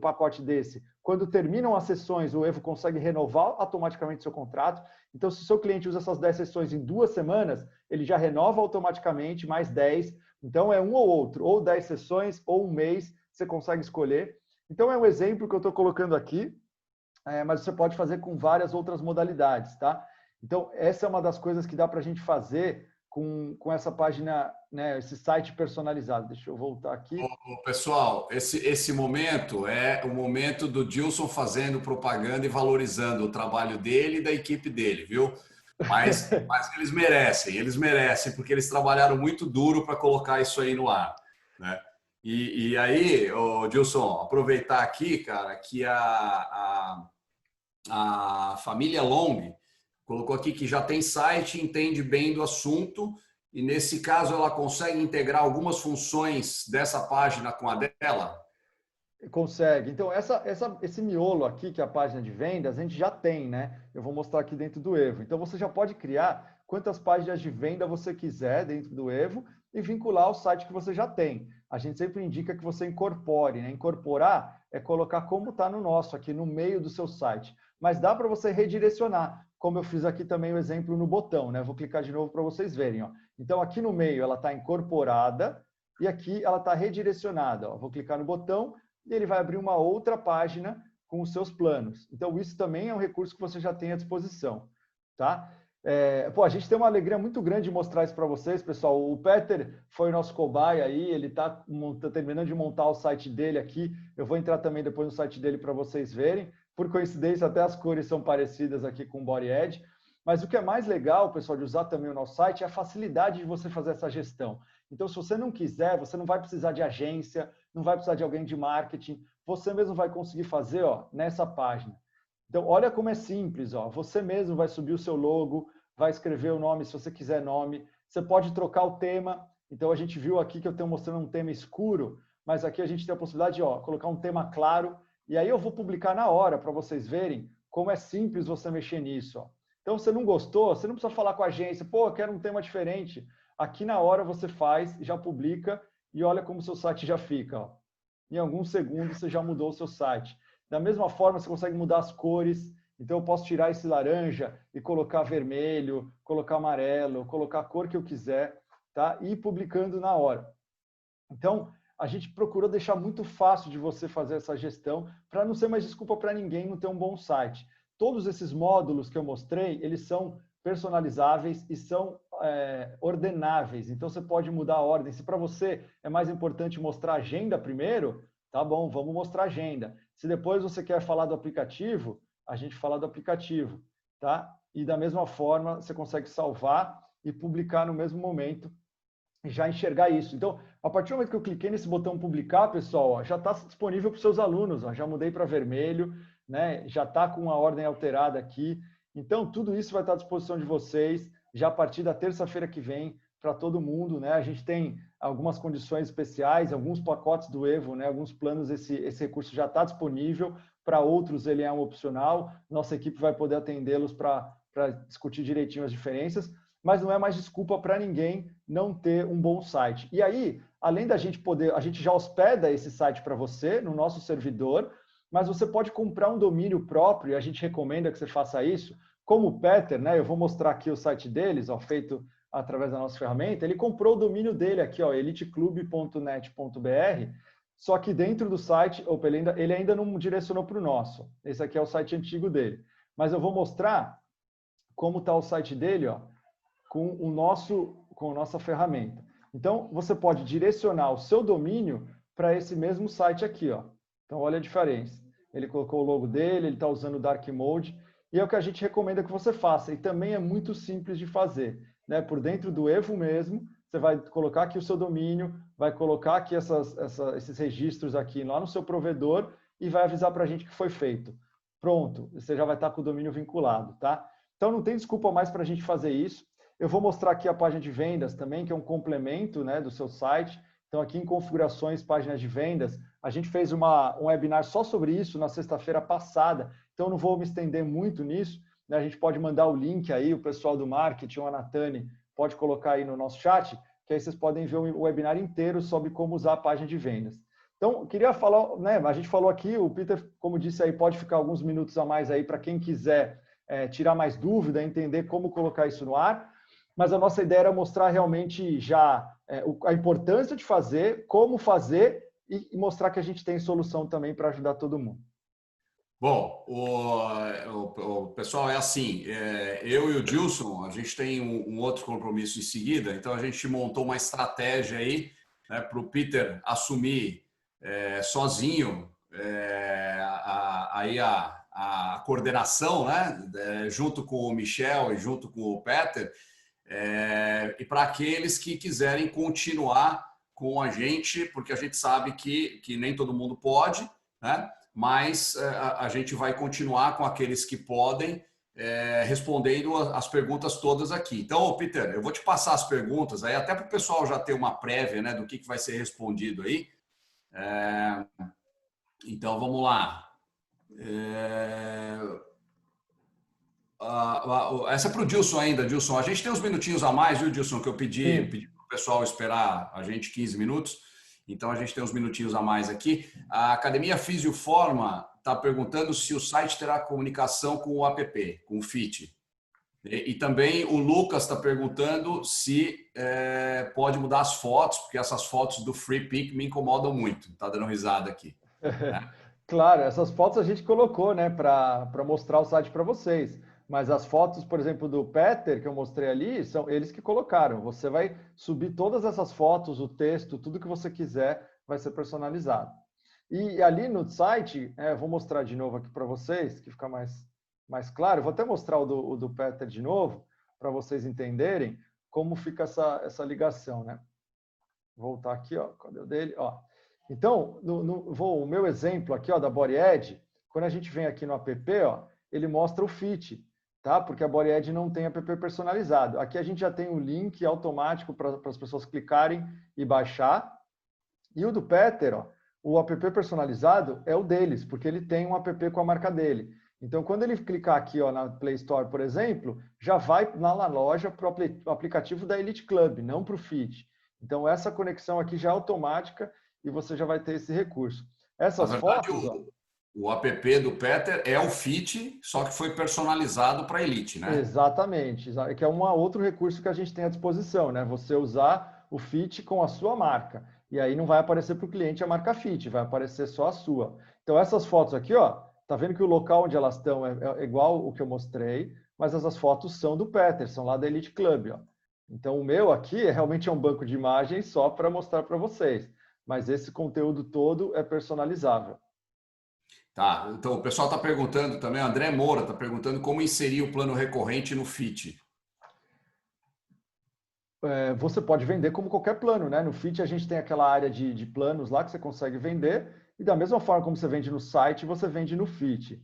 pacote desse, quando terminam as sessões, o Evo consegue renovar automaticamente seu contrato. Então, se o seu cliente usa essas 10 sessões em 2 semanas, ele já renova automaticamente mais 10. Então, é um ou outro, ou 10 sessões, ou um mês, você consegue escolher. Então, é um exemplo que eu estou colocando aqui, mas você pode fazer com várias outras modalidades, tá? Então, essa é uma das coisas que dá para a gente fazer com essa página, né, esse site personalizado. Deixa eu voltar aqui. Pessoal, esse momento é o momento do Dilson fazendo propaganda e valorizando o trabalho dele e da equipe dele, viu? Mas eles merecem, porque eles trabalharam muito duro para colocar isso aí no ar, né? E aí, Dilson, aproveitar aqui, cara, que a família Long colocou aqui que já tem site, entende bem do assunto e, nesse caso, ela consegue integrar algumas funções dessa página com a dela? Consegue. Então, esse miolo aqui, que é a página de vendas, a gente já tem, né? Eu vou mostrar aqui dentro do Evo. Então, você já pode criar quantas páginas de venda você quiser dentro do Evo e vincular ao site que você já tem. A gente sempre indica que você incorpore, né? Incorporar é colocar como está no nosso aqui, no meio do seu site. Mas dá para você redirecionar. como eu fiz aqui também o exemplo no botão, né? Vou clicar de novo para vocês verem, ó. Então, aqui no meio ela está incorporada e aqui ela está redirecionada, ó. Vou clicar no botão e ele vai abrir uma outra página com os seus planos. Então, isso também é um recurso que você já tem à disposição, tá? A gente tem uma alegria muito grande de mostrar isso para vocês, pessoal. O Peter foi o nosso cobaia aí, ele está terminando de montar o site dele aqui. Eu vou entrar também depois no site dele para vocês verem. Por coincidência, até as cores são parecidas aqui com o Body Edge. Mas o que é mais legal, pessoal, de usar também o nosso site é a facilidade de você fazer essa gestão. Então, se você não quiser, você não vai precisar de agência, não vai precisar de alguém de marketing, você mesmo vai conseguir fazer, ó, nessa página. Então, olha como é simples, ó. Você mesmo vai subir o seu logo, vai escrever o nome, se você quiser nome. Você pode trocar o tema. Então, a gente viu aqui que eu estou mostrando um tema escuro, mas aqui a gente tem a possibilidade de, ó, colocar um tema claro. E aí eu vou publicar na hora para vocês verem como é simples você mexer nisso, ó. Então, se você não gostou, você não precisa falar com a agência, pô, eu quero um tema diferente. Aqui na hora você faz, já publica e olha como o seu site já fica, ó. Em alguns segundos você já mudou o seu site. Da mesma forma, você consegue mudar as cores. Então, eu posso tirar esse laranja e colocar vermelho, colocar amarelo, colocar a cor que eu quiser, tá? E ir publicando na hora. Então, a gente procurou deixar muito fácil de você fazer essa gestão para não ser mais desculpa para ninguém não ter um bom site. Todos esses módulos que eu mostrei, eles são personalizáveis e são ordenáveis. Então, você pode mudar a ordem. Se para você é mais importante mostrar a agenda primeiro, tá bom, vamos mostrar a agenda. Se depois você quer falar do aplicativo, a gente fala do aplicativo, tá? E da mesma forma, você consegue salvar e publicar no mesmo momento e já enxergar isso. Então, a partir do momento que eu cliquei nesse botão publicar, pessoal, ó, já está disponível para os seus alunos, ó, já mudei para vermelho, né? Já está com a ordem alterada aqui. Então, tudo isso vai estar à disposição de vocês já a partir da terça-feira que vem para todo mundo, né? A gente tem algumas condições especiais, alguns pacotes do Evo, né? Alguns planos, esse recurso já está disponível, para outros ele é um opcional, nossa equipe vai poder atendê-los para discutir direitinho as diferenças, mas não é mais desculpa para ninguém não ter um bom site. E aí, além da gente poder, a gente já hospeda esse site para você no nosso servidor, mas você pode comprar um domínio próprio, e a gente recomenda que você faça isso, como o Peter, né? Eu vou mostrar aqui o site deles, ó, feito através da nossa ferramenta. Ele comprou o domínio dele aqui, ó, eliteclube.net.br, só que dentro do site, opa, ele ainda não direcionou para o nosso. Esse aqui é o site antigo dele. Mas eu vou mostrar como está o site dele, ó, com a nossa ferramenta. Então, você pode direcionar o seu domínio para esse mesmo site aqui, ó. Então, olha a diferença. Ele colocou o logo dele, ele está usando o Dark Mode, e é o que a gente recomenda que você faça. E também é muito simples de fazer, né? Por dentro do Evo mesmo, você vai colocar aqui o seu domínio, vai colocar aqui esses registros aqui lá no seu provedor e vai avisar para a gente que foi feito. Pronto, você já vai estar com o domínio vinculado, tá? Então, não tem desculpa mais para a gente fazer isso. Eu vou mostrar aqui a página de vendas também, que é um complemento, né, do seu site. Então, aqui em configurações, páginas de vendas, a gente fez um webinar só sobre isso na sexta-feira passada. Então, não vou me estender muito nisso, né? A gente pode mandar o link aí, o pessoal do marketing, a Natane, pode colocar aí no nosso chat, que aí vocês podem ver o webinar inteiro sobre como usar a página de vendas. Então, queria falar, né, a gente falou aqui, o Peter, como disse aí, pode ficar alguns minutos a mais aí para quem quiser tirar mais dúvida, entender como colocar isso no ar, mas a nossa ideia era mostrar realmente já a importância de fazer, como fazer e mostrar que a gente tem solução também para ajudar todo mundo. Bom, o pessoal é assim, eu e o Dilson, a gente tem um outro compromisso em seguida, então a gente montou uma estratégia aí, né, para o Peter assumir sozinho a coordenação, né, junto com o Michel e junto com o Peter, e para aqueles que quiserem continuar com a gente, porque a gente sabe que nem todo mundo pode, né? Mas a gente vai continuar com aqueles que podem, respondendo as perguntas todas aqui. Então, Peter, eu vou te passar as perguntas aí, até para o pessoal já ter uma prévia, né, do que vai ser respondido aí. Então, vamos lá. Essa é para o Dilson ainda, Dilson. A gente tem uns minutinhos a mais, viu, Dilson, que eu pedi para o pessoal esperar a gente 15 minutos. Então, a gente tem uns minutinhos a mais aqui. A Academia Fisioforma está perguntando se o site terá comunicação com o app, com o FIT. E também o Lucas está perguntando se pode mudar as fotos, porque essas fotos do Free Pick me incomodam muito. Está dando risada aqui. Né? Claro, essas fotos a gente colocou, né, para mostrar o site para vocês. Mas as fotos, por exemplo, do Peter, que eu mostrei ali, são eles que colocaram. Você vai subir todas essas fotos, o texto, tudo que você quiser vai ser personalizado. E ali no site, eu vou mostrar de novo aqui para vocês, que fica mais claro. Eu vou até mostrar o do Peter de novo, para vocês entenderem como fica essa ligação, né? Vou voltar aqui, ó, cadê o dele? Ó. Então, o meu exemplo aqui, ó, da Body Edge, quando a gente vem aqui no app, ó, ele mostra o fit, tá? Porque a Body Edge não tem app personalizado. Aqui a gente já tem o link automático para as pessoas clicarem e baixar. E o do Peter, ó, o app personalizado é o deles, porque ele tem um app com a marca dele. Então, quando ele clicar aqui, ó, na Play Store, por exemplo, já vai na loja para o aplicativo da Elite Club, não para o Fit. Então, essa conexão aqui já é automática e você já vai ter esse recurso. Essas Na verdade, fotos... o app do Peter é o Fit, só que foi personalizado para Elite, né? Exatamente. Que é um outro recurso que a gente tem à disposição, né? Você usar o Fit com a sua marca. E aí não vai aparecer para o cliente a marca Fit, vai aparecer só a sua. Então, essas fotos aqui, ó, tá vendo que o local onde elas estão é igual o que eu mostrei, mas essas fotos são do Peter, são lá da Elite Club, ó. Então, o meu aqui realmente é um banco de imagens só para mostrar para vocês. Mas esse conteúdo todo é personalizável. Tá, então o pessoal está perguntando também, o André Moura está perguntando como inserir o plano recorrente no Fit. Você pode vender como qualquer plano, né? No Fit a gente tem aquela área de planos lá que você consegue vender, e da mesma forma como você vende no site, você vende no Fit.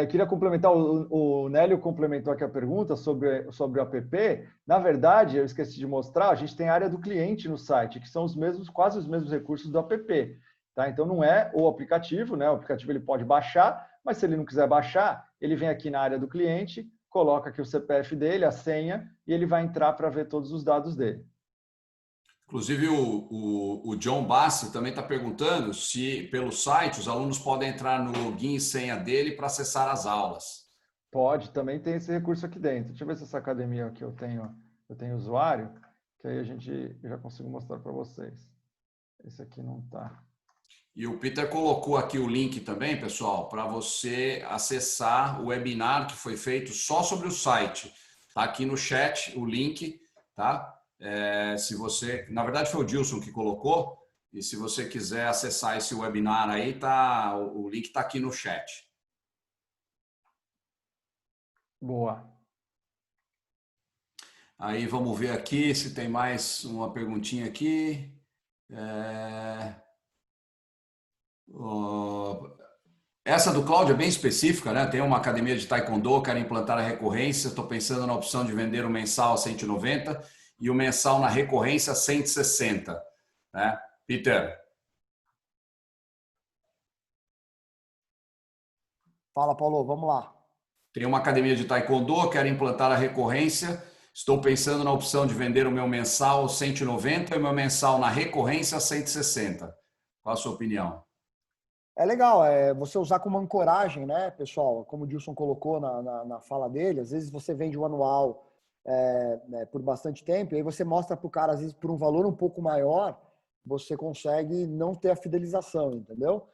Queria complementar, o Nélio complementou aqui a pergunta sobre o app. Na verdade, eu esqueci de mostrar, a gente tem a área do cliente no site, que são quase os mesmos recursos do app. Tá? Então, não é o aplicativo, né? O aplicativo ele pode baixar, mas se ele não quiser baixar, ele vem aqui na área do cliente, coloca aqui o CPF dele, a senha, e ele vai entrar para ver todos os dados dele. Inclusive, o John Bassi também está perguntando se, pelo site, os alunos podem entrar no login e senha dele para acessar as aulas. Pode, também tem esse recurso aqui dentro. Deixa eu ver se essa academia aqui eu tenho usuário, que aí eu já consigo mostrar para vocês. Esse aqui não está. E o Peter colocou aqui o link também, pessoal, para você acessar o webinar que foi feito só sobre o site. Está aqui no chat o link, tá? Se você, na verdade foi o Dilson que colocou, e se você quiser acessar esse webinar aí, o link está aqui no chat. Boa. Aí vamos ver aqui se tem mais uma perguntinha aqui. Essa do Cláudio é bem específica, né? Tem uma academia de taekwondo, quero implantar a recorrência, estou pensando na opção de vender o mensal a 190 e o mensal na recorrência a 160. Né? Peter. Fala, Paulo, vamos lá. Tem uma academia de taekwondo, quero implantar a recorrência, estou pensando na opção de vender o meu mensal a 190 e o meu mensal na recorrência a 160. Qual a sua opinião? É legal, você usar como ancoragem, né, pessoal? Como o Dilson colocou na fala dele, às vezes você vende o anual por bastante tempo, e aí você mostra para o cara, às vezes, por um valor um pouco maior, você consegue não ter a fidelização, entendeu?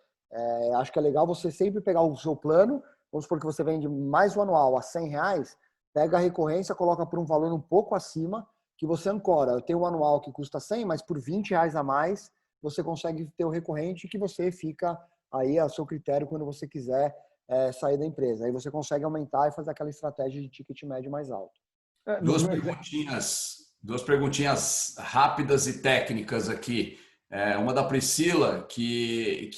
Acho que é legal você sempre pegar o seu plano, vamos supor que você vende mais o anual a R$100, pega a recorrência, coloca por um valor um pouco acima, que você ancora. Eu tenho um anual que custa 100, mas por R$20 a mais, você consegue ter o recorrente que você fica aí a seu critério quando você quiser sair da empresa. Aí você consegue aumentar e fazer aquela estratégia de ticket médio mais alto. Duas perguntinhas rápidas e técnicas aqui. Uma da Priscila, que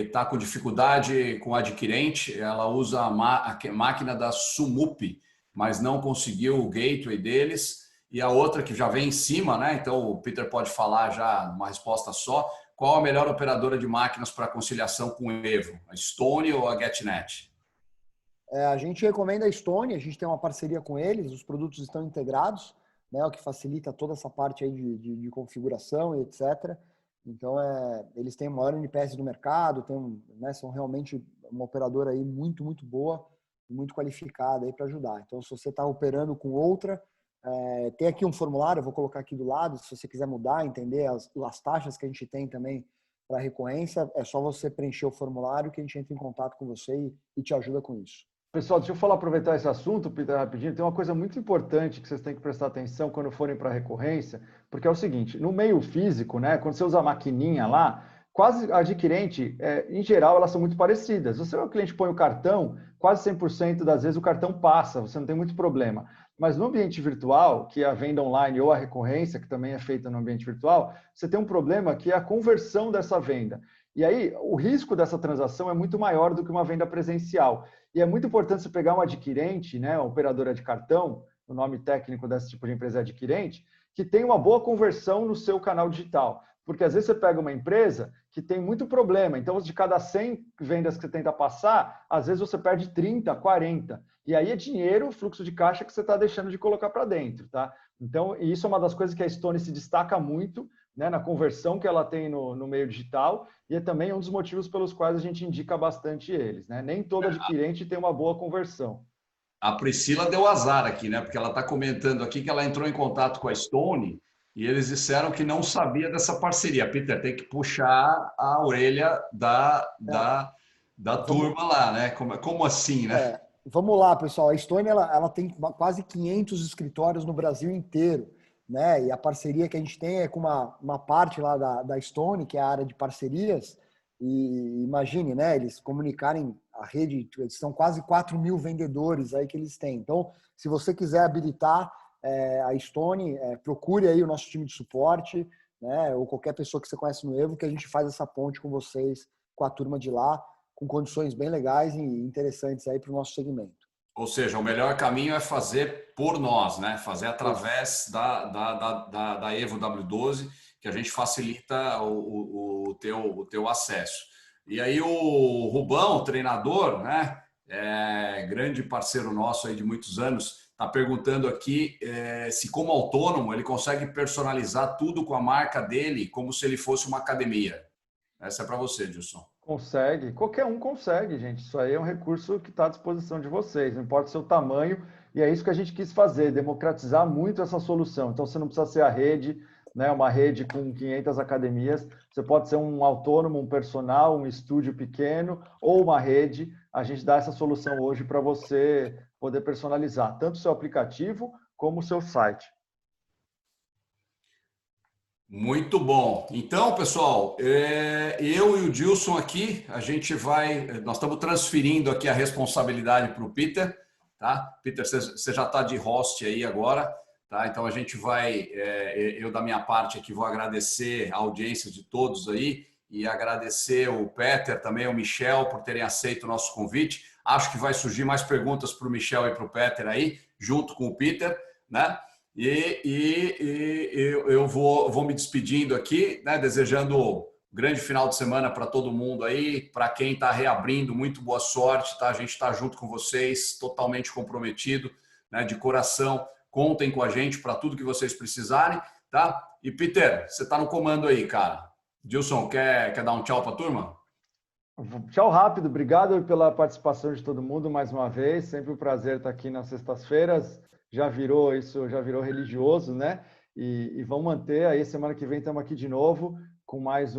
está com dificuldade com o adquirente, ela usa a máquina da Sumup, mas não conseguiu o gateway deles. E a outra que já vem em cima, né? Então o Peter pode falar já uma resposta só. Qual a melhor operadora de máquinas para conciliação com o Evo? A Stone ou a GetNet? A gente recomenda a Stone, a gente tem uma parceria com eles, os produtos estão integrados, né? O que facilita toda essa parte aí de configuração e etc. Então, eles têm o maior NPS do mercado, são realmente uma operadora aí muito, muito boa. muito qualificada aí para ajudar. Então, se você está operando com outra, tem aqui um formulário, eu vou colocar aqui do lado, se você quiser mudar, entender as taxas que a gente tem também para recorrência, é só você preencher o formulário que a gente entra em contato com você e te ajuda com isso. Pessoal, deixa eu falar, aproveitar esse assunto, Peter, rapidinho. Tem uma coisa muito importante que vocês têm que prestar atenção quando forem para a recorrência, porque é o seguinte, no meio físico, né, quando você usa a maquininha lá, quase adquirente, em geral, elas são muito parecidas. Você, o cliente põe o cartão, quase 100% das vezes o cartão passa, você não tem muito problema. Mas no ambiente virtual, que é a venda online ou a recorrência, que também é feita no ambiente virtual, você tem um problema que é a conversão dessa venda. E aí, o risco dessa transação é muito maior do que uma venda presencial. E é muito importante você pegar um adquirente, né, uma operadora de cartão, o nome técnico desse tipo de empresa é adquirente, que tem uma boa conversão no seu canal digital. Porque às vezes você pega uma empresa que tem muito problema, então de cada 100 vendas que você tenta passar, às vezes você perde 30, 40. E aí é dinheiro, fluxo de caixa que você está deixando de colocar para dentro, tá? Então, isso é uma das coisas que a Stone se destaca muito, né, na conversão que ela tem no meio digital, e é também um dos motivos pelos quais a gente indica bastante eles, né? Nem todo adquirente tem uma boa conversão. A Priscila deu azar aqui, né? Porque ela está comentando aqui que ela entrou em contato com a Stone e eles disseram que não sabia dessa parceria. Peter, tem que puxar a orelha da turma lá, né? Como assim, né? Vamos lá, pessoal. A Stone ela tem quase 500 escritórios no Brasil inteiro, né? E a parceria que a gente tem é com uma parte lá da Stone, que é a área de parcerias. E imagine, né? Eles comunicarem a rede, são quase 4 mil vendedores aí que eles têm. Então, se você quiser habilitar a Stone, procure aí o nosso time de suporte, né? Ou qualquer pessoa que você conhece no Evo, que a gente faz essa ponte com vocês, com a turma de lá, com condições bem legais e interessantes aí para o nosso segmento. Ou seja, o melhor caminho é fazer por nós, né? Fazer através da Evo W12, que a gente facilita o teu acesso. E aí o Rubão, treinador, né? Grande parceiro nosso aí de muitos anos, está perguntando aqui se como autônomo ele consegue personalizar tudo com a marca dele, como se ele fosse uma academia. Essa é para você, Dilson. Consegue, qualquer um consegue, gente. Isso aí é um recurso que está à disposição de vocês, não importa o seu tamanho, e é isso que a gente quis fazer, democratizar muito essa solução. Então, você não precisa ser a rede, né, uma rede com 500 academias, você pode ser um autônomo, um personal, um estúdio pequeno ou uma rede. A gente dá essa solução hoje para você poder personalizar tanto o seu aplicativo como o seu site. Muito bom. Então, pessoal, eu e o Dilson aqui, nós estamos transferindo aqui a responsabilidade para o Peter, tá? Peter, você já está de host aí agora, tá? Então a gente vai, eu da minha parte aqui vou agradecer a audiência de todos aí e agradecer o Peter também, o Michel, por terem aceito o nosso convite. Acho que vai surgir mais perguntas para o Michel e para o Peter aí, junto com o Peter, né? Eu vou me despedindo aqui, né, desejando um grande final de semana para todo mundo aí, para quem está reabrindo, muito boa sorte, tá? A gente está junto com vocês, totalmente comprometido, né, de coração. Contem com a gente para tudo que vocês precisarem, tá? E Peter, você está no comando aí, cara. Dilson, quer dar um tchau para a turma? Tchau rápido, obrigado pela participação de todo mundo mais uma vez, sempre um prazer estar aqui nas sextas-feiras. Já virou religioso, né? E vamos manter. Aí semana que vem estamos aqui de novo com mais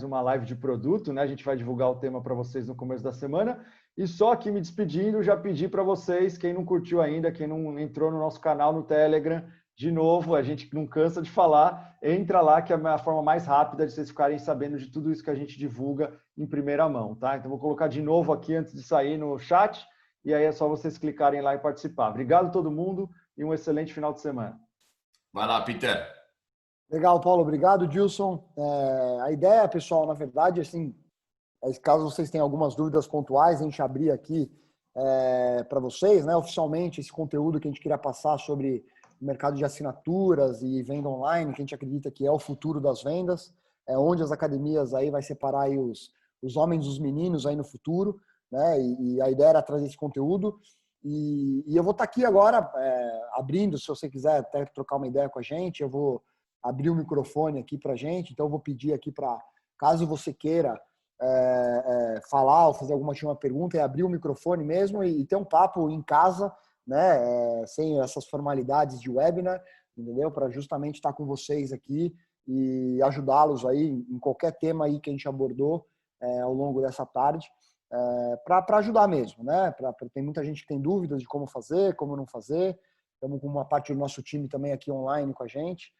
uma live de produto, né? A gente vai divulgar o tema para vocês no começo da semana. E só aqui me despedindo, já pedi para vocês, quem não curtiu ainda, quem não entrou no nosso canal no Telegram, de novo, a gente não cansa de falar, entra lá que é a forma mais rápida de vocês ficarem sabendo de tudo isso que a gente divulga em primeira mão, tá? Então vou colocar de novo aqui antes de sair no chat. E aí é só vocês clicarem lá e participar. Obrigado a todo mundo e um excelente final de semana. Vai lá, Peter. Legal, Paulo. Obrigado, Dilson. A ideia, pessoal, na verdade, assim, caso vocês tenham algumas dúvidas pontuais, a gente abrir aqui para vocês, né, oficialmente, esse conteúdo que a gente queria passar sobre o mercado de assinaturas e venda online, que a gente acredita que é o futuro das vendas, onde as academias aí vai separar aí os homens dos meninos aí no futuro. Né? E a ideia era trazer esse conteúdo e eu vou estar aqui agora abrindo, se você quiser até trocar uma ideia com a gente, eu vou abrir o microfone aqui para a gente, então eu vou pedir aqui para, caso você queira falar ou fazer alguma última pergunta, é abrir o microfone mesmo e ter um papo em casa, né? Sem essas formalidades de webinar, entendeu? Para justamente estar com vocês aqui e ajudá-los aí em qualquer tema aí que a gente abordou ao longo dessa tarde, para ajudar mesmo, né? Tem muita gente que tem dúvidas de como fazer, como não fazer. Estamos com uma parte do nosso time também aqui online com a gente.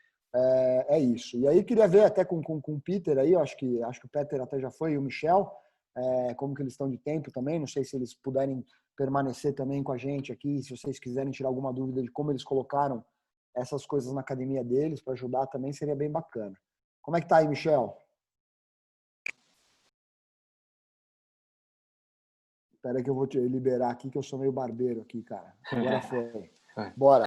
É isso. E aí queria ver até com o Peter aí, acho que o Peter até já foi, e o Michel, como que eles estão de tempo também. Não sei se eles puderem permanecer também com a gente aqui, se vocês quiserem tirar alguma dúvida de como eles colocaram essas coisas na academia deles para ajudar também, seria bem bacana. Como é que tá aí, Michel? Espera que eu vou te liberar aqui, que eu sou meio barbeiro aqui, cara. Agora foi. Bora.